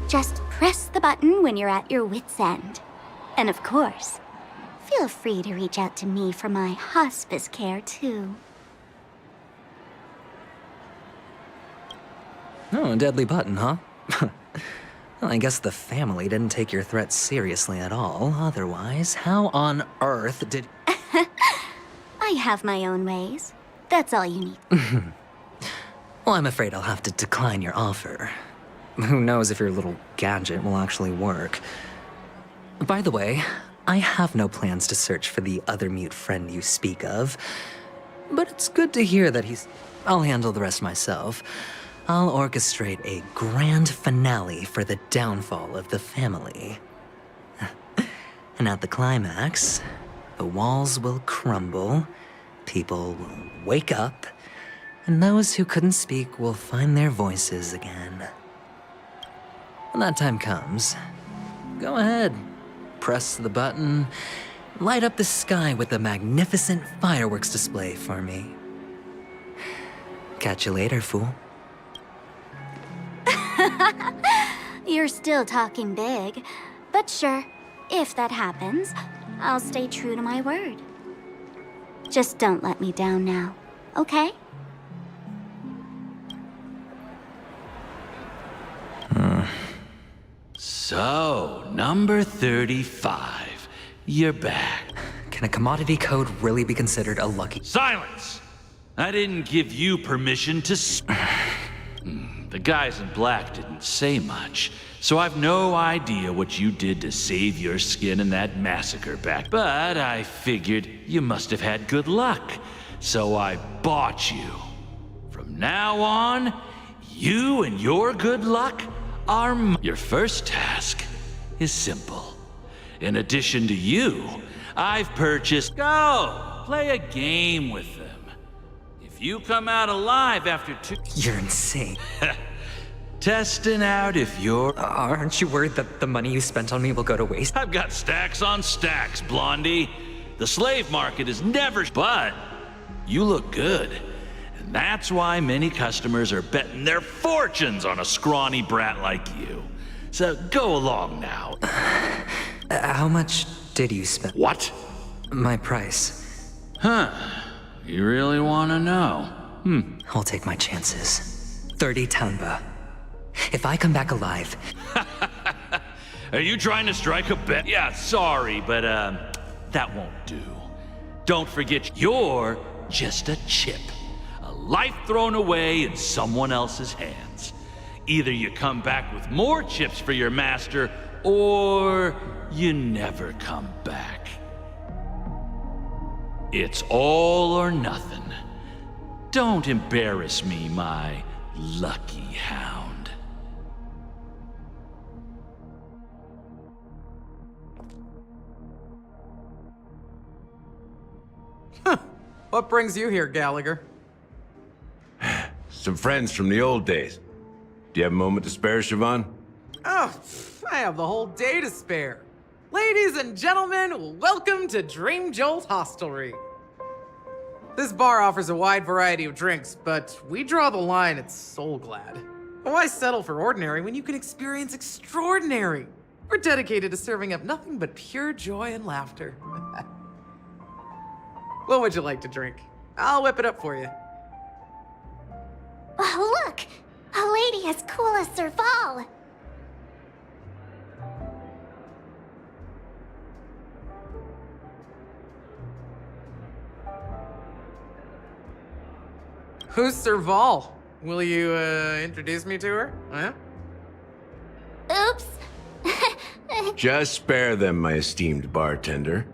Just press the button when you're at your wit's end. And of course, feel free to reach out to me for my hospice care, too. Oh, a deadly button, huh? Well, I guess the family didn't take your threat seriously at all. Otherwise, how on earth did... I have my own ways. That's all you need. Well, I'm afraid I'll have to decline your offer. Who knows if your little gadget will actually work. By the way, I have no plans to search for the other mute friend you speak of. But it's good to hear that he's... I'll handle the rest myself. I'll orchestrate a grand finale for the downfall of the family. And at the climax, the walls will crumble, people will wake up, and those who couldn't speak will find their voices again. When that time comes, go ahead, press the button, light up the sky with a magnificent fireworks display for me. Catch you later, fool. You're still talking big. But sure, if that happens, I'll stay true to my word. Just don't let me down now, okay? So, number 35. You're back. Can a commodity code really be considered a lucky... Silence! I didn't give you permission to The guys in black didn't say much, so I've no idea what you did to save your skin in that massacre back. But I figured you must have had good luck, so I bought you. From now on, you and your good luck are Your first task is simple. In addition to you, I've purchased... Go! Play a game with them. If you come out alive after 2... You're insane. Testing out if you're... Aren't you worried that the money you spent on me will go to waste? I've got stacks on stacks, Blondie. The slave market is never... But you look good. And that's why many customers are betting their fortunes on a scrawny brat like you. So go along now. How much did you spend? What? My price. Huh. You really want to know? I'll take my chances. 30 tanba. If I come back alive... Are you trying to strike a bet? Yeah, sorry, but that won't do. Don't forget, you're just a chip. A life thrown away in someone else's hands. Either you come back with more chips for your master, or you never come back. It's all or nothing. Don't embarrass me, my lucky hound. What brings you here, Gallagher? Some friends from the old days. Do you have a moment to spare, Siobhan? Oh, I have the whole day to spare. Ladies and gentlemen, welcome to Dream Jolt Hostelry. This bar offers a wide variety of drinks, but we draw the line at Soul Glad. Why settle for ordinary when you can experience extraordinary? We're dedicated to serving up nothing but pure joy and laughter. What would you like to drink? I'll whip it up for you. Oh, look! A lady as cool as Serval! Who's Serval? Will you, introduce me to her? Huh? Oops. Just spare them, my esteemed bartender.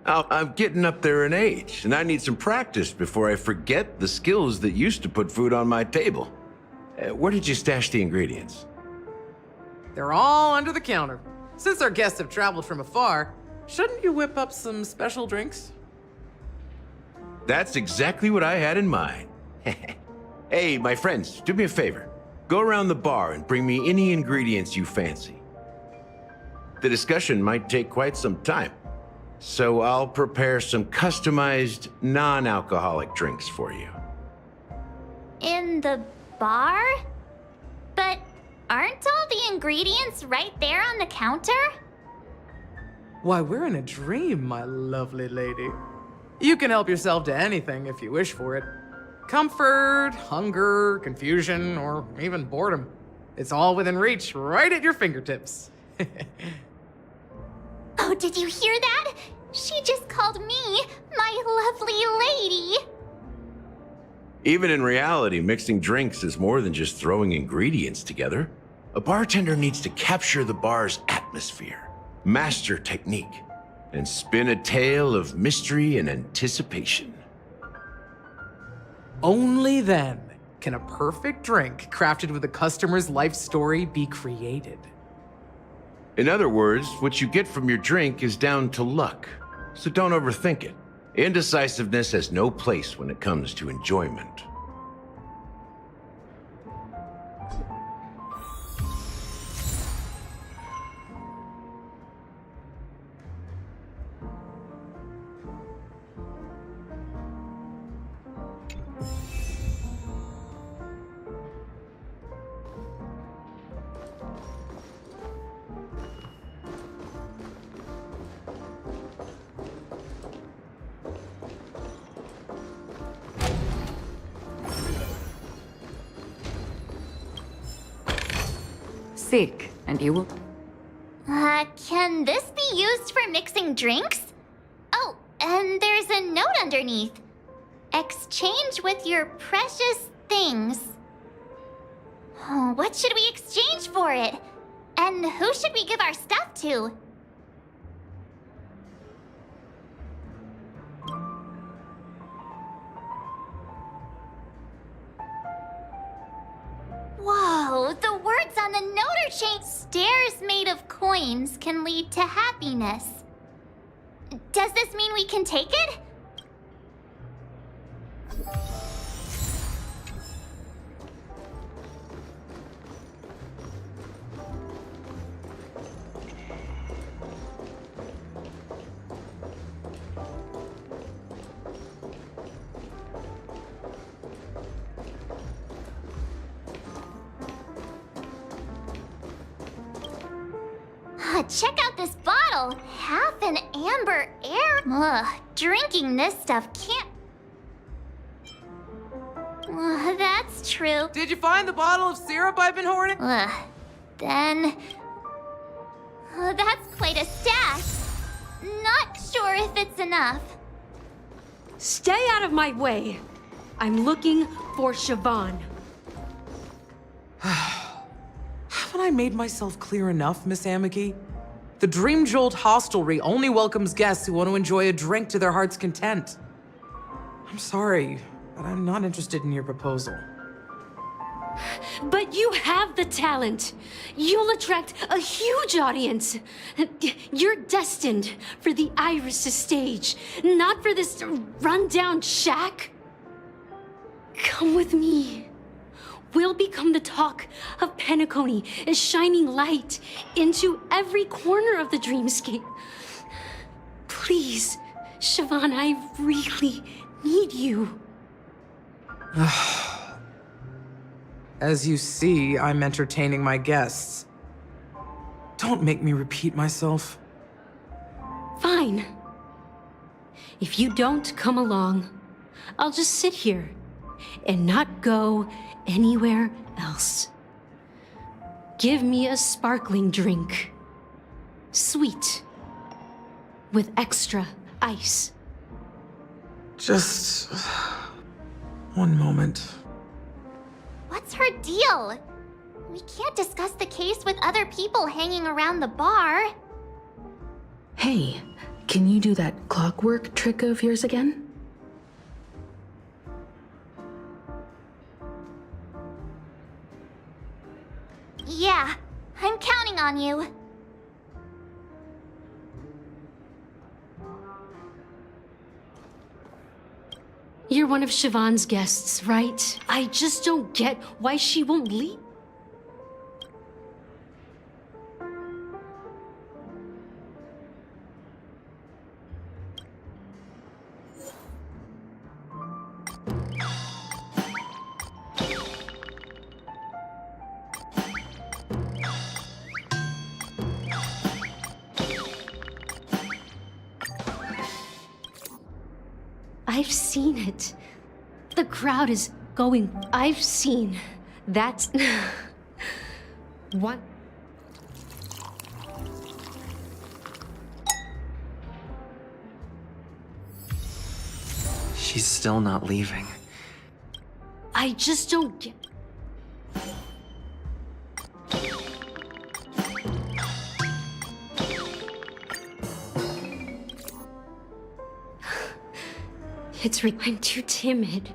I'm getting up there in age, and I need some practice before I forget the skills that used to put food on my table. Where did you stash the ingredients? They're all under the counter. Since our guests have traveled from afar, shouldn't you whip up some special drinks? That's exactly what I had in mind. Hey, my friends, do me a favor. Go around the bar and bring me any ingredients you fancy. The discussion might take quite some time, so I'll prepare some customized, non-alcoholic drinks for you. In the bar? But aren't all the ingredients right there on the counter? Why, we're in a dream, my lovely lady. You can help yourself to anything if you wish for it. Comfort, hunger, confusion, or even boredom. It's all within reach, right at your fingertips. Oh, did you hear that? She just called me my lovely lady. Even in reality, mixing drinks is more than just throwing ingredients together. A bartender needs to capture the bar's atmosphere, master technique, and spin a tale of mystery and anticipation. Only then can a perfect drink crafted with a customer's life story be created. In other words, what you get from your drink is down to luck, so don't overthink it. Indecisiveness has no place when it comes to enjoyment. Seek, and you will... Can this be used for mixing drinks? Oh, and there's a note underneath. Exchange with your precious things. Oh, what should we exchange for it? And who should we give our stuff to? Whoa, the words on the note are changed. Stairs made of coins can lead to happiness. Does this mean we can take it? Check out this bottle. Half an amber air. Ugh, drinking this stuff can't... That's true. Did you find the bottle of syrup I've been hoarding? Then... that's quite a stash. Not sure if it's enough. Stay out of my way. I'm looking for Siobhan. Haven't I made myself clear enough, Miss Amiki? The Dream Jolt Hostelry only welcomes guests who want to enjoy a drink to their heart's content. I'm sorry, but I'm not interested in your proposal. But you have the talent. You'll attract a huge audience. You're destined for the Iris' stage, not for this rundown shack. Come with me. We'll become the talk of Penacony as shining light into every corner of the dreamscape. Please, Siobhan, I really need you. As you see, I'm entertaining my guests. Don't make me repeat myself. Fine. If you don't come along, I'll just sit here and not go anywhere else. Give me a sparkling drink. Sweet. With extra ice. Just one moment. What's her deal? We can't discuss the case with other people hanging around the bar. Hey, can you do that clockwork trick of yours again? Yeah, I'm counting on you. You're one of Siobhan's guests, right? I just don't get why she won't leave. I've seen it. The crowd is going. I've seen. That's. What? She's still not leaving. I just don't get. I'm too timid.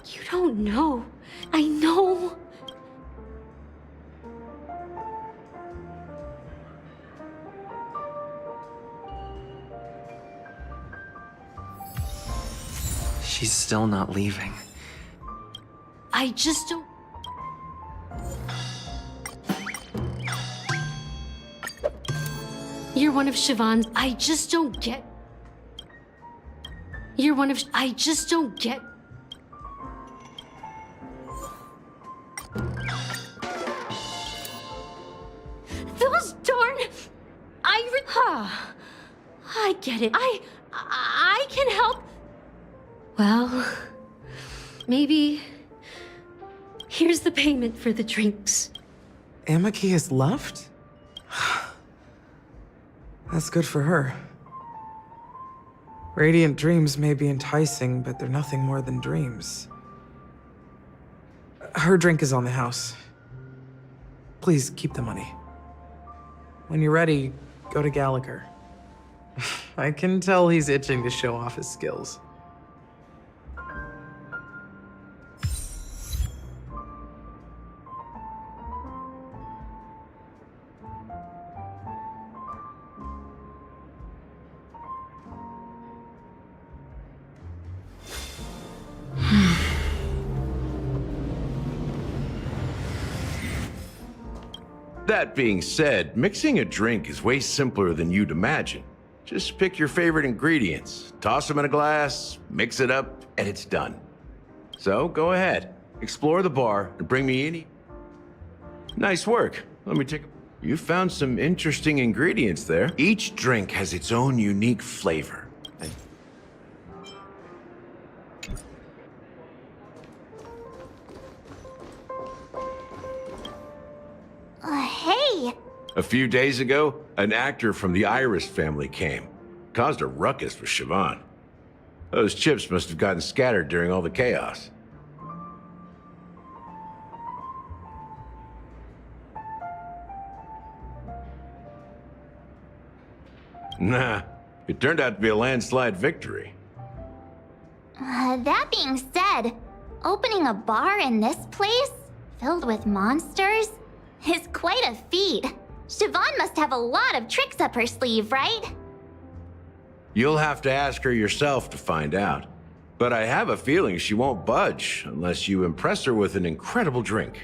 You don't know. I know. She's still not leaving. I just don't. You're one of Siobhan's. I just don't get. You're one of. I just don't get. Those darn. I get it. I can help. Well, maybe. Here's the payment for the drinks. Amaki has left? That's good for her. Radiant dreams may be enticing, but they're nothing more than dreams. Her drink is on the house. Please keep the money. When you're ready, go to Gallagher. I can tell he's itching to show off his skills. That being said, mixing a drink is way simpler than you'd imagine. Just pick your favorite ingredients, toss them in a glass, mix it up, and it's done. So go ahead, explore the bar, and bring me any. Nice work. Let me take a. You found some interesting ingredients there. Each drink has its own unique flavor. Hey! A few days ago, an actor from the Iris family came. Caused a ruckus with Siobhan. Those chips must have gotten scattered during all the chaos. Nah, it turned out to be a landslide victory. That being said, opening a bar in this place, filled with monsters, is quite a feat. Siobhan must have a lot of tricks up her sleeve, right? You'll have to ask her yourself to find out. But I have a feeling she won't budge unless you impress her with an incredible drink.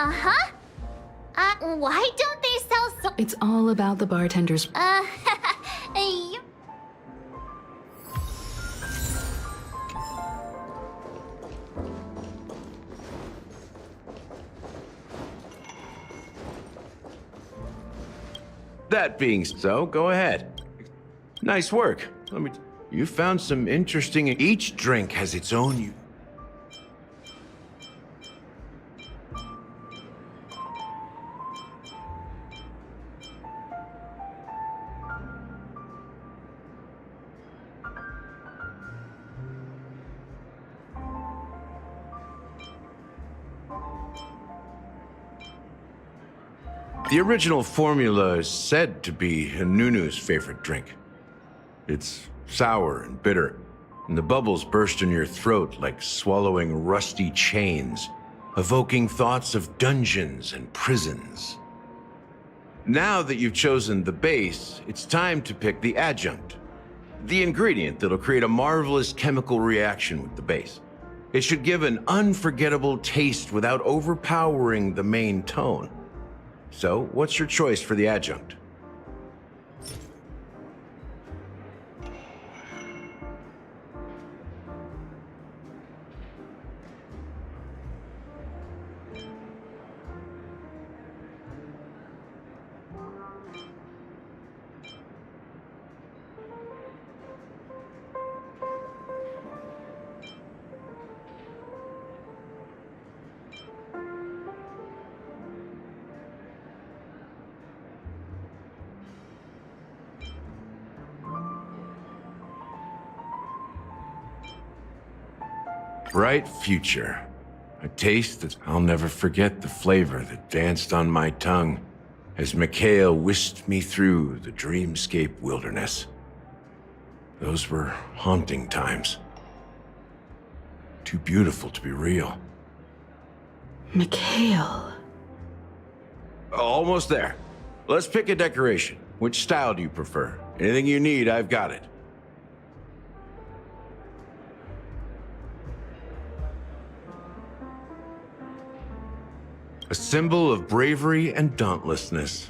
Uh-huh. Why don't they sell so- It's all about the bartenders. you- That being so, go ahead. Nice work. You found some interesting. Each drink has its own. The original formula is said to be Nunu's favorite drink. It's sour and bitter, and the bubbles burst in your throat like swallowing rusty chains, evoking thoughts of dungeons and prisons. Now that you've chosen the base, it's time to pick the adjunct, the ingredient that'll create a marvelous chemical reaction with the base. It should give an unforgettable taste without overpowering the main tone. So, what's your choice for the adjunct? Bright future. A taste that I'll never forget, the flavor that danced on my tongue as Mikhail whisked me through the dreamscape wilderness. Those were haunting times. Too beautiful to be real. Mikhail. Almost there. Let's pick a decoration. Which style do you prefer? Anything you need, I've got it. A symbol of bravery and dauntlessness.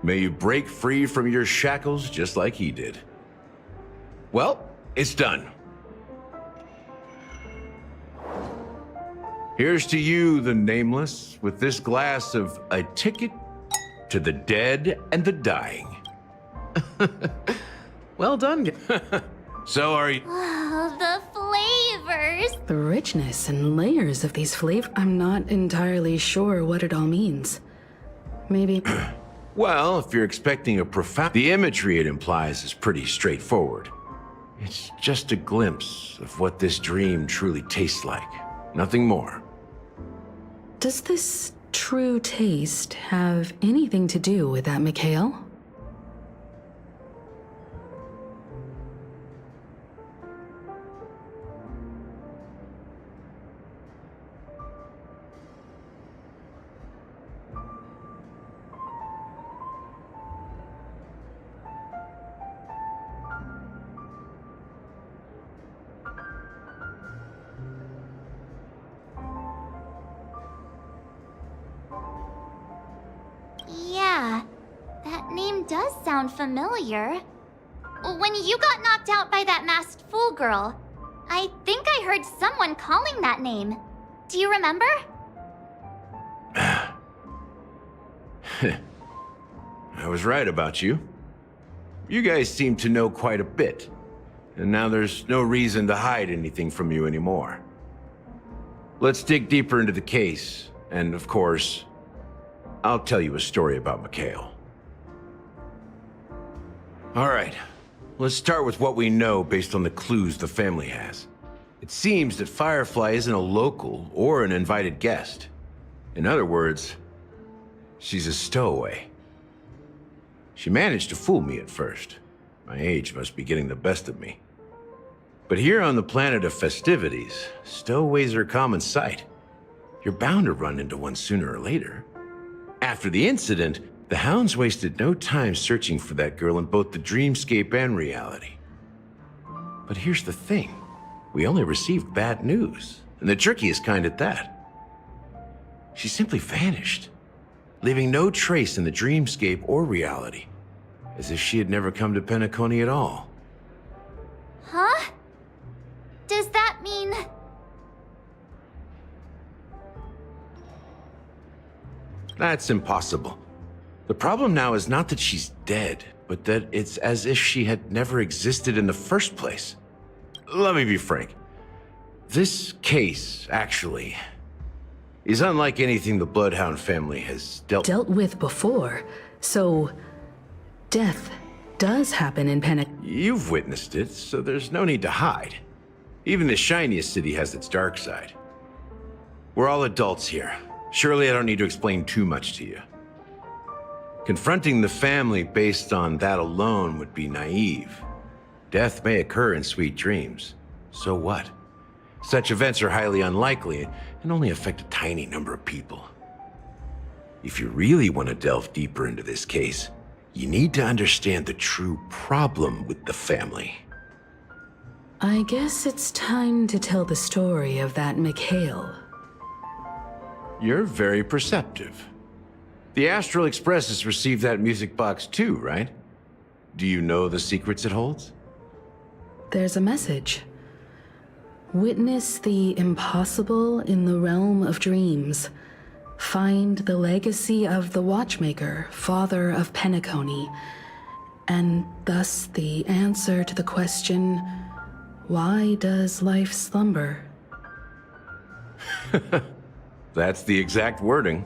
May you break free from your shackles just like he did. Well, it's done. Here's to you, the nameless, with this glass of a ticket to the dead and the dying. Well done. So are you... Oh, the flavors! The richness and layers of these flavors. I'm not entirely sure what it all means. Maybe. Well, if you're expecting a profound... The imagery it implies is pretty straightforward. It's just a glimpse of what this dream truly tastes like. Nothing more. Does this true taste have anything to do with that, Mikhail? Yeah, that name does sound familiar. When you got knocked out by that masked fool girl, I think I heard someone calling that name. Do you remember? I was right about you. You guys seem to know quite a bit, and now there's no reason to hide anything from you anymore. Let's dig deeper into the case, and of course, I'll tell you a story about Mikhail. All right, let's start with what we know based on the clues the family has. It seems that Firefly isn't a local or an invited guest. In other words, she's a stowaway. She managed to fool me at first. My age must be getting the best of me. But here on the planet of festivities, stowaways are a common sight. You're bound to run into one sooner or later. After the incident, the hounds wasted no time searching for that girl in both the dreamscape and reality. But here's the thing. We only received bad news, and the trickiest kind at that. She simply vanished, leaving no trace in the dreamscape or reality, as if she had never come to Penacony at all. Huh? Does that mean... That's impossible. The problem now is not that she's dead, but that it's as if she had never existed in the first place. Let me be frank. This case, actually, is unlike anything the Bloodhound family has dealt with before. So, death does happen in You've witnessed it, so there's no need to hide. Even the shiniest city has its dark side. We're all adults here. Surely I don't need to explain too much to you. Confronting the family based on that alone would be naive. Death may occur in sweet dreams. So what? Such events are highly unlikely and only affect a tiny number of people. If you really want to delve deeper into this case, you need to understand the true problem with the family. I guess it's time to tell the story of that Mikhail. You're very perceptive. The Astral Express has received that music box too, right? Do you know the secrets it holds? There's a message. Witness the impossible in the realm of dreams. Find the legacy of the Watchmaker, father of Penacony, and thus the answer to the question, why does life slumber? That's the exact wording.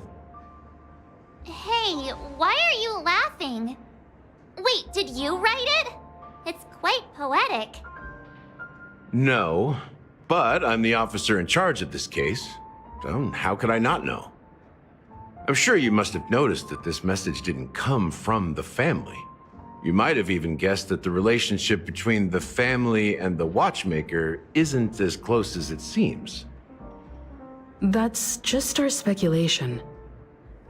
Hey, why are you laughing? Wait, did you write it? It's quite poetic. No, but I'm the officer in charge of this case, so how could I not know? I'm sure you must have noticed that this message didn't come from the family. You might have even guessed that the relationship between the family and the Watchmaker isn't as close as it seems. That's just our speculation.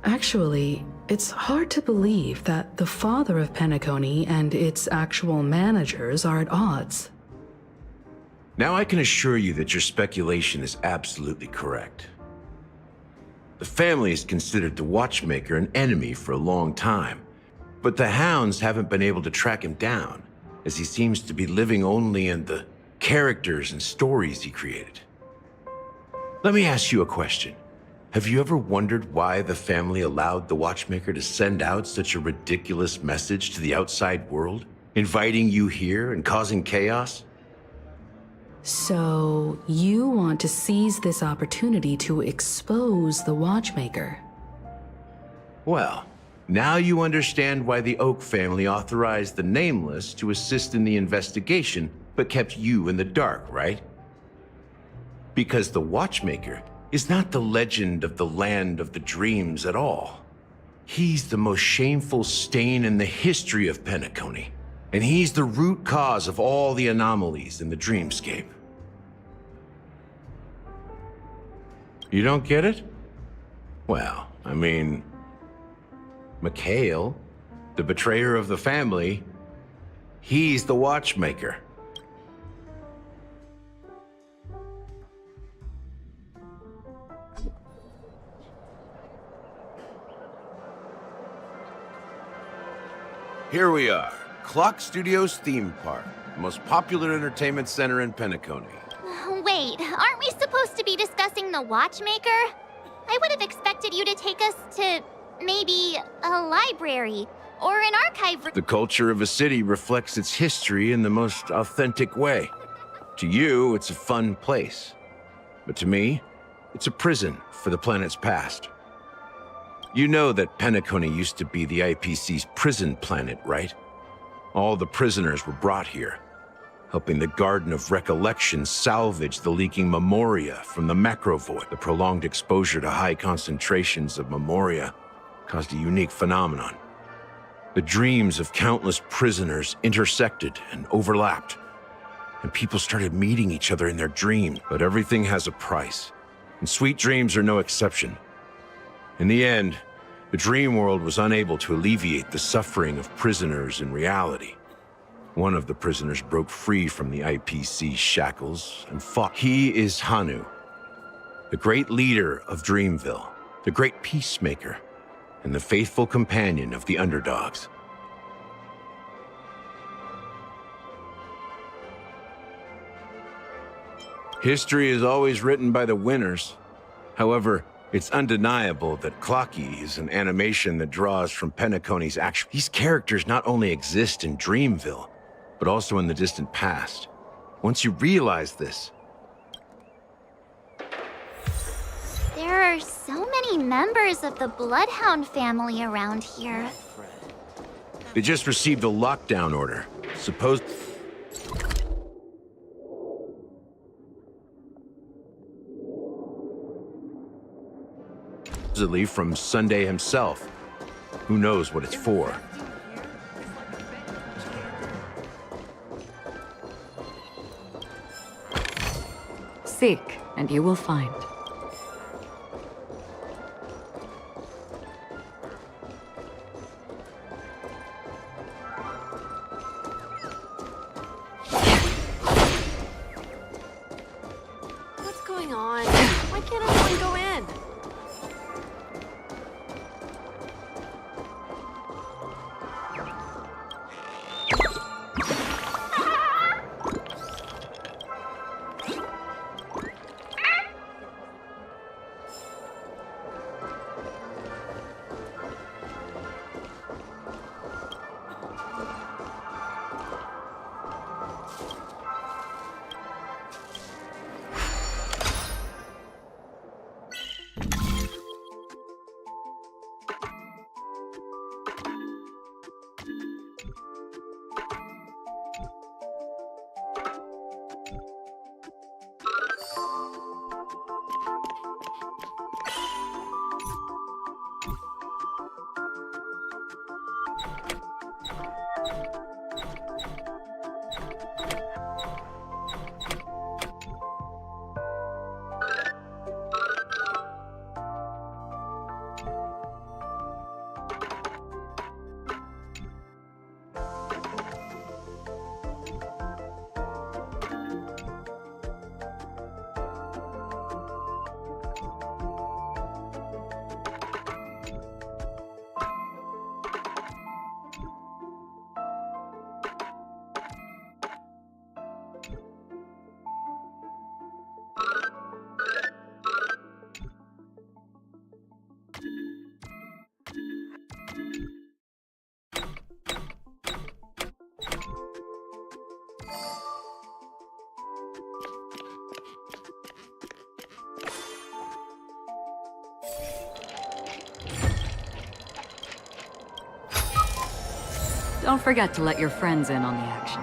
Actually, it's hard to believe that the father of Penacony and its actual managers are at odds. Now I can assure you that your speculation is absolutely correct. The family has considered the Watchmaker an enemy for a long time, but the Hounds haven't been able to track him down, as he seems to be living only in the characters and stories he created. Let me ask you a question. Have you ever wondered why the family allowed the Watchmaker to send out such a ridiculous message to the outside world, inviting you here and causing chaos? So, you want to seize this opportunity to expose the Watchmaker? Well, now you understand why the Oak family authorized the Nameless to assist in the investigation, but kept you in the dark, right? Because the Watchmaker is not the legend of the Land of the Dreams at all. He's the most shameful stain in the history of Penacony, and he's the root cause of all the anomalies in the dreamscape. You don't get it? Well, I mean, Mikhail, the betrayer of the family, he's the Watchmaker. Here we are, Clock Studios theme park, the most popular entertainment center in Penacony. Wait, aren't we supposed to be discussing the Watchmaker? I would have expected you to take us to, maybe, a library, or an archive. The culture of a city reflects its history in the most authentic way. To you, it's a fun place. But to me, it's a prison for the planet's past. You know that Penacony used to be the IPC's prison planet, right? All the prisoners were brought here, helping the Garden of Recollection salvage the leaking memoria from the macrovoid. The prolonged exposure to high concentrations of memoria caused a unique phenomenon. The dreams of countless prisoners intersected and overlapped, and people started meeting each other in their dreams. But everything has a price, and sweet dreams are no exception. In the end, the dream world was unable to alleviate the suffering of prisoners in reality. One of the prisoners broke free from the IPC shackles and fought. He is Hanu, the great leader of Dreamville, the great peacemaker, and the faithful companion of the underdogs. History is always written by the winners. However, it's undeniable that Clocky is an animation that draws from Penacony's action. These characters not only exist in Dreamville, but also in the distant past. Once you realize this, There are so many members of the Bloodhound family around here. they just received a lockdown order. Supposedly from Sunday himself. Who knows what it's for? Seek, and you will find. What's going on? Why can't everyone go in? Don't forget to let your friends in on the action.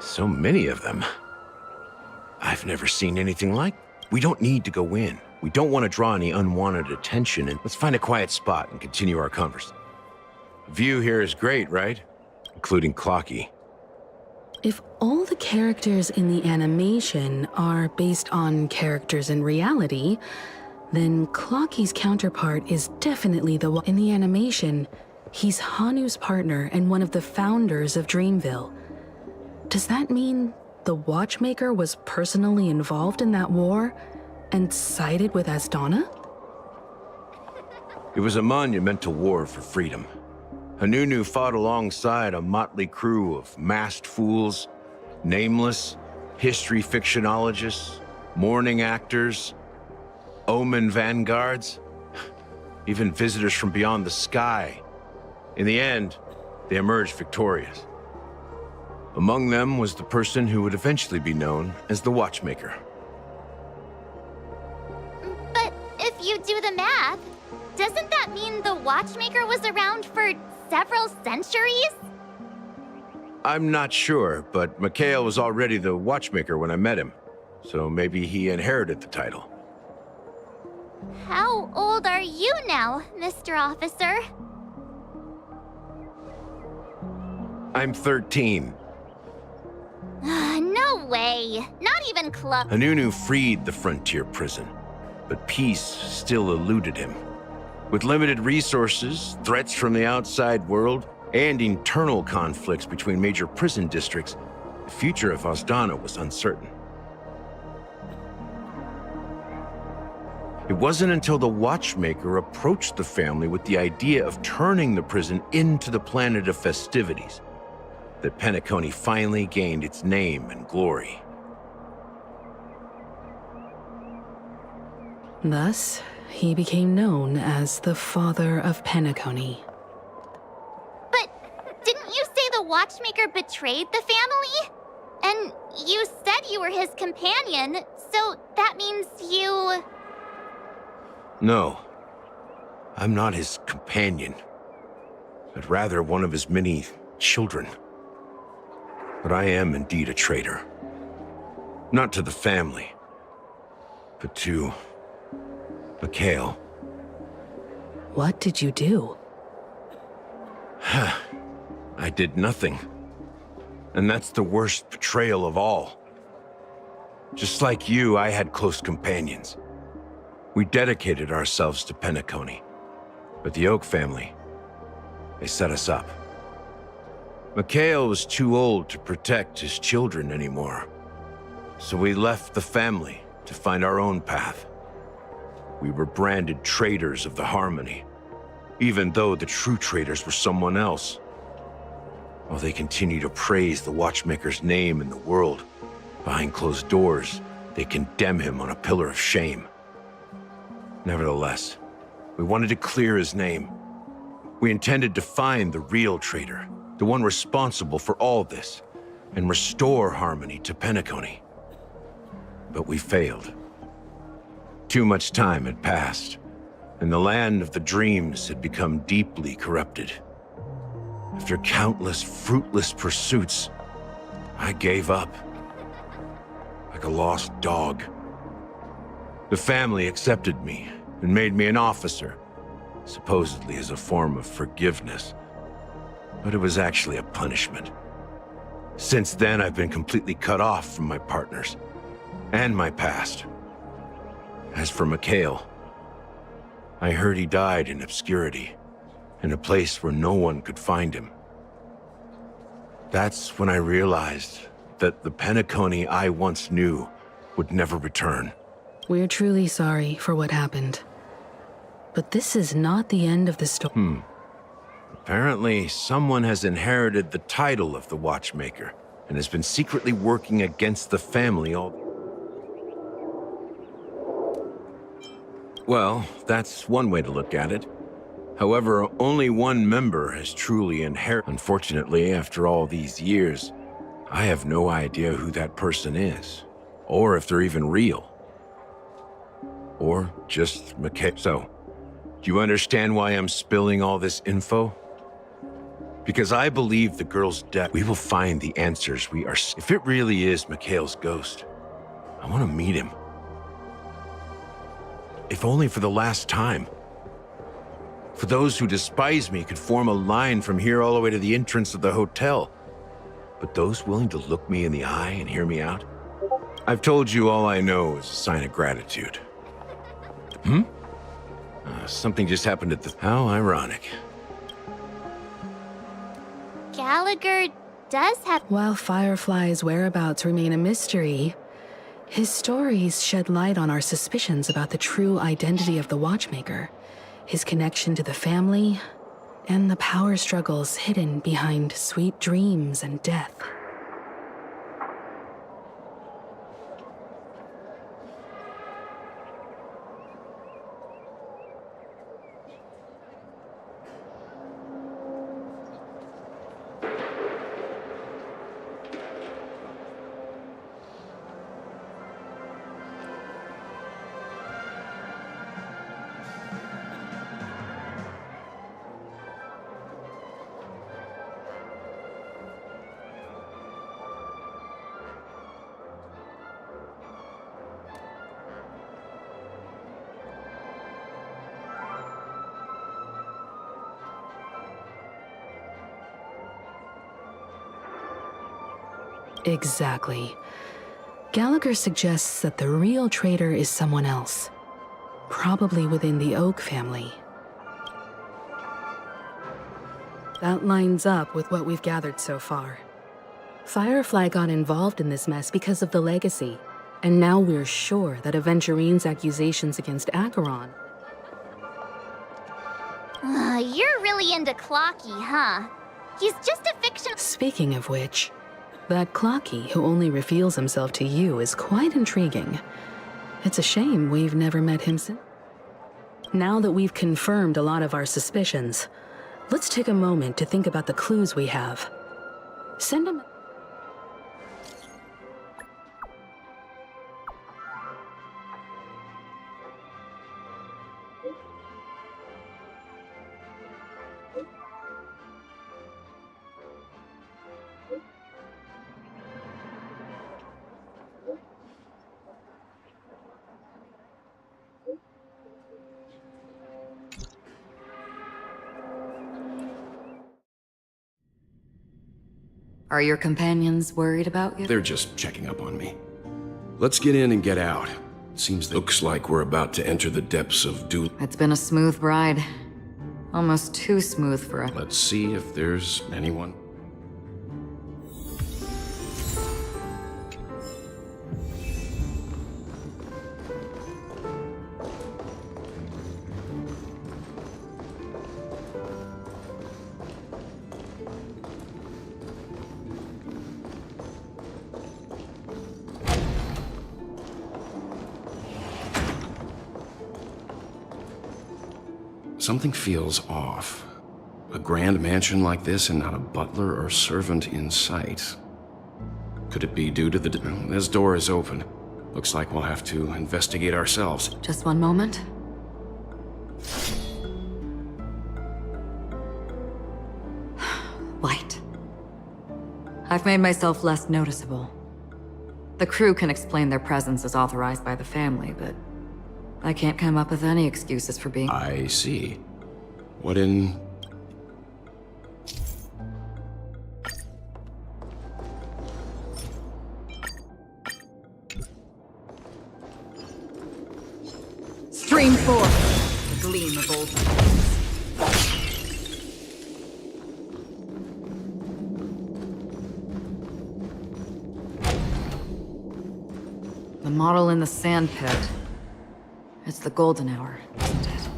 So many of them. I've never seen anything like. We don't need to go in. We don't want to draw any unwanted attention, and let's find a quiet spot and continue our conversation. The view here is great, right? Including Clocky. If all the characters in the animation are based on characters in reality, then Clocky's counterpart is definitely the one. In the animation, he's Hanu's partner and one of the founders of Dreamville. Does that mean the Watchmaker was personally involved in that war and sided with Asdana? It was a monumental war for freedom. Hanunu fought alongside a motley crew of masked fools, nameless, history fictionologists, mourning actors, omen vanguards, even visitors from beyond the sky. In the end, they emerged victorious. Among them was the person who would eventually be known as the Watchmaker. But if you do the math, doesn't that mean the Watchmaker was around for several centuries? I'm not sure, but Mikhail was already the Watchmaker when I met him, so maybe he inherited the title. How old are you now, Mr. Officer? I'm 13. No way. Not even close. Hanunu freed the frontier prison, but peace still eluded him. With limited resources, threats from the outside world, and internal conflicts between major prison districts, The future of Osdana was uncertain. It wasn't until the Watchmaker approached the family with the idea of turning the prison into the planet of festivities that Penacony finally gained its name and glory. Thus, he became known as the Father of Penacony. But didn't you say the Watchmaker betrayed the family? And you said you were his companion, so that means you... No, I'm not his companion, but rather one of his many children. But I am indeed a traitor. Not to the family, but to Mikhail. What did you do? I did nothing. And that's the worst betrayal of all. Just like you, I had close companions. We dedicated ourselves to Penacony. But the Oak family, they set us up. Mikhail was too old to protect his children anymore. So we left the family to find our own path. We were branded traitors of the Harmony, even though the true traitors were someone else. While they continue to praise the Watchmaker's name in the world, behind closed doors, they condemn him on a pillar of shame. Nevertheless, we wanted to clear his name. We intended to find the real traitor, the one responsible for all this, and restore harmony to Penacony. But we failed. Too much time had passed, and the land of the dreams had become deeply corrupted. After countless fruitless pursuits, I gave up. Like a lost dog. The family accepted me and made me an officer, supposedly as a form of forgiveness. But it was actually a punishment. Since then, I've been completely cut off from my partners and my past. As for Mikhail, I heard he died in obscurity, in a place where no one could find him. That's when I realized that the Penacony I once knew would never return. We're truly sorry for what happened. But this is not the end of the story. Apparently, someone has inherited the title of the Watchmaker and has been secretly working against the family all... Well, that's one way to look at it. However, only one member has truly inherited. Unfortunately, after all these years, I have no idea who that person is, or if they're even real. Or just Mikhail. So, do you understand why I'm spilling all this info? Because I believe the girl's death. We will find the answers we are... If it really is Mikhail's ghost, I want to meet him. If only for the last time. For those who despise me could form a line from here all the way to the entrance of the hotel. But those willing to look me in the eye and hear me out? I've told you all I know is a sign of gratitude. Something just happened at the... How ironic. Gallagher does have... While Firefly's whereabouts remain a mystery, his stories shed light on our suspicions about the true identity of the Watchmaker, his connection to the family, and the power struggles hidden behind sweet dreams and death. Exactly. Gallagher suggests that the real traitor is someone else, probably within the Oak family. That lines up with what we've gathered so far. Firefly got involved in this mess because of the legacy, and now we're sure that Aventurine's accusations against Acheron. You're really into Clocky, huh? He's just a fiction. Speaking of which, that Clocky who only reveals himself to you is quite intriguing. It's a shame we've never met him since. Now that we've confirmed a lot of our suspicions, let's take a moment to think about the clues we have. Send him. Are your companions worried about you? They're just checking up on me. Let's get in and get out. Looks like we're about to enter the depths of doom. It's been a smooth ride. Almost too smooth for a... Let's see if there's anyone. Something feels off. A grand mansion like this and not a butler or servant in sight. Could it be due to the... This door is open. Looks like we'll have to investigate ourselves. Just one moment. Light. I've made myself less noticeable. The crew can explain their presence as authorized by the family, but I can't come up with any excuses for being... I see. What in... Stream forth, the gleam of old times. The model in the sand pit. It's the golden hour, isn't it?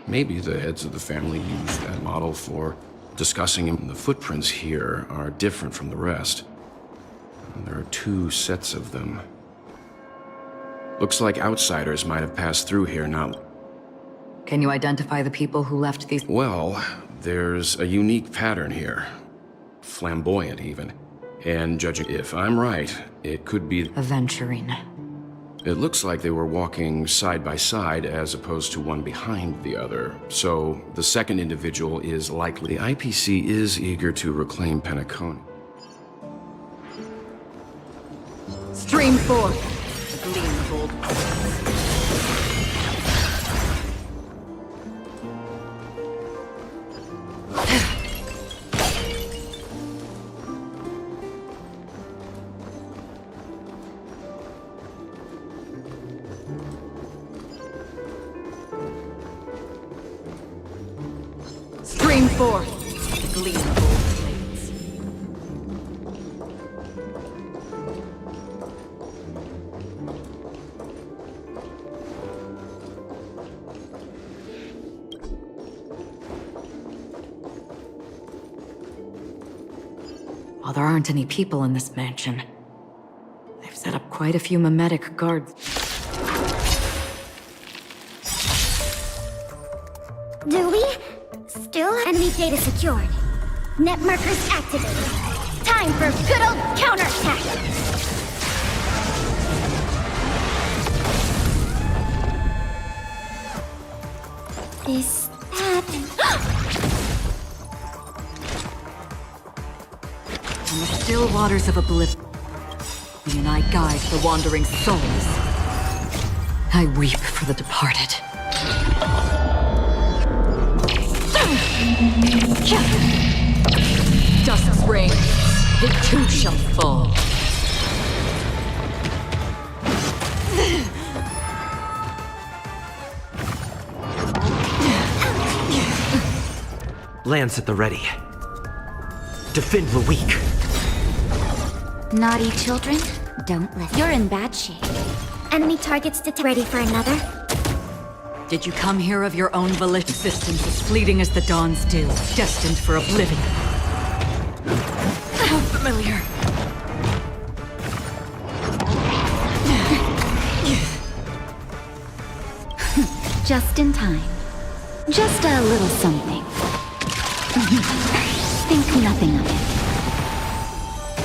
Maybe the heads of the family used that model for discussing him. The footprints here are different from the rest. There are 2 sets of them. Looks like outsiders might have passed through here now. Can you identify the people who left these? Well, there's a unique pattern here. Flamboyant, even. And judging if I'm right, it could be... Aventurine. It looks like they were walking side by side as opposed to one behind the other. So the second individual is likely. The IPC is eager to reclaim Penacony. Stream forth, the gleam of old Stream forth, the gleam of old flames. While there aren't any people in this mansion, they've set up quite a few mimetic guards. Do we? Still enemy data secured. Net markers activated. Time for a good old counterattack! Is that... In the still waters of oblivion, me and I guide the wandering souls. I weep for the departed. Dusk's reign, it too shall fall. Lance at the ready. Defend the weak. Naughty children, don't listen. You're in bad shape. Enemy targets detected. Ready for another? Did you come here of your own volition? Existence as fleeting as the dawn's dew, destined for oblivion. How familiar. Just in time. Just a little something. Think nothing of it.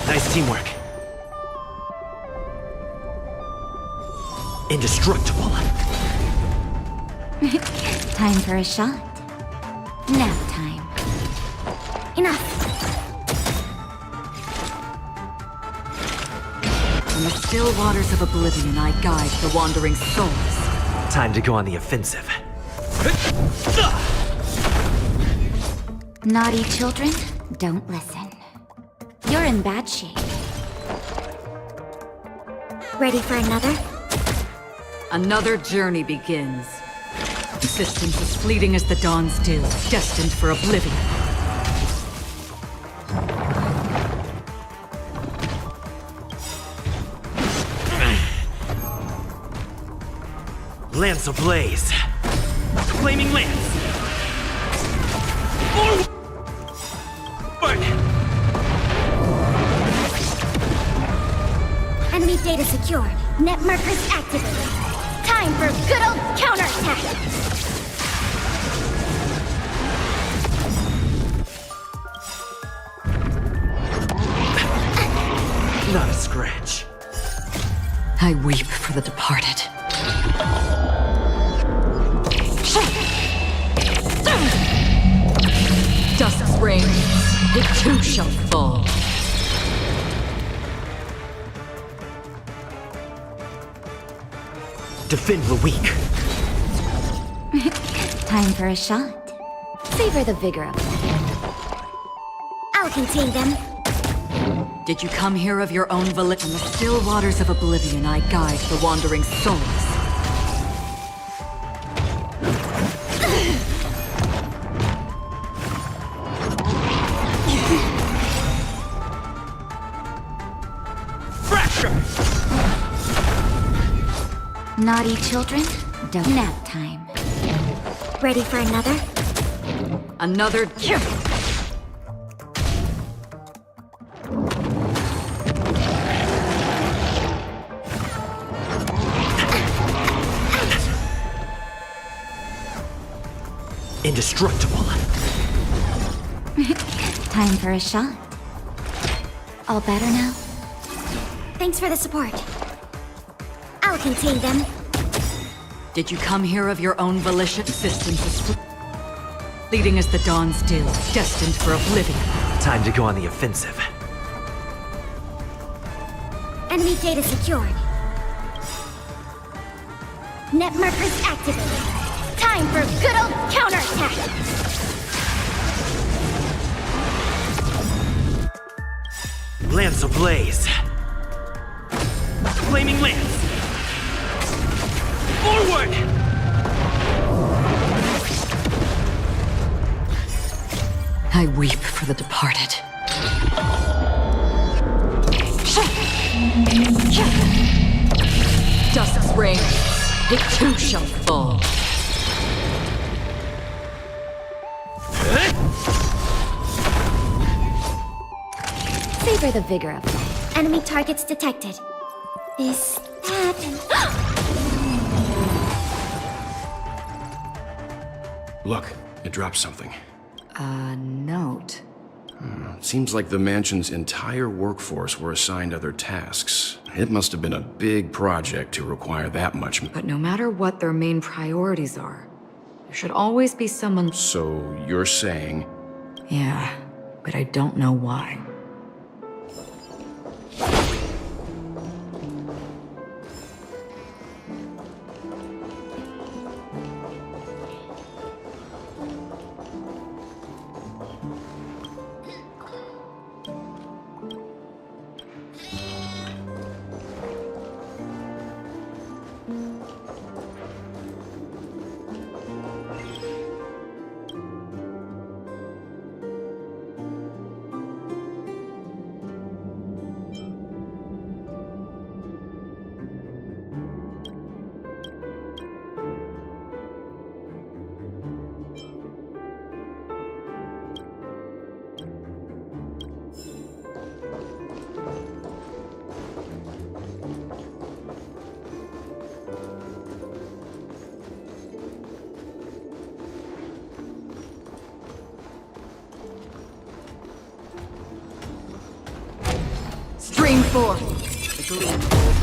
Nice teamwork. Indestructible. Time for a shot. Nap time. Enough. In the still waters of oblivion, I guide the wandering souls. Time to go on the offensive. Naughty children, don't listen. You're in bad shape. Ready for another? Another journey begins. Existence as fleeting as the dawn's dew, destined for oblivion. Lance ablaze. Flaming lance. Forward! Enemy data secured. Net markers activated. Time for good old counterattack! Not a scratch. I weep for the departed. Dusk's reign, it too shall fall. Defend the weak. Time for a shot. Savor the vigor of it. I'll contain them. Did you come here of your own volition? In the still waters of oblivion, I guide the wandering souls. Naughty children, don't nap time. Ready for another? Another Indestructible. Time for a shot. All better now? Thanks for the support. I'll contain them. Did you come here of your own volition? Existence is fleeting as the dawn's dew, destined for oblivion. Time to go on the offensive. Enemy data secured. Net markers activated. Time for good old counterattack! Lance ablaze. Flaming lance. Forward! I weep for the departed. Dusk's reign, it too shall fall. Savor the vigor of it. Enemy targets detected. Is that... Look, it dropped something. A note. Seems like the mansion's entire workforce were assigned other tasks. It must have been a big project to require that much. But no matter what their main priorities are, there should always be someone... So you're saying... Yeah, but I don't know why. for the dream pool.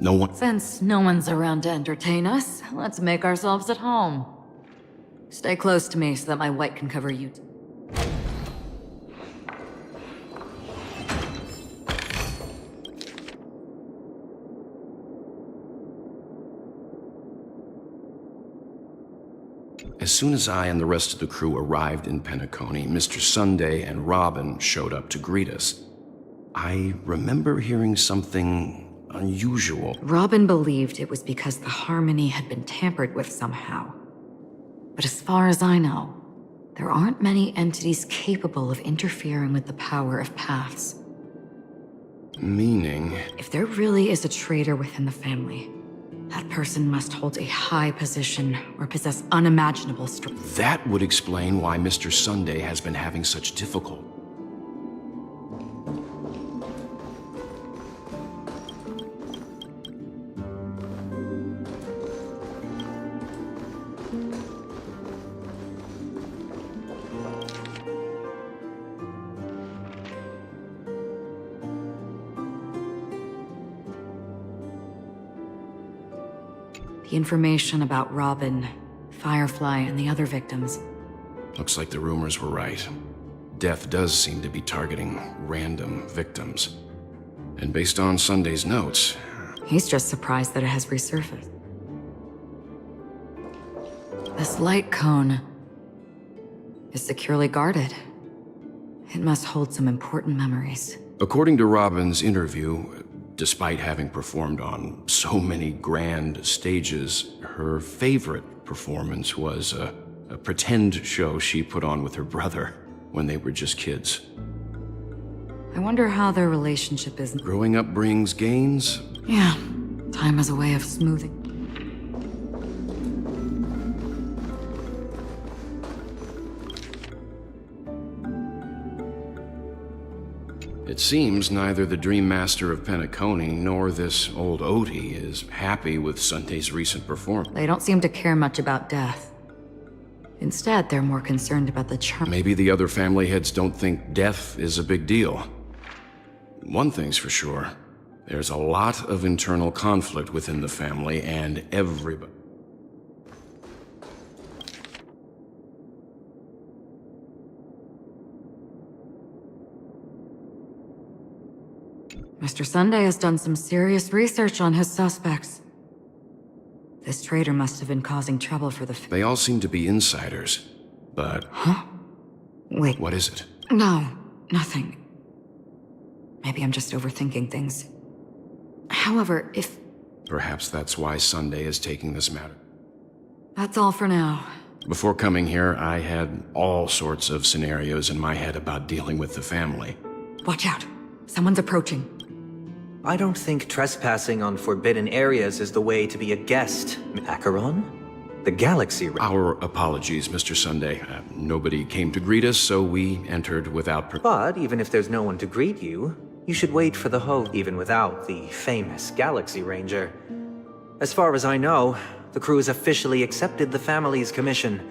No one. Since no one's around to entertain us, let's make ourselves at home. Stay close to me so that my white can cover you. As soon as I and the rest of the crew arrived in Penacony, Mr. Sunday and Robin showed up to greet us. I remember hearing something unusual. Robin believed it was because the Harmony had been tampered with somehow. But as far as I know, there aren't many entities capable of interfering with the power of paths. Meaning? If there really is a traitor within the family, that person must hold a high position or possess unimaginable strength. That would explain why Mr. Sunday has been having such difficulty. The information about Robin, Firefly, and the other victims. Looks like the rumors were right. Death does seem to be targeting random victims. And based on Sunday's notes... He's just surprised that it has resurfaced. This light cone is securely guarded. It must hold some important memories. According to Robin's interview, despite having performed on so many grand stages, her favorite performance was a pretend show she put on with her brother when they were just kids. I wonder how their relationship is. Growing up brings gains? Yeah, time has a way of smoothing. It seems neither the Dream Master of Penacony nor this old Odie is happy with Sunday's recent performance. They don't seem to care much about death. Instead, they're more concerned about the charm. Maybe the other family heads don't think death is a big deal. One thing's for sure. There's a lot of internal conflict within the family, and everybody... Mr. Sunday has done some serious research on his suspects. This traitor must have been causing trouble for the... They all seem to be insiders, but... Huh? Wait. What is it? No, nothing. Maybe I'm just overthinking things. However, if... Perhaps that's why Sunday is taking this matter. That's all for now. Before coming here, I had all sorts of scenarios in my head about dealing with the family. Watch out. Someone's approaching. I don't think trespassing on forbidden areas is the way to be a guest, Acheron. The galaxy... Our apologies, Mr. Sunday. Nobody came to greet us, so we entered without... But even if there's no one to greet you, you should wait for the host, even without the famous Galaxy Ranger. As far as I know, the crew has officially accepted the family's commission,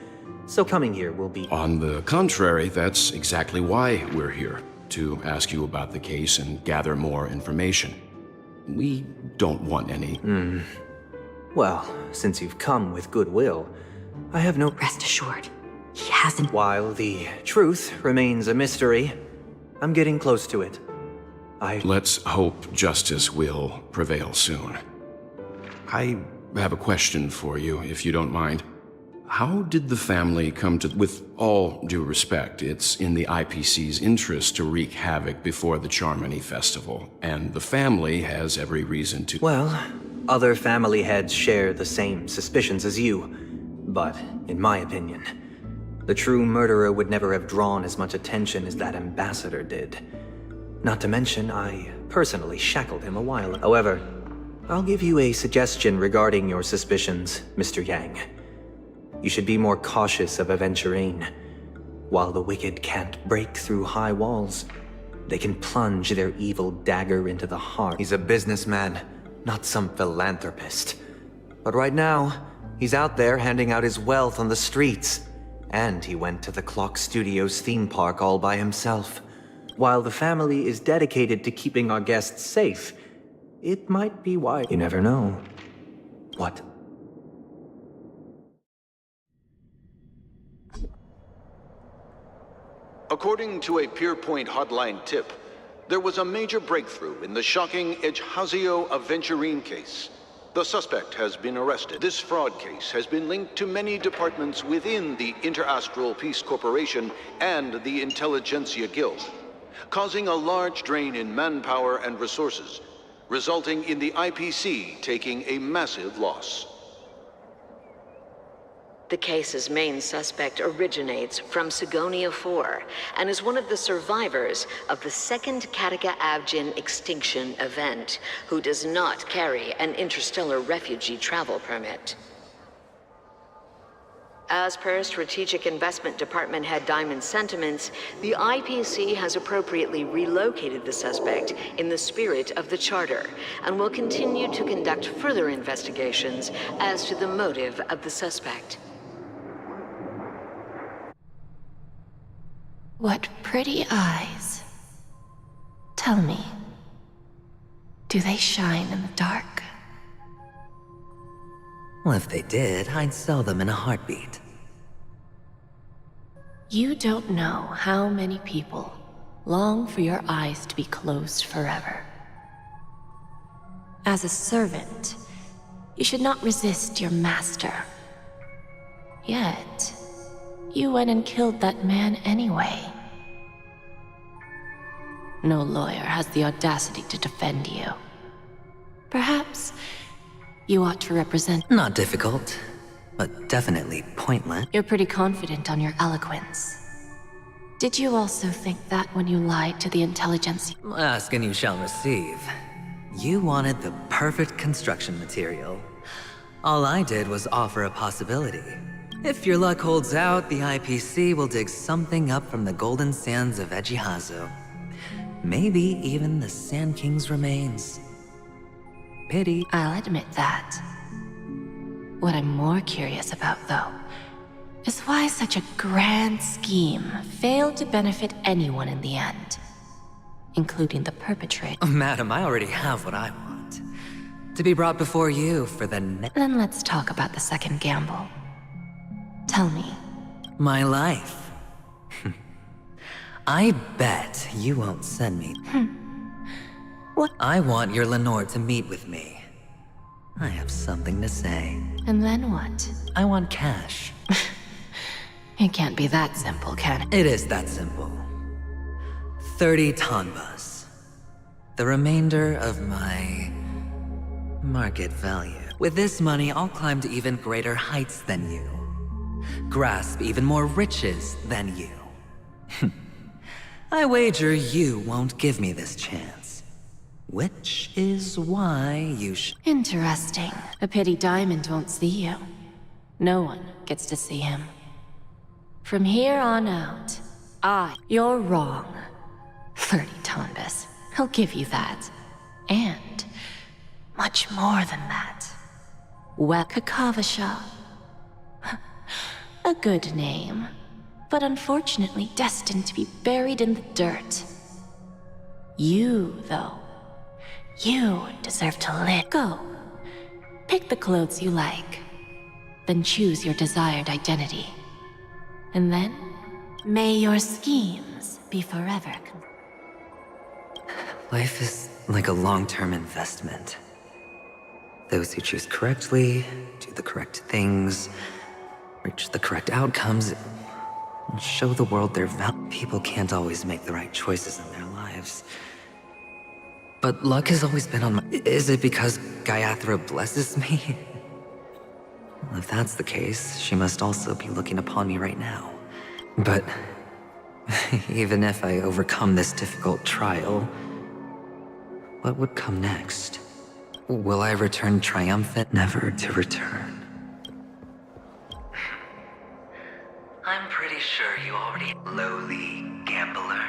so coming here will be... On the contrary, that's exactly why we're here. To ask you about the case and gather more information. We don't want any... Well, since you've come with goodwill, I have no... Rest assured, he hasn't... While the truth remains a mystery, I'm getting close to it. Let's hope justice will prevail soon. I have a question for you, if you don't mind. How did the family come to, with all due respect, it's in the IPC's interest to wreak havoc before the Charmony Festival, and the family has every reason to— Well, other family heads share the same suspicions as you, but in my opinion, the true murderer would never have drawn as much attention as that ambassador did. Not to mention, I personally shackled him a while ago. However, I'll give you a suggestion regarding your suspicions, Mr. Yang. You should be more cautious of Aventurine. While the wicked can't break through high walls, they can plunge their evil dagger into the heart. He's a businessman, not some philanthropist. But right now, he's out there handing out his wealth on the streets. And he went to the Clock Studios theme park all by himself. While the family is dedicated to keeping our guests safe, it might be wise. You never know. What? According to a Pierpoint hotline tip, there was a major breakthrough in the shocking Ejhazio Aventurine case. The suspect has been arrested. This fraud case has been linked to many departments within the Interastral Peace Corporation and the Intelligentsia Guild, causing a large drain in manpower and resources, resulting in the IPC taking a massive loss. The case's main suspect originates from Sigonia 4 and is one of the survivors of the second Kataka Avgin extinction event, who does not carry an interstellar refugee travel permit. As per Strategic Investment Department Head Diamond's sentiments, the IPC has appropriately relocated the suspect in the spirit of the Charter and will continue to conduct further investigations as to the motive of the suspect. What pretty eyes. Tell me, do they shine in the dark? Well, if they did, I'd sell them in a heartbeat. You don't know how many people long for your eyes to be closed forever. As a servant, you should not resist your master. Yet, you went and killed that man anyway. No lawyer has the audacity to defend you. Perhaps you ought to represent— Not difficult, but definitely pointless. You're pretty confident on your eloquence. Did you also think that when you lied to the intelligence? Ask and you shall receive. You wanted the perfect construction material. All I did was offer a possibility. If your luck holds out, the IPC will dig something up from the golden sands of Ejhazio. Maybe even the Sand King's remains. Pity. I'll admit that. What I'm more curious about, though, is why such a grand scheme failed to benefit anyone in the end, including the perpetrator. Madam, I already have what I want. To be brought before you for the Then let's talk about the second gamble. Tell me. My life. I bet you won't send me. What? I want your Lenore to meet with me. I have something to say. And then what? I want cash. It can't be that simple, can it? It is that simple. 30 tanbas. The remainder of my market value. With this money, I'll climb to even greater heights than you. Grasp even more riches than you. I wager you won't give me this chance. Which is why you Interesting. A pity Diamond won't see you. No one gets to see him. From here on out, You're wrong. 30 tanbas. He'll give you that. And much more than that. Well, Kakavasha. A good name, but unfortunately destined to be buried in the dirt. You, though, you deserve to live. Go. Pick the clothes you like, then choose your desired identity. And then, may your schemes be forever. Life is like a long-term investment. Those who choose correctly, do the correct things, reach the correct outcomes, and show the world their value. People can't always make the right choices in their lives. But luck has always been on my... Is it because Gayathra blesses me? Well, if that's the case, she must also be looking upon me right now. But even if I overcome this difficult trial, what would come next? Will I return triumphant, never to return? I'm pretty sure you already... Lowly gambler.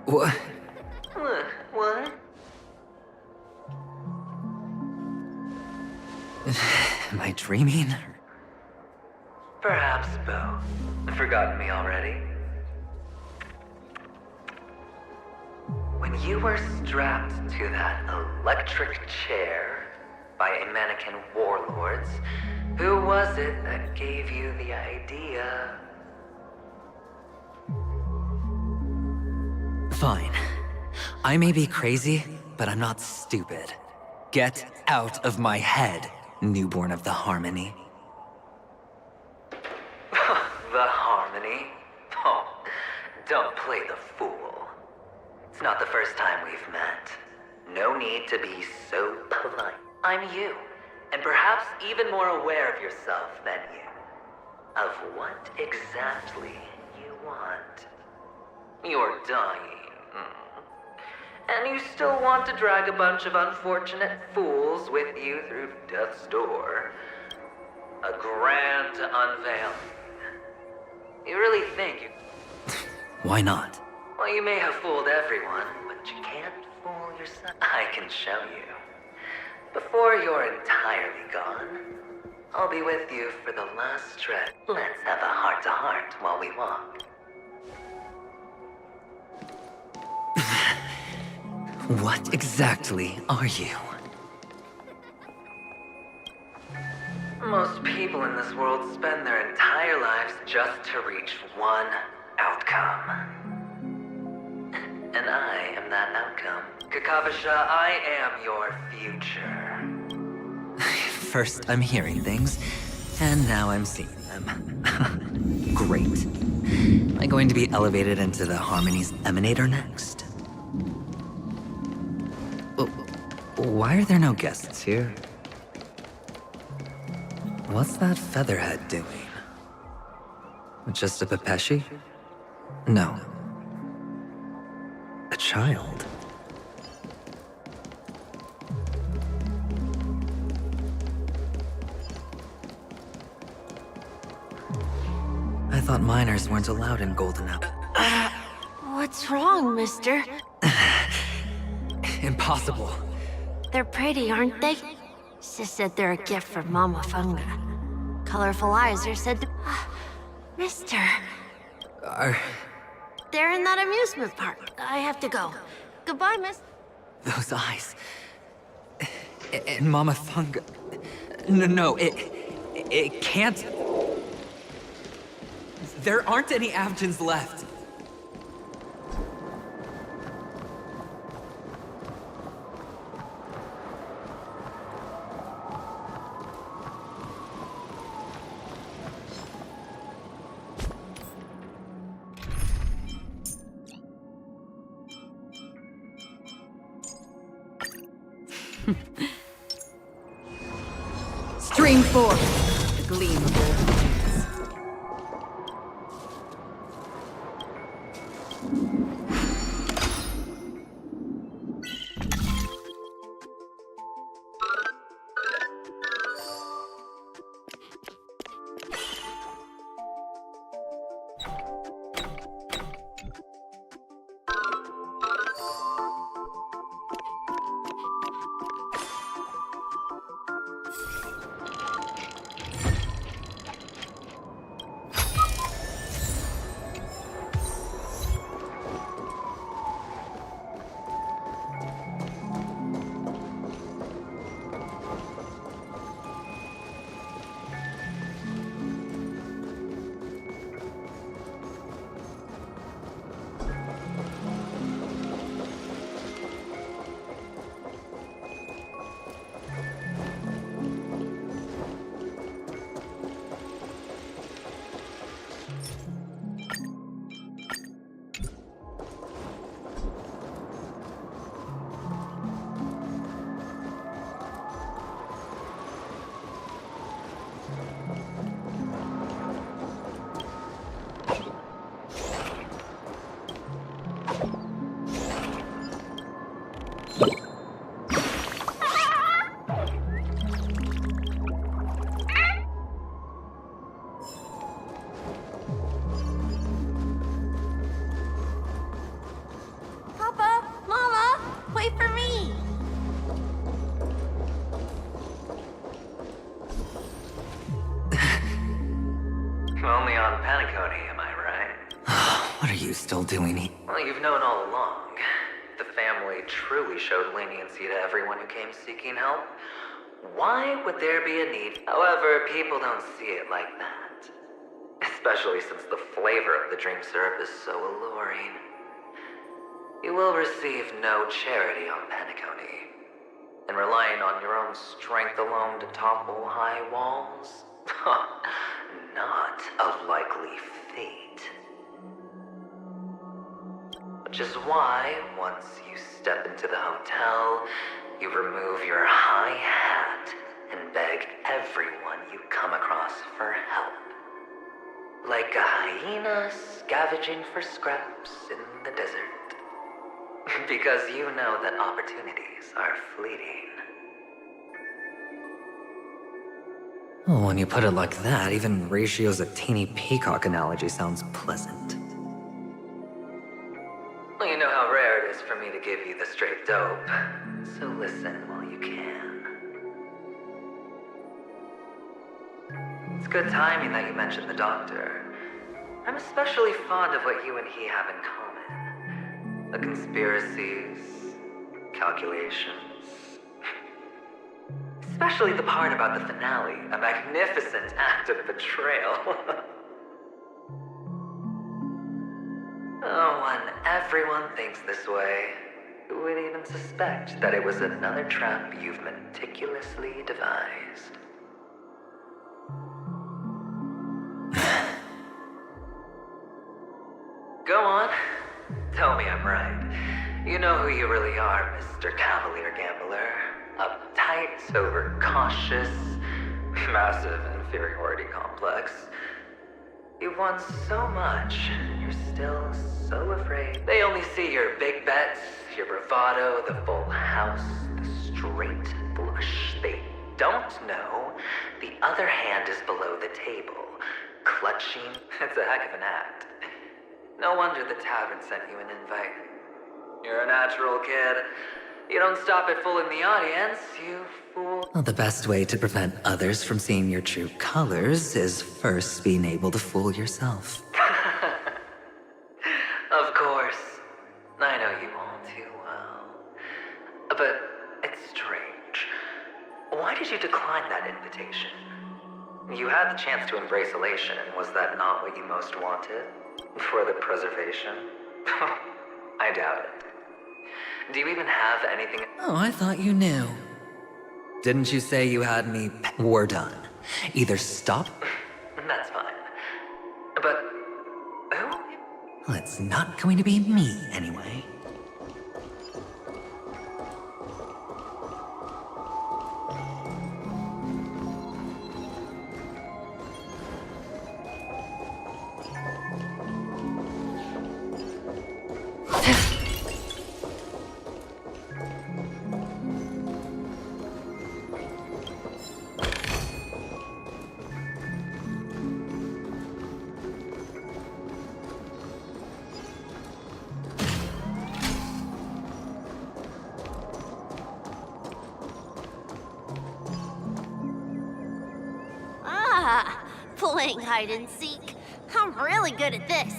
What? What? Am I dreaming? Perhaps both. Forgotten me already? When you were strapped to that electric chair by a mannequin warlords, who was it that gave you the idea? Fine. I may be crazy, but I'm not stupid. Get out of my head, newborn of the Harmony. The Harmony? Oh, don't play the fool. It's not the first time we've met. No need to be so polite. I'm you, and perhaps even more aware of yourself than you. Of what exactly you want. You're dying. And you still want to drag a bunch of unfortunate fools with you through death's door. A grand unveiling. You really think you... Why not? Well, you may have fooled everyone, but you can't fool yourself. I can show you. Before you're entirely gone, I'll be with you for the last stretch. Let's have a heart-to-heart while we walk. What exactly are you? Most people in this world spend their entire lives just to reach one outcome. And I am that outcome. Kakavasha, I am your future. First I'm hearing things, and now I'm seeing them. Great. Am I going to be elevated into the Harmony's Emanator next? Why are there no guests here? What's that featherhead doing? Just a Pepeshi? No. A child. I thought minors weren't allowed in Golden Apple. What's wrong, mister? Impossible. They're pretty, aren't they? Sis said they're a gift from Mama Funga. Colorful eyes are said to... Mister... They're in that amusement park. I have to go. Goodbye, miss. Those eyes. And Mama Funga... No, it can't... There aren't any Avgens left. Stream forth, the gleam of old hands. on Penacony, am I right? What are you still doing here? Well, you've known all along. The family truly showed leniency to everyone who came seeking help. Why would there be a need? However, people don't see it like that. Especially since the flavor of the dream syrup is so alluring. You will receive no charity on Penacony. And relying on your own strength alone to topple high walls? Not a likely fate. Which is why, once you step into the hotel, you remove your high hat and beg everyone you come across for help. Like a hyena scavenging for scraps in the desert. Because you know that opportunities are fleeting. Oh, when you put it like that, even Ratio's a teeny peacock analogy sounds pleasant. Well, you know how rare it is for me to give you the straight dope. So listen while you can. It's good timing that you mentioned the doctor. I'm especially fond of what you and he have in common. The conspiracies, calculations. Especially the part about the finale, a magnificent act of betrayal. Oh, when everyone thinks this way, who would even suspect that it was another trap you've meticulously devised? Go on. Tell me I'm right. You know who you really are, Mr. Cavalier Gambler. Uptight, overcautious, massive inferiority complex. You've won so much, you're still so afraid. They only see your big bets, your bravado, the full house, the straight blush. They don't know the other hand is below the table, clutching. It's a heck of an act. No wonder the tavern sent you an invite. You're a natural kid. You don't stop at fooling the audience, you fool. Well, the best way to prevent others from seeing your true colors is first being able to fool yourself. Of course. I know you all too well. But it's strange. Why did you decline that invitation? You had the chance to embrace elation, and was that not what you most wanted? For the preservation? I doubt it. Do you even have anything? Oh, I thought you knew. Didn't you say you had me? We're done. Either stop. That's fine. But who? Well, it's not going to be me, anyway. Playing hide and seek. I'm really good at this.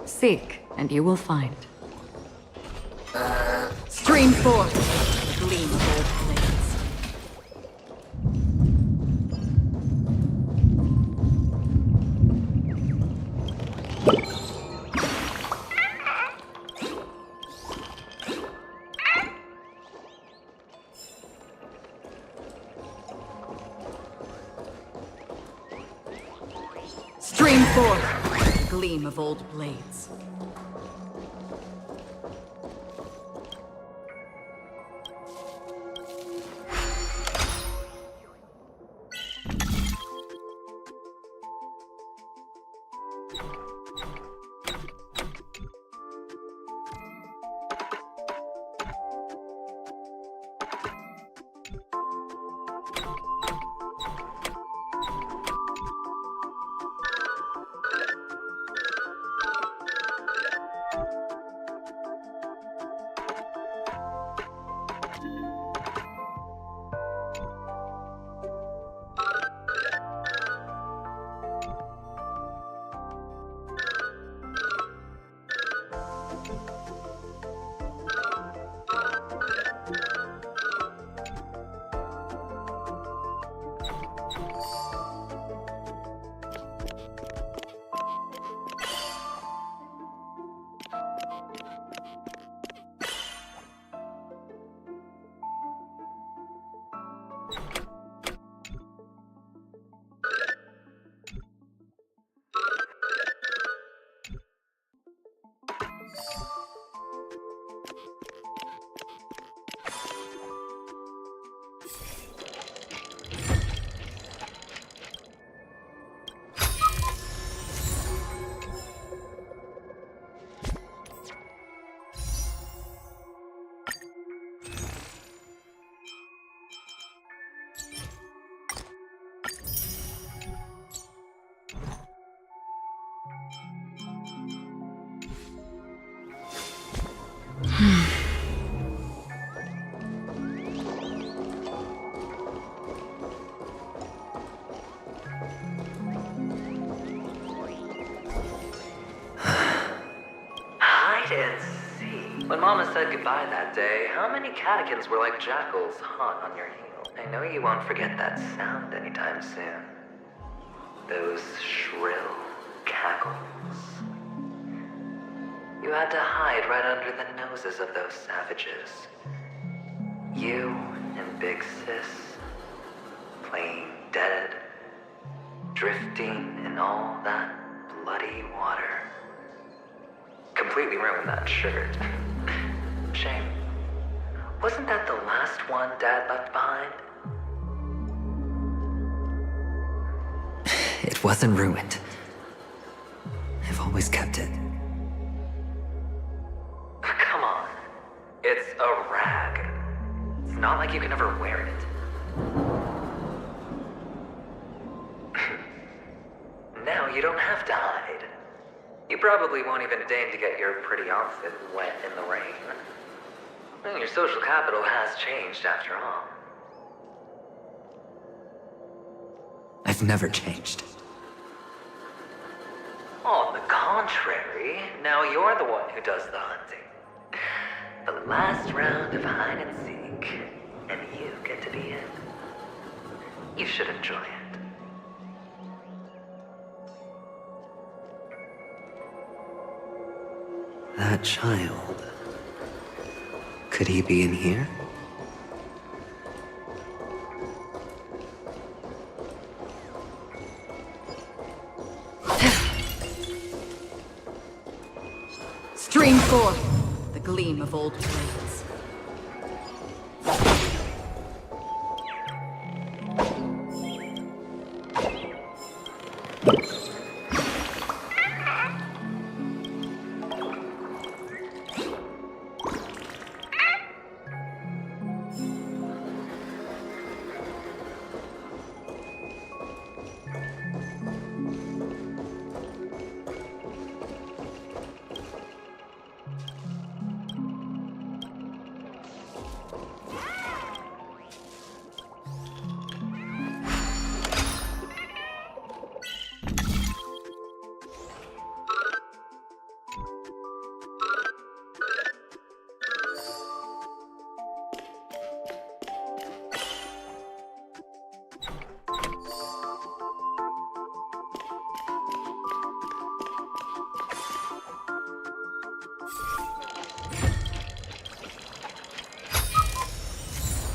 Seek, and you will find. Stream forth, the gleam of old blades. Stream forth, the gleam of old blades. Mama said goodbye that day, how many catechins were like jackals hot on your heel? I know you won't forget that sound anytime soon. Those shrill cackles. You had to hide right under the noses of those savages. You and Big Sis, playing dead, drifting in all that bloody water. Completely ruined that shirt. Shame. Wasn't that the last one Dad left behind? It wasn't ruined. I've always kept it. Come on. It's a rag. It's not like you can ever wear it. Now you don't have to hide. You probably won't even deign to get your pretty outfit wet in the rain. And your social capital has changed after all. I've never changed. On the contrary, now you're the one who does the hunting. The last round of hide and seek, and you get to be it. You should enjoy it. That child. Could he be in here? Stream forth the gleam of old blades.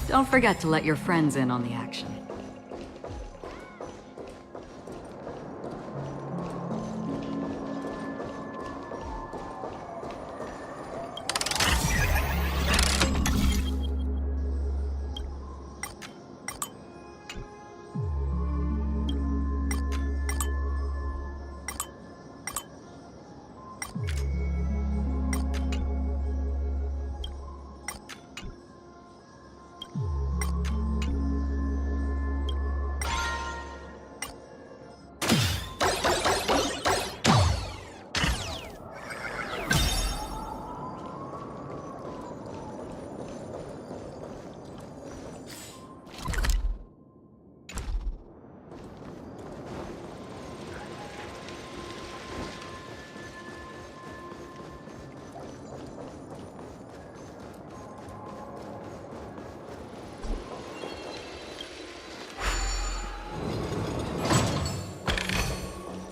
Don't forget to let your friends in on the action.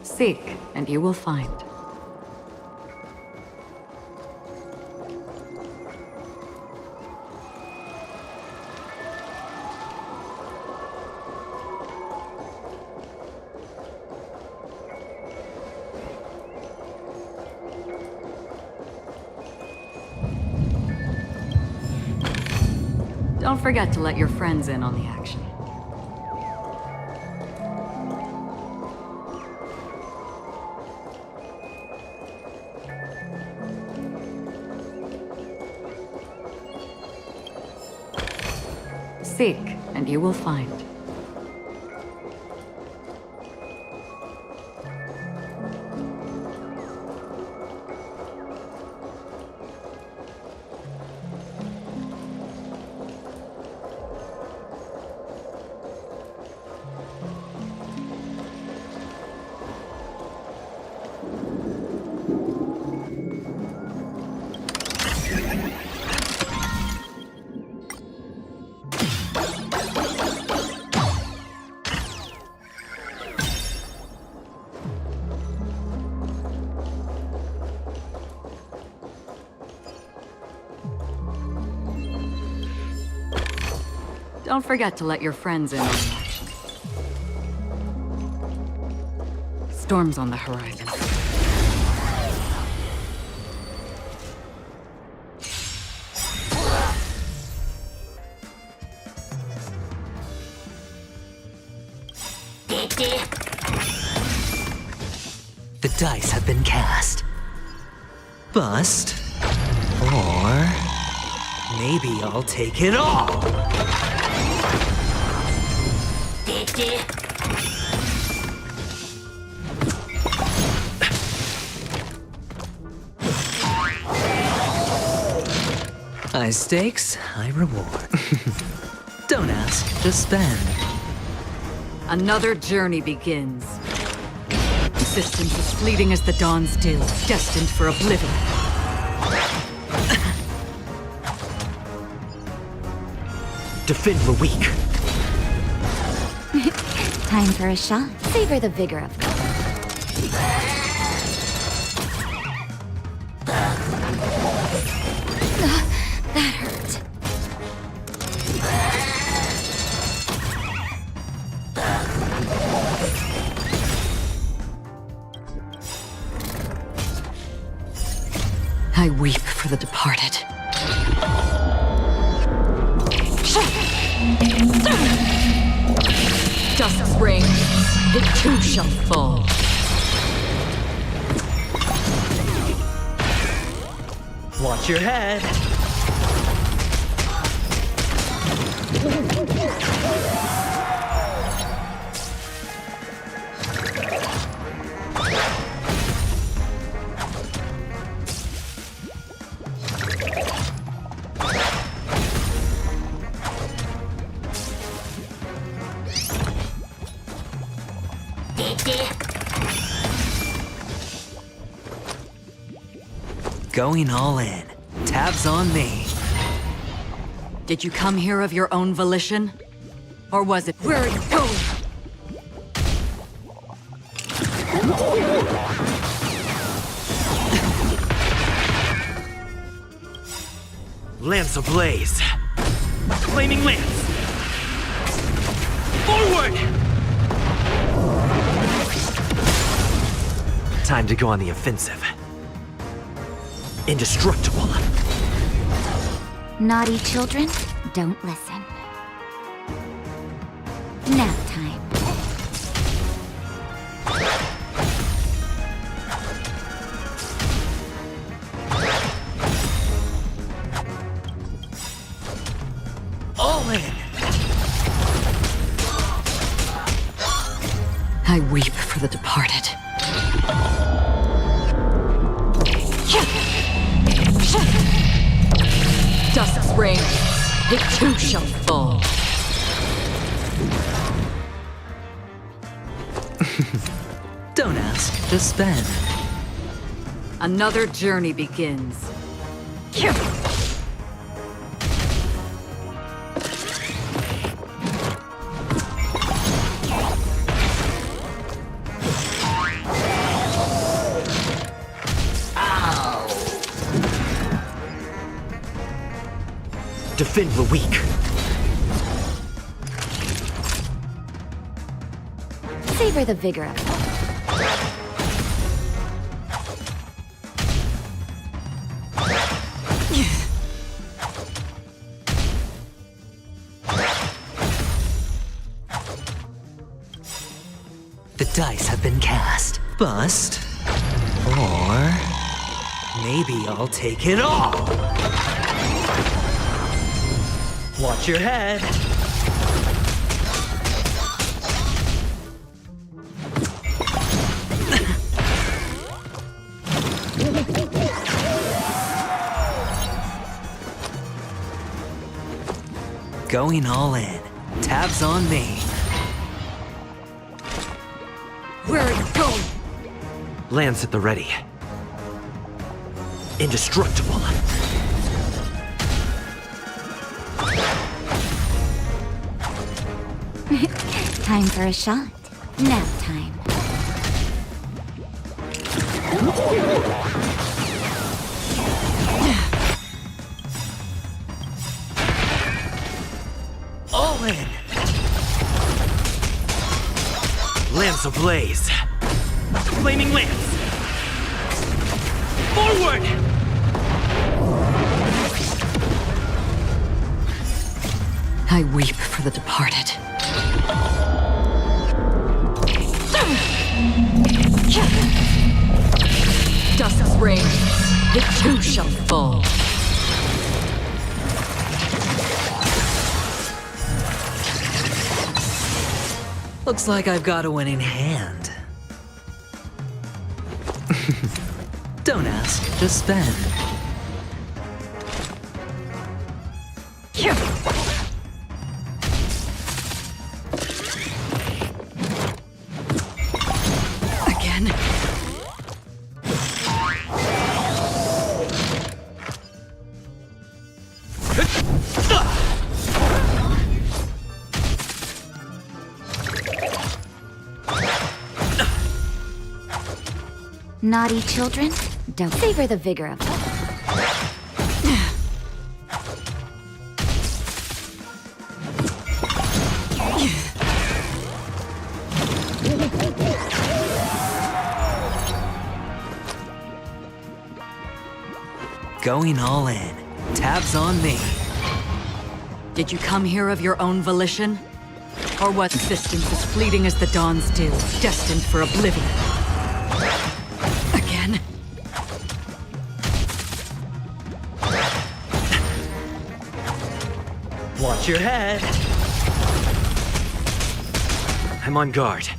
Seek, and you will find. Don't forget to let your friends in on the action. Seek, and you will find. Don't forget to let your friends in on the action. Storm's on the horizon. The dice have been cast. Bust. Or maybe I'll take it all. High stakes, high reward. Don't ask, just spend. Another journey begins. Existence as fleeting as the dawn's dew, destined for oblivion. Defend the weak. Time for a shot. Savor the vigor of it. That hurt. I weep for the departed. Dust's reign, it too shall fall. Watch your head. Going all in. Tabs on me. Did you come here of your own volition? Or was it, where are you going? Lance ablaze. Flaming lance. Forward! Time to go on the offensive. Indestructible. Naughty children, don't listen. Nap time. All in. I weep for the departed. Dust's reign, it too shall fall. Don't ask, just spend. Another journey begins. Defend the weak. Savor the vigor of it. The dice have been cast. Bust. Or maybe I'll take it all. Watch your head. Going all in. Tabs on me. Where are you going? Lance at the ready. Indestructible. Time for a shot. Nap time. All in! Lance ablaze! Flaming lance! Forward! I weep for the departed. Dusk's reign, it too shall fall. Looks like I've got a winning hand. Don't ask, just spend. Again. Naughty children, don't savor the vigor of them. Going all in. Tabs on me. Did you come here of your own volition? Or what existence as fleeting as the dawn's dew, destined for oblivion? Again? Watch your head. I'm on guard.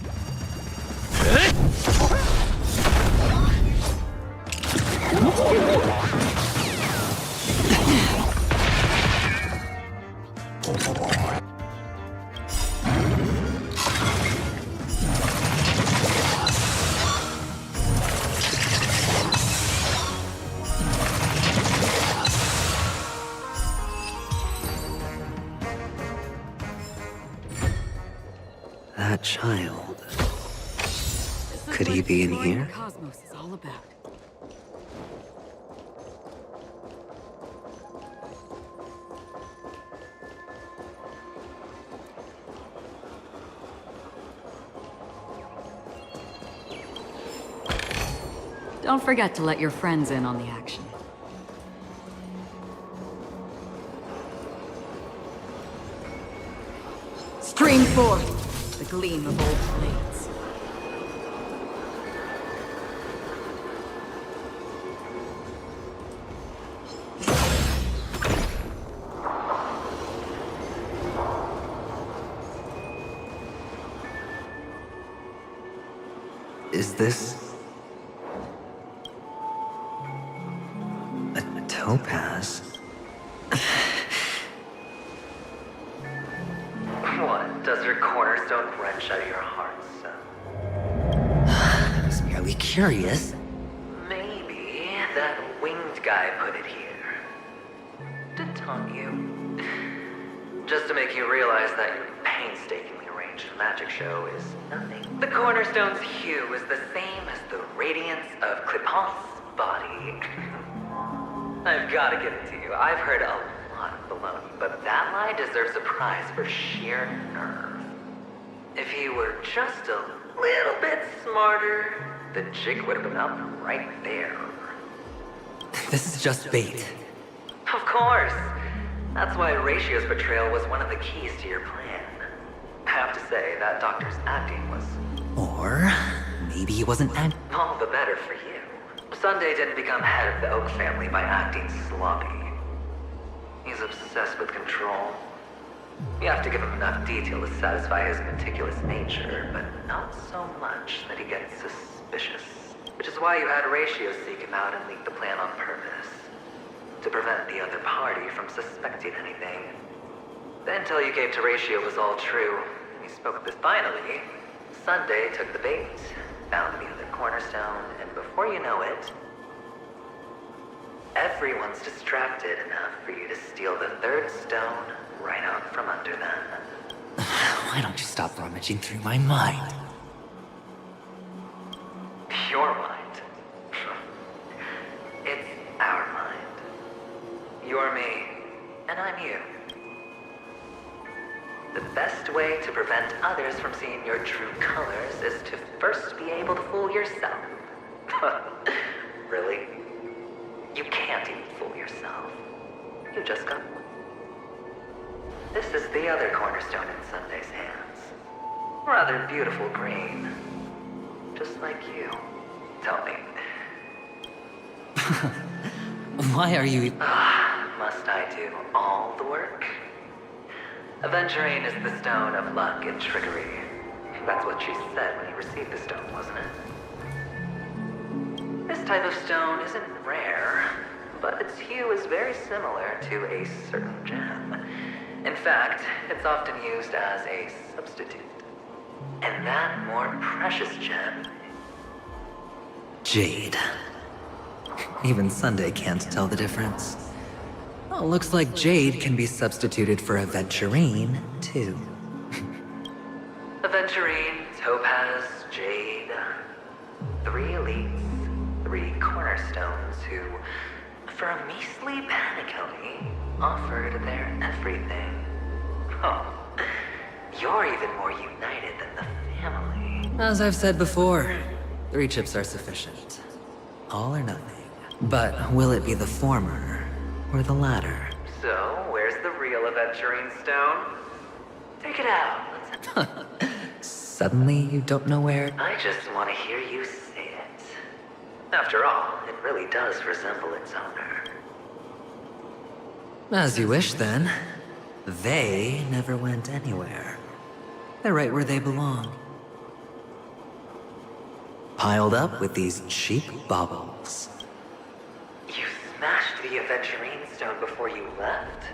That child. Could he be in here? Cosmos is all about. Don't forget to let your friends in on the action. Stream forth the gleam of old blades. Is this... a topaz? What? Does your cornerstone wrench out your heart, son? I was merely curious. Maybe that winged guy put it here. To taunt you. Just to make you realize that your painstakingly arranged magic show is nothing. The cornerstone's hue is the same as the radiance of Clipant's body. I've got to give it to you. I've heard a lot of baloney, but that lie deserves a prize for sheer nerve. If he were just a little bit smarter, the jig would have been up right there. This is just bait. Of course. That's why Ratio's betrayal was one of the keys to your plan. I have to say, that doctor's acting was... Or maybe he wasn't all the better for you. Sunday didn't become head of the Oak family by acting sloppy. He's obsessed with control. You have to give him enough detail to satisfy his meticulous nature, but not so much that he gets suspicious. Which is why you had Ratio seek him out and leak the plan on purpose. To prevent the other party from suspecting anything. The intel you gave to Ratio was all true. He spoke this finally. Sunday took the bait, found the other cornerstone, and before you know it, everyone's distracted enough for you to steal the third stone right out from under them. Why don't you stop rummaging through my mind? Your mind. It's our mind. You're me, and I'm you. The best way to prevent others from seeing your true colors is to first be able to fool yourself. Really? You can't even fool yourself. You just got one. This is the other cornerstone in Sunday's hands. Rather beautiful green. Just like you. Tell me. Why are you... Must I do all the work? Aventurine is the stone of luck and trickery. That's what she said when you received the stone, wasn't it? This type of stone isn't rare, but its hue is very similar to a certain gem. In fact, it's often used as a substitute. And that more precious gem... Jade. Even Sunday can't tell the difference. Oh, looks like Jade can be substituted for Aventurine, too. Aventurine, Topaz, Jade. 3 elites, 3 cornerstones who, for a measly panicone, offered their everything. Oh, you're even more united than the family. As I've said before, 3 chips are sufficient. All or nothing. But will it be the former or the latter? So, where's the real Aventurine stone? Take it out. Suddenly, you don't know where? I just want to hear you say it. After all, it really does resemble its owner. As you wish, then. They never went anywhere. They're right where they belong. Piled up with these cheap baubles. You smashed the Aventurine stone before you left?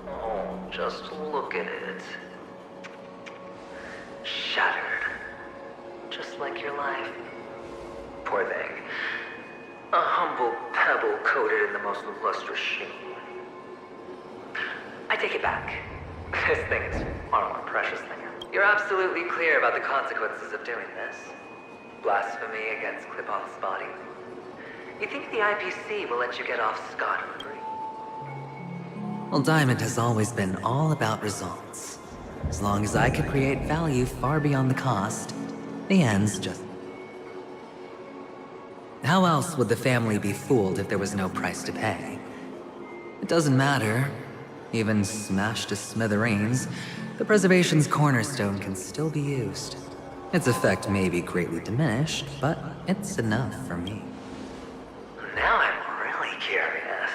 Oh, just look at it. Shattered. Just like your life. Poor thing. A humble pebble coated in the most lustrous sheen. I take it back. This thing is far more precious than you. You're absolutely clear about the consequences of doing this. Blasphemy against Klipoth's body. You think the IPC will let you get off scot-free? Well, Diamond has always been all about results. As long as I could create value far beyond the cost, the ends just... How else would the family be fooled if there was no price to pay? It doesn't matter. Even smashed to smithereens, the preservation's cornerstone can still be used. Its effect may be greatly diminished, but it's enough for me. Now I'm really curious.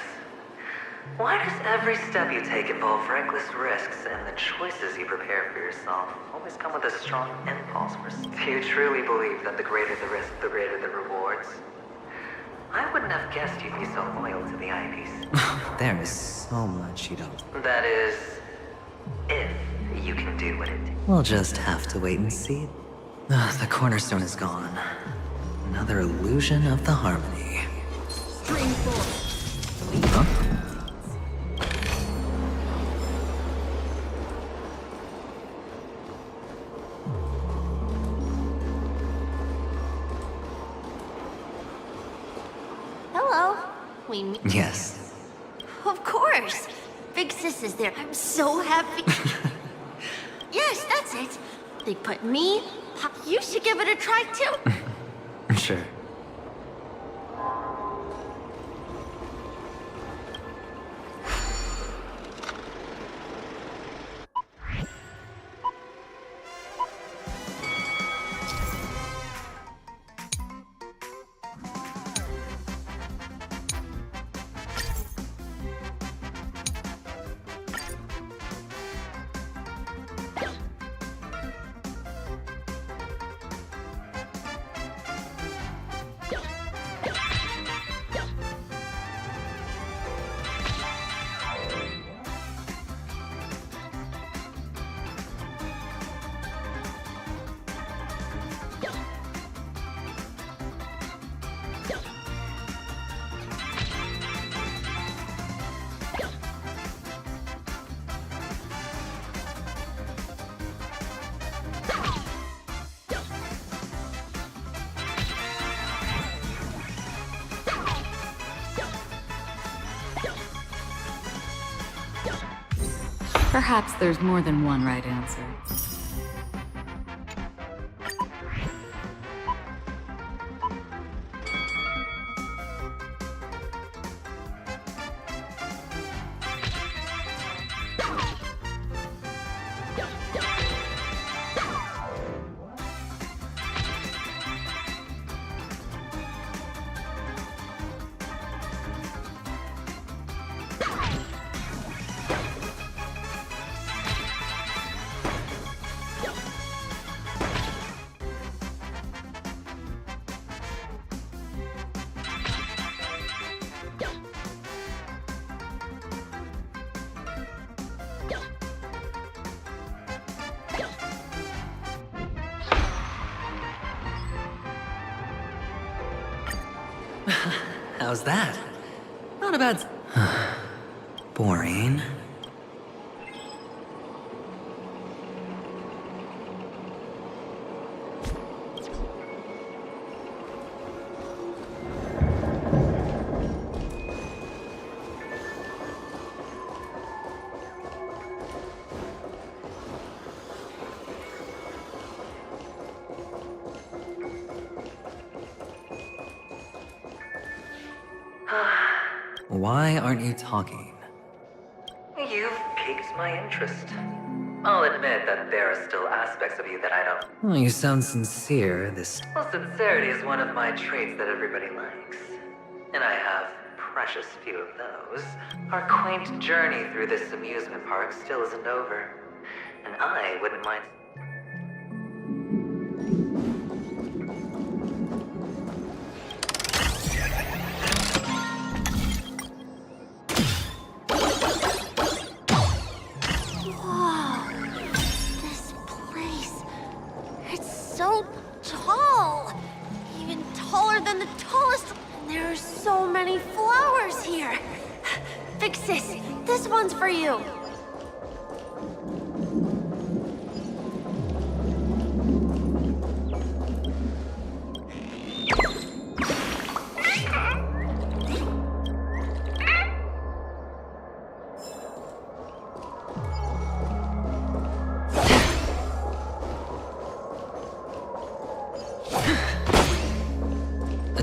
Why does every step you take involve reckless risks, and the choices you prepare for yourself always come with a strong impulse for... Do you truly believe that the greater the risk, the greater the rewards? I wouldn't have guessed you'd be so loyal to the IPC. There is so much you don't... That is... if you can do what it... We'll just have to wait and see. The cornerstone is gone. Another illusion of the harmony. Huh? Hello. We meet. Yes. Of course. Big Sis is there. I'm so happy. Yes, that's it. They put me. You should give it a try too. Sure. Perhaps there's more than one right answer. How's that? Not a bad... Boring. Why aren't you talking? You've piqued my interest. I'll admit that there are still aspects of you that I don't. Well, you sound sincere. Well, sincerity is one of my traits that everybody likes. And I have precious few of those. Our quaint journey through this amusement park still isn't over. And I wouldn't mind... So tall! Even taller than the tallest. And there are so many flowers here. Big sis, this one's for you.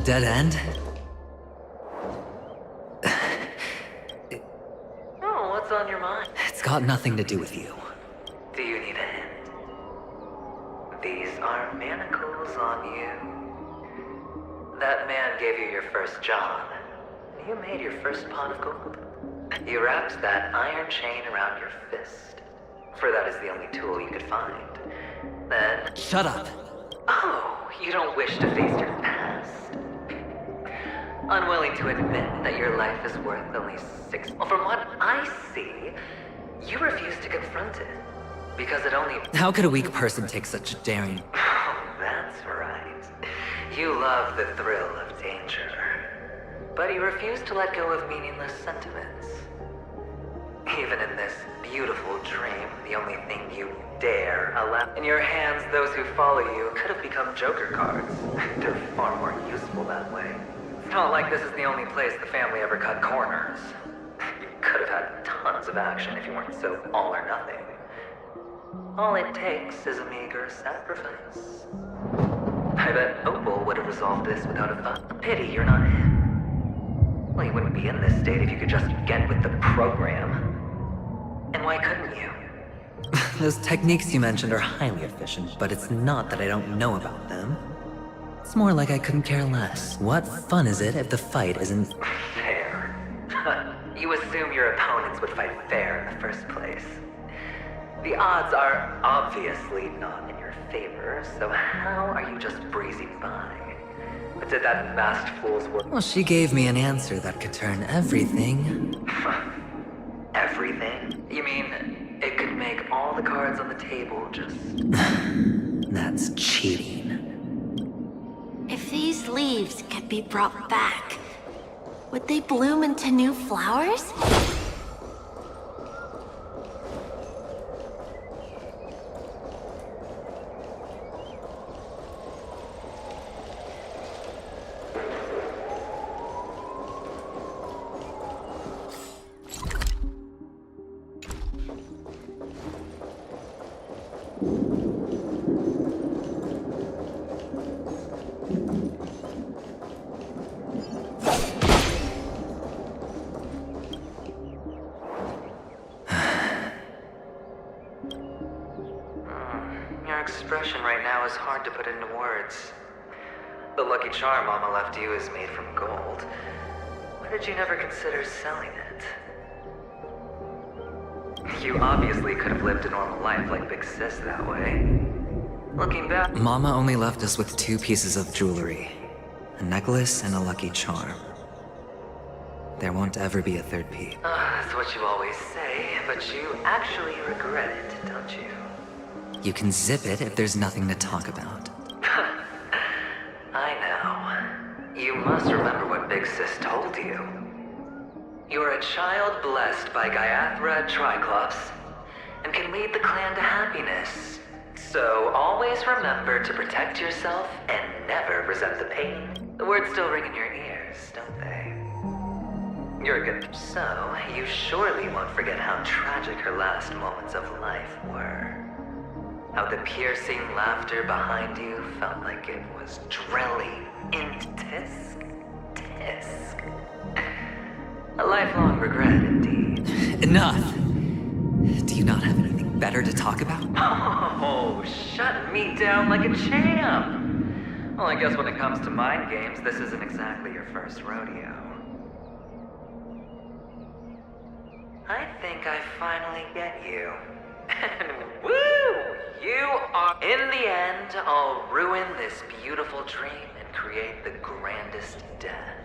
Dead end? Oh, what's on your mind? It's got nothing to do with you. Do you need a hint? These are manacles on you. That man gave you your first job. You made your first pot of gold. You wrapped that iron chain around your fist, for that is the only tool you could find. Then... Shut up! Oh, you don't wish to face your past? Unwilling to admit that your life is worth only 6... Well, from what I see, you refuse to confront it. Because it only... How could a weak person take such a daring... Oh, that's right. You love the thrill of danger. But you refuse to let go of meaningless sentiments. Even in this beautiful dream, the only thing you dare allow... In your hands, those who follow you could have become Joker cards. They're far more useful that way. It's not like this is the only place the family ever cut corners. You could have had tons of action if you weren't so all or nothing. All it takes is a meager sacrifice. I bet Opal would have resolved this without a thought. Pity you're not him. Well, you wouldn't be in this state if you could just get with the program. And why couldn't you? Those techniques you mentioned are highly efficient, but it's not that I don't know about them. It's more like I couldn't care less. What fun is it if the fight isn't... Fair. You assume your opponents would fight fair in the first place. The odds are obviously not in your favor, so how are you just breezing by? But did that masked fool's work? Well, she gave me an answer that could turn everything... Everything? You mean, it could make all the cards on the table just... That's cheating. If these leaves could be brought back, would they bloom into new flowers? expression right now is hard to put into words. The lucky charm Mama left you is made from gold. Why did you never consider selling it? You obviously could have lived a normal life like Big Sis that way. Looking back... Mama only left us with 2 pieces of jewelry. A necklace and a lucky charm. There won't ever be a 3rd piece. That's what you always say, but you actually regret it, don't you? You can zip it if there's nothing to talk about. I know. You must remember what Big Sis told you. You're a child blessed by Gaiathra Triclops, and can lead the clan to happiness. So always remember to protect yourself and never resent the pain. The words still ring in your ears, don't they? You're good. So, you surely won't forget how tragic her last moments of life were. How the piercing laughter behind you felt like it was drilling into tisk. A lifelong regret, indeed. Enough! Do you not have anything better to talk about? Oh, shut me down like a champ! Well, I guess when it comes to mind games, this isn't exactly your first rodeo. I think I finally get you. And woo! You are... In the end, I'll ruin this beautiful dream and create the grandest death.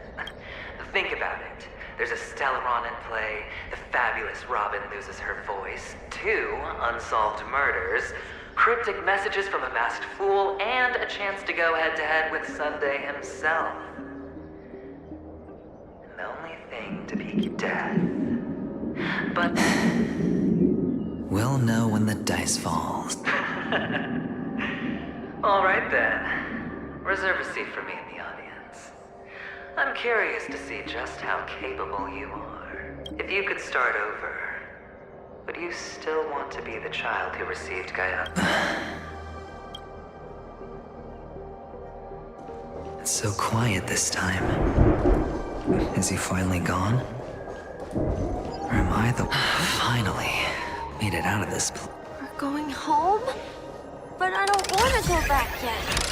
Think about it. There's a Stellaron in play, the fabulous Robin loses her voice, 2 unsolved murders, cryptic messages from a masked fool, and a chance to go head-to-head with Sunday himself. And the only thing to beat death. But... We'll know when the dice falls. All right then. Reserve a seat for me in the audience. I'm curious to see just how capable you are. If you could start over, would you still want to be the child who received Gaia? It's so quiet this time. Is he finally gone? Or am I the... Finally made it out of this place. We're going home? But I don't want to go back yet.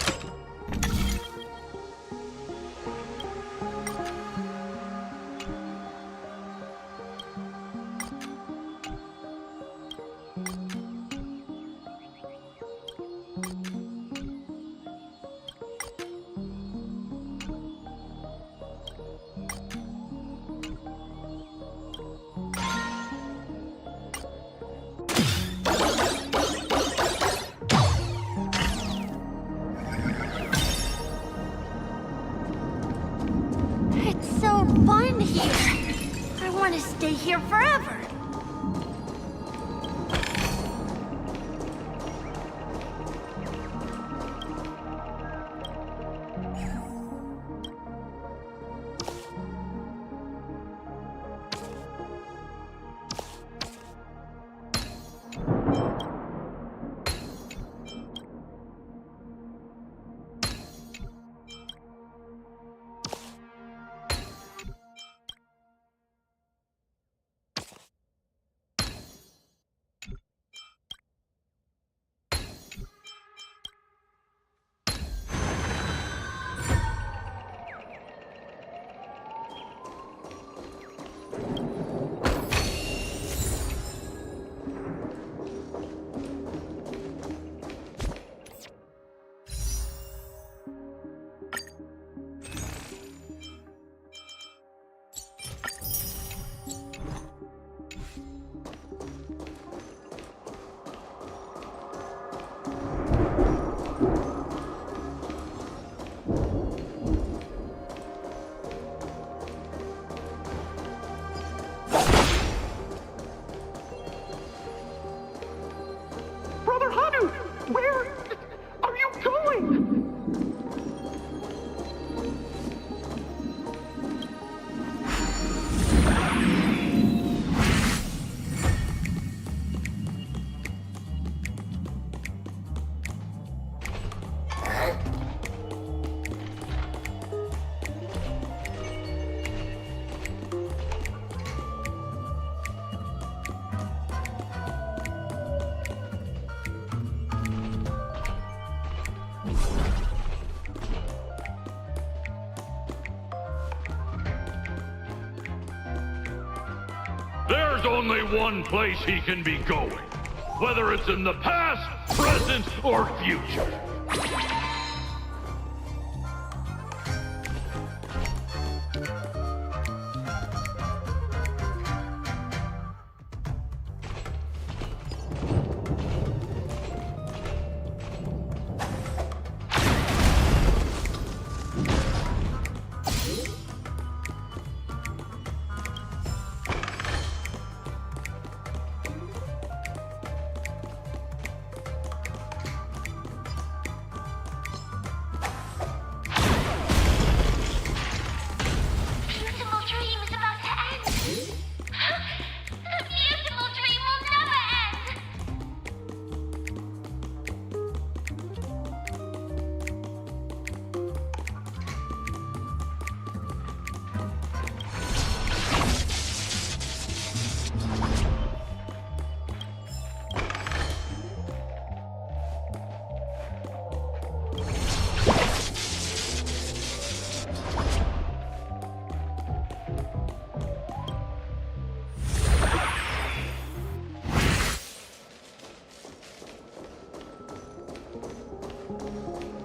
Fun here. I want to stay here forever. only one place he can be going, whether it's in the past, present, or future. Beautiful dream is about to end. The beautiful dream will never end.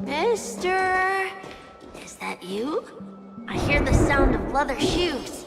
Mister, is that you? I hear the sound of leather shoes.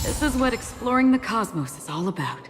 This is what exploring the cosmos is all about.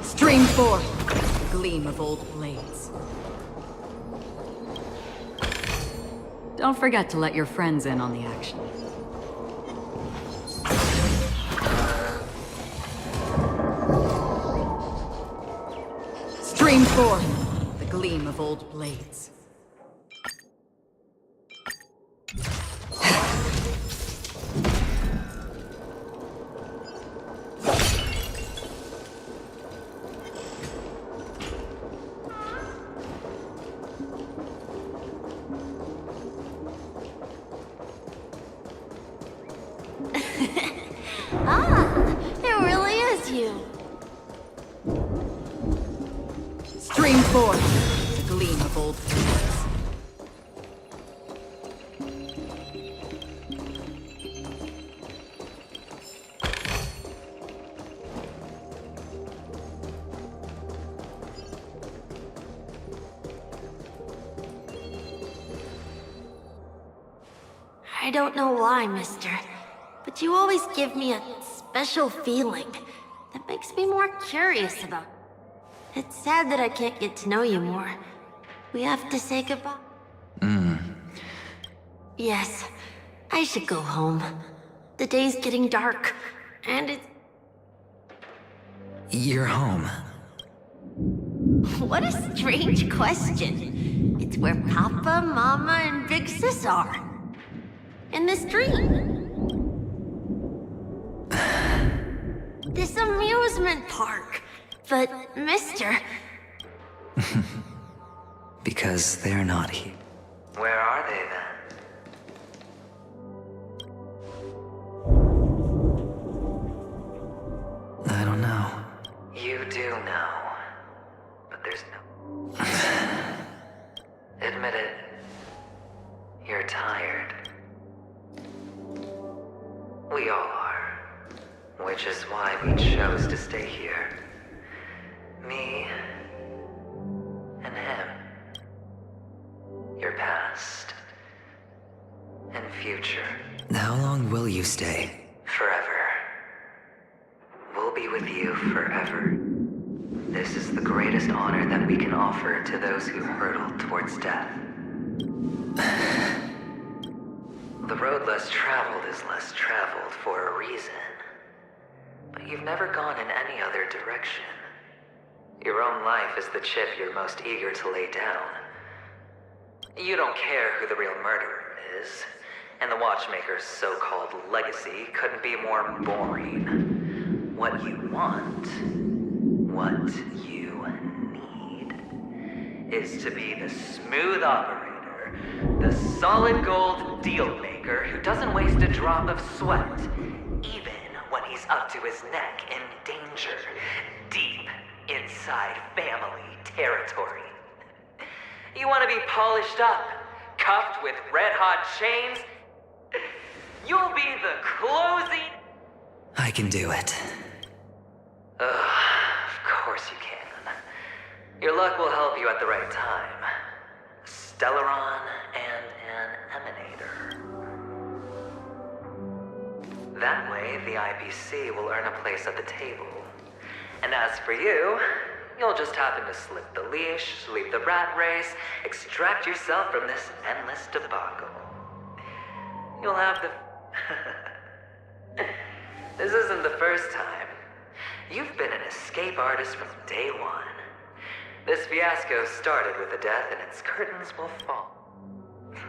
Stream forth, gleam of old blades. Don't forget to let your friends in on the action. Stream forth, the gleam of old blades. Ah, it really is you. Stream forth, the gleam of old blades. I don't know why, mister, but you always give me a special feeling that makes me more curious about. It's sad that I can't get to know you more. We have to say goodbye. Yes, I should go home. The day's getting dark, and it's... You're home. What a strange question. It's where Papa, Mama, and Big Sis are. In this dream. This amusement park. But, mister... Because they're not here. Where are they then? I don't know. You do know. But there's no... Admit it. You're tired. We all are. Which is why we chose to stay here. Me... and him. Your past... and future. How long will you stay? Forever. We'll be with you forever. This is the greatest honor that we can offer to those who hurtle towards death. The road less traveled is less traveled for a reason. But you've never gone in any other direction. Your own life is the chip you're most eager to lay down. You don't care who the real murderer is, and the Watchmaker's so-called legacy couldn't be more boring. What you want, what you need, is to be the smooth operator, the solid gold deal maker who doesn't waste a drop of sweat, even when he's up to his neck in danger, deep inside family territory. You want to be polished up, cuffed with red-hot chains? You'll be the closing... I can do it. Of course you can. Your luck will help you at the right time. A Stellaron and an Emanator. That way, the IPC will earn a place at the table. And as for you, you'll just happen to slip the leash, leave the rat race, extract yourself from this endless debacle. You'll have the... This isn't the first time. You've been an escape artist from day one. This fiasco started with a death and its curtains will fall.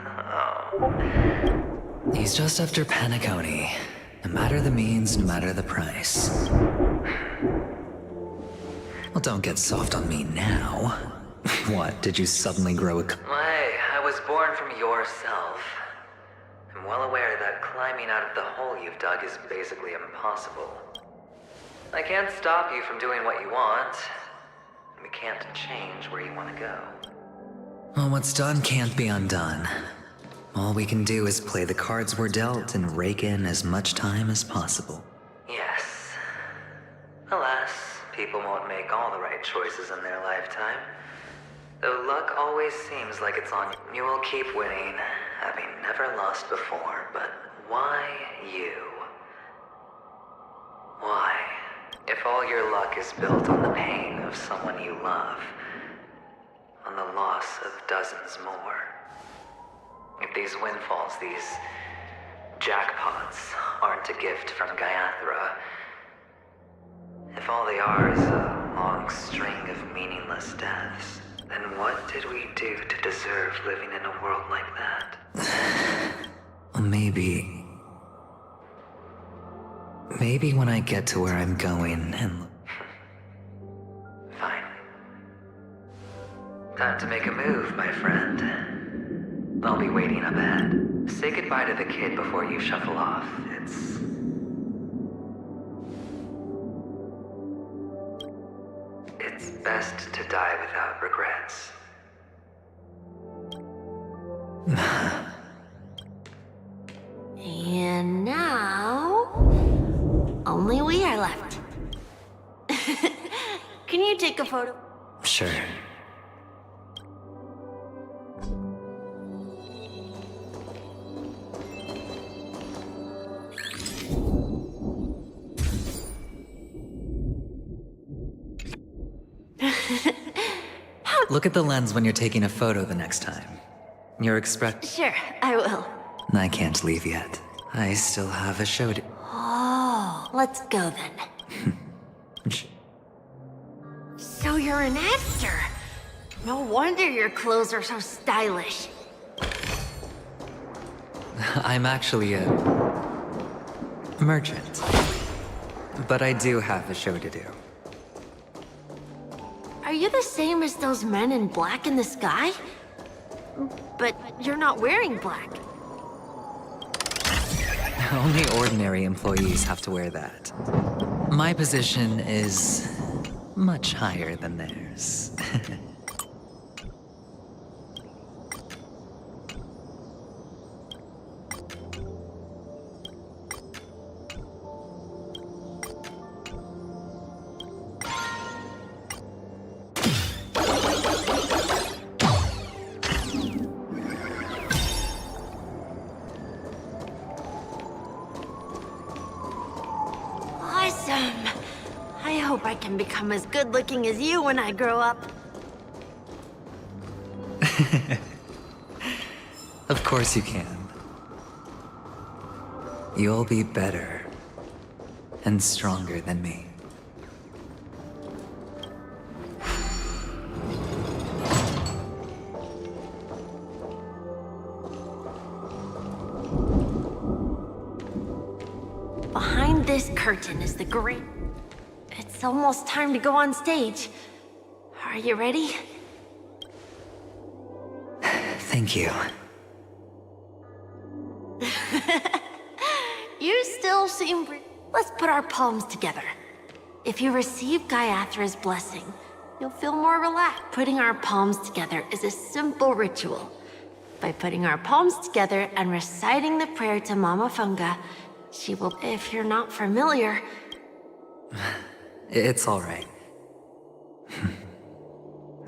Oh. He's just after Penacony. No matter the means, no matter the price. Well, don't get soft on me now. What, did you suddenly grow a... I was born from yourself. I'm well aware that climbing out of the hole you've dug is basically impossible. I can't stop you from doing what you want. We can't change where you want to go. Well, what's done can't be undone. All we can do is play the cards we're dealt and rake in as much time as possible. Yes. Alas, people won't make all the right choices in their lifetime. Though luck always seems like it's on you. You will keep winning, having never lost before, but why you? Why? If all your luck is built on the pain of someone you love, on the loss of dozens more. If these windfalls, these jackpots, aren't a gift from Gaiathra, if all they are is a long string of meaningless deaths, then what did we do to deserve living in a world like that? Maybe... Maybe when I get to where I'm going and... Fine. Time to make a move, my friend. I'll be waiting up ahead. Say goodbye to the kid before you shuffle off. It's best to die without regrets. And now... only we are left. Can you take a photo? Sure. Look at the lens when you're taking a photo the next time. Your express... Sure, I will. I can't leave yet. I still have a show to... Oh, let's go then. So you're an actor. No wonder your clothes are so stylish. I'm actually a... merchant. But I do have a show to do. Are you the same as those men in black in the sky? But you're not wearing black. Only ordinary employees have to wear that. My position is much higher than theirs. Awesome! I hope I can become as good looking as you when I grow up. Of course you can. You'll be better and stronger than me. Behind this curtain is the great... almost time to go on stage. Are you ready? Thank you. You still seem... Let's put our palms together. If you receive Gaiathra's blessing, you'll feel more relaxed. Putting our palms together is a simple ritual. By putting our palms together and reciting the prayer to Mama Funga, she will... If you're not familiar... It's all right.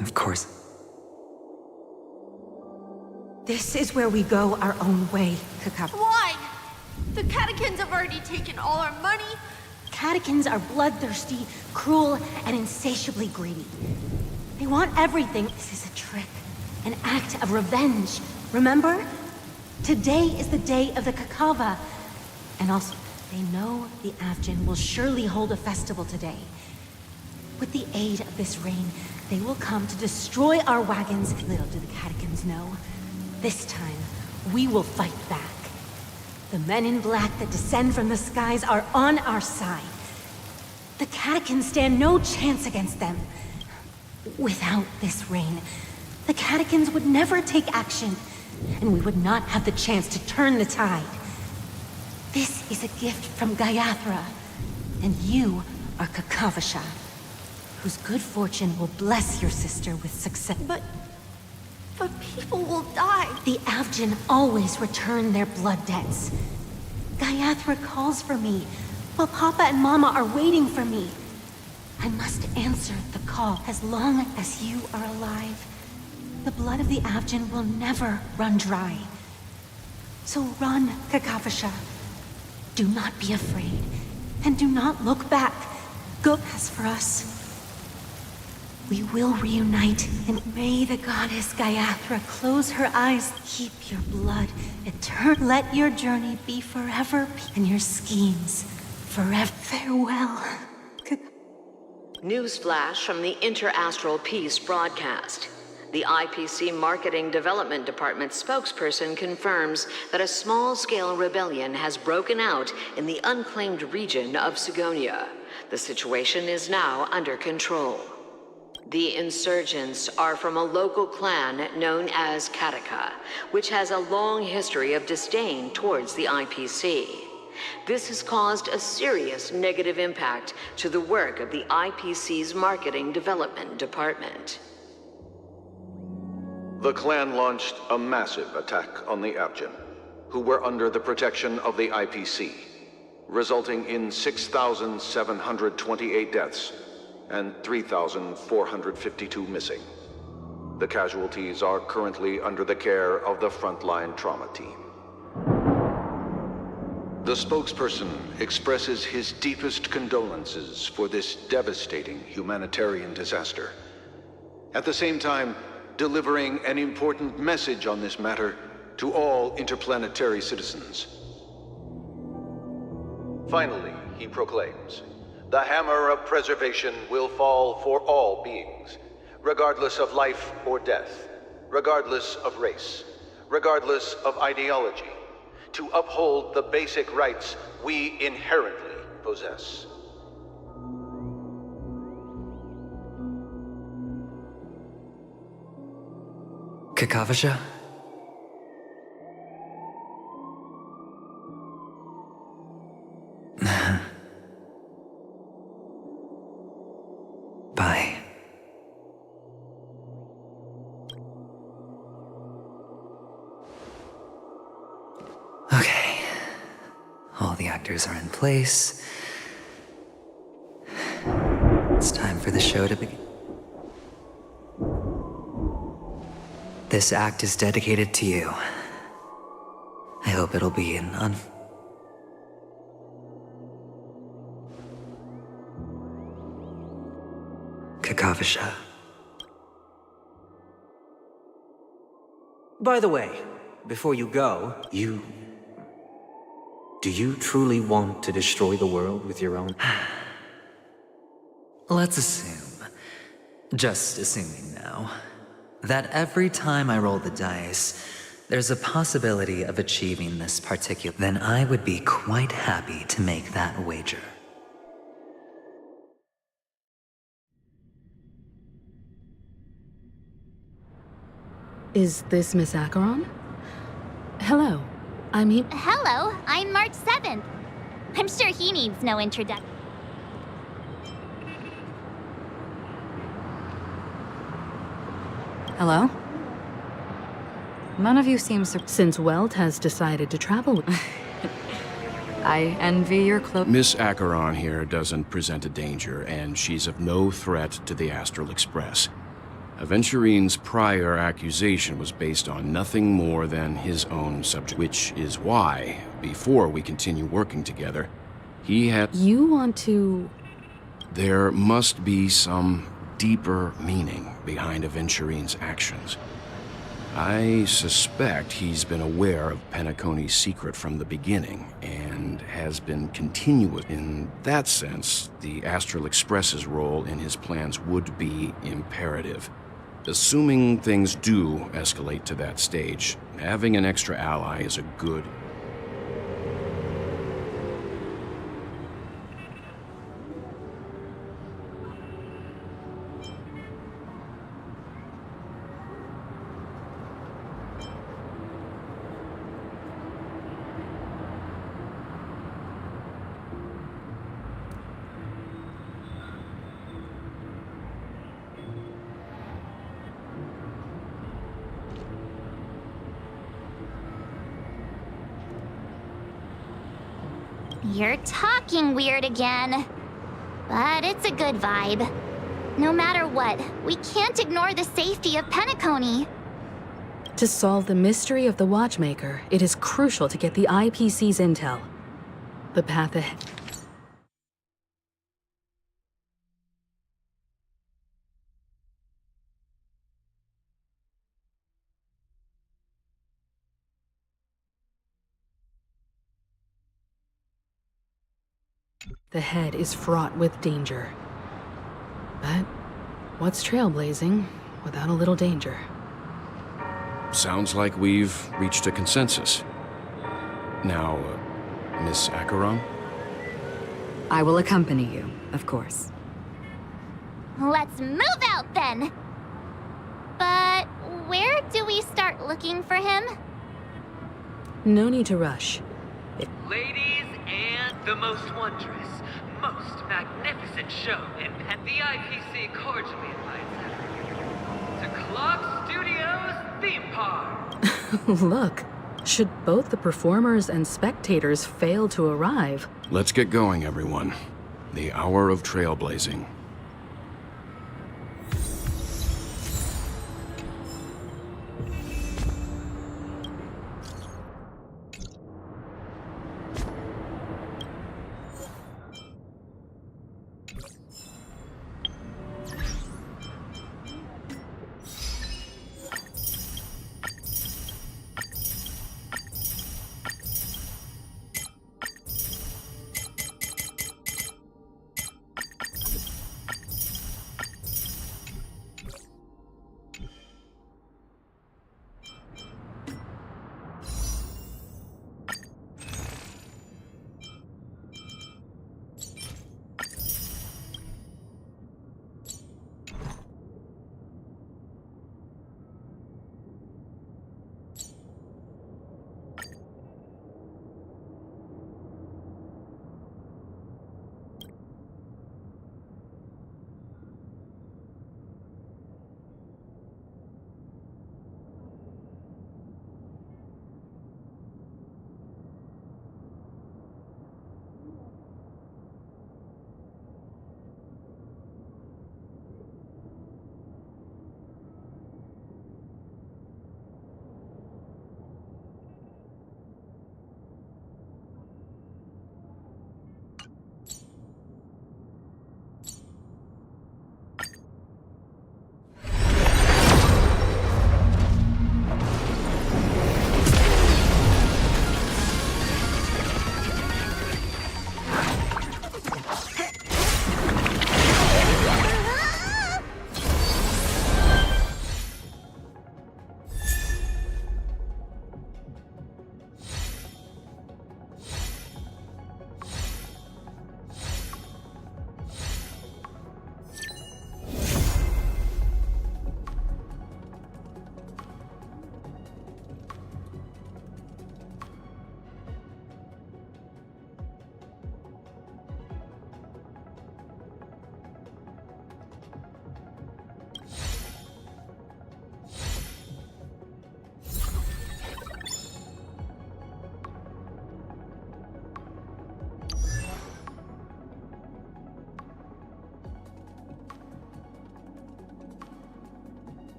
Of course. This is where we go our own way, Kakava. Why? The catechins have already taken all our money. Catechins are bloodthirsty, cruel, and insatiably greedy. They want everything. This is a trick, an act of revenge. Remember? Today is the day of the Kakava. And also, they know the Avgin will surely hold a festival today. With the aid of this rain, they will come to destroy our wagons. Little do the catechins know. This time, we will fight back. The men in black that descend from the skies are on our side. The catechins stand no chance against them. Without this rain, the catechins would never take action, and we would not have the chance to turn the tide. This is a gift from Gaiathra, and you are Kakavasha, whose good fortune will bless your sister with success. But people will die. The Avgin always return their blood debts. Gaiathra calls for me, while Papa and Mama are waiting for me. I must answer the call as long as you are alive. The blood of the Avgin will never run dry. So run, Kakavasha. Do not be afraid, and do not look back. Go. As for us, we will reunite, and may the goddess Gaiathra close her eyes. Keep your blood eternal. Let your journey be forever, and your schemes forever. Farewell. Newsflash from the Interastral Peace broadcast. The IPC Marketing Development Department spokesperson confirms that a small-scale rebellion has broken out in the unclaimed region of Sigonia. The situation is now under control. The insurgents are from a local clan known as Kataka, which has a long history of disdain towards the IPC. This has caused a serious negative impact to the work of the IPC's Marketing Development Department. The clan launched a massive attack on the Avgin, who were under the protection of the IPC, resulting in 6,728 deaths and 3,452 missing. The casualties are currently under the care of the frontline trauma team. The spokesperson expresses his deepest condolences for this devastating humanitarian disaster. At the same time, delivering an important message on this matter to all interplanetary citizens. Finally, he proclaims, the hammer of preservation will fall for all beings, regardless of life or death, regardless of race, regardless of ideology, to uphold the basic rights we inherently possess. Kakavasha? Bye. Okay. All the actors are in place. It's time for the show to begin. This act is dedicated to you. I hope it'll be an Kakavasha. By the way, before you go, do you truly want to destroy the world with your own? Let's assume, just assuming now, that every time I roll the dice, there's a possibility of achieving this particular, then I would be quite happy to make that wager. Is this Miss Acheron? Hello. Hello, I'm March 7th. I'm sure he needs no introduction. Hello? None of you seem Since Welt has decided to travel with... I envy your clothes. Miss Acheron here doesn't present a danger, and she's of no threat to the Astral Express. Aventurine's prior accusation was based on nothing more than his own subject, which is why, before we continue working together, he had... You want to... There must be some deeper meaning behind Aventurine's actions. I suspect he's been aware of Penacony's secret from the beginning, and has been continuous. In that sense, the Astral Express's role in his plans would be imperative. Assuming things do escalate to that stage, having an extra ally is a good... You're talking weird again. But it's a good vibe. No matter what, we can't ignore the safety of Penacony. To solve the mystery of the Watchmaker, it is crucial to get the IPC's intel. The path ahead... The head is fraught with danger. But what's trailblazing without a little danger? Sounds like we've reached a consensus. Now, Miss Acheron? I will accompany you, of course. Let's move out then! But where do we start looking for him? No need to rush. Ladies and the most wondrous, most magnificent show in the IPC cordially invites everyone to Clock Studios Theme Park. Look, should both the performers and spectators fail to arrive... Let's get going, everyone. The hour of trailblazing.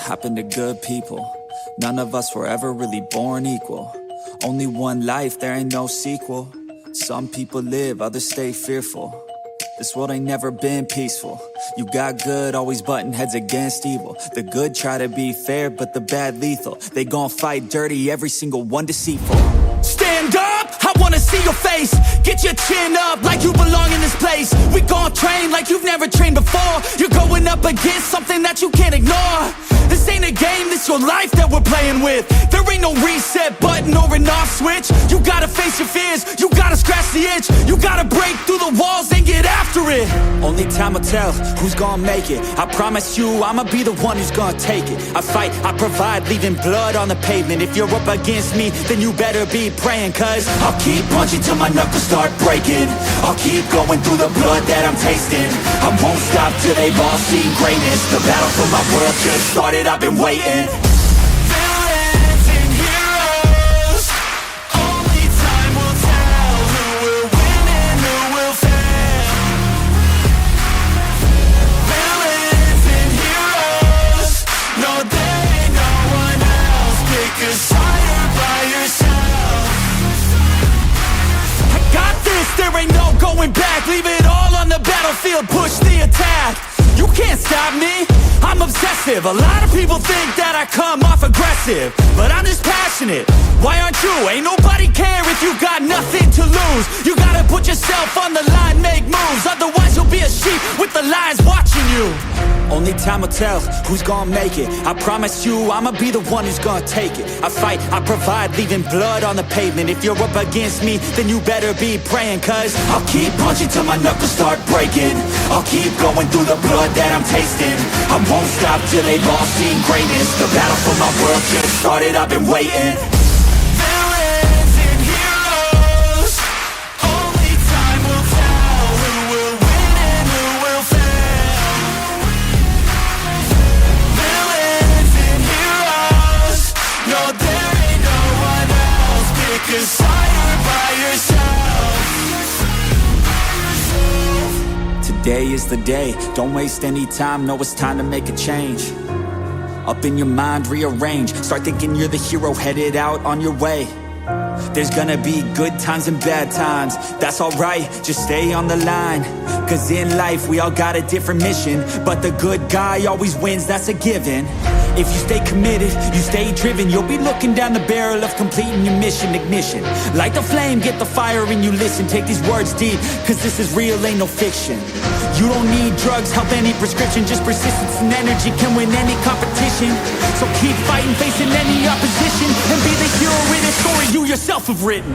happen to good people. None of us were ever really born equal. Only one life, there ain't no sequel. Some people live, others stay fearful. This world ain't never been peaceful. You got good, always butting heads against evil. The good try to be fair, but the bad lethal. They gon' fight dirty, every single one deceitful. Stand up, I wanna see your face. Get your chin up like you belong in this place. We gon' train like you've never trained before. You're going up against something that you can't ignore. This ain't a game, this your life that we're playing with. There ain't no reset button or an off switch. You gotta face your fears, you gotta scratch the itch. You gotta break through the walls and get after it. Only time will tell who's gonna make it. I promise you, I'ma be the one who's gonna take it. I fight, I provide, leaving blood on the pavement. If you're up against me, then you better be praying. Cause I'll keep punching till my knuckles start breaking. I'll keep going through the blood that I'm tasting. I won't stop till they've all seen greatness. The battle for my world just started, I've been waiting. Villains and heroes, only time will tell who will win and who will fail. Villains and heroes, no there ain't no one else. Pick a side by yourself. I got this, there ain't no going back. Leave it all on the battlefield, push the attack. You can't stop me, I'm obsessive. A lot of people think that I come off aggressive, but I'm just passionate. Why aren't you? Ain't nobody care if you got nothing to lose. You gotta put yourself on the line, make moves. Otherwise you'll be a sheep with the lions watching you. Only time will tell who's gonna make it. I promise you, I'ma be the one who's gonna take it. I fight, I provide, leaving blood on the pavement. If you're up against me, then you better be praying. Cause I'll keep punching till my knuckles start breaking. I'll keep going through the blood that I'm tasting. I won't stop till they've all seen greatness. The battle for my world just started, I've been waiting. Villains and heroes, only time will tell who will win and who will fail. Villains and heroes, no there ain't no one else. Pick a side by yourself. Today is the day, don't waste any time. Know it's time to make a change. Up in your mind, rearrange. Start thinking you're the hero headed out on your way. There's gonna be good times and bad times. That's alright, just stay on the line. Cause in life we all got a different mission, but the good guy always wins, that's a given. If you stay committed, you stay driven, you'll be looking down the barrel of completing your mission. Ignition, light the flame, get the fire and you listen. Take these words deep, cause this is real, ain't no fiction. You don't need drugs, help any prescription. Just persistence and energy can win any competition. So keep fighting, facing any opposition, and be the hero in a story you yourself have written.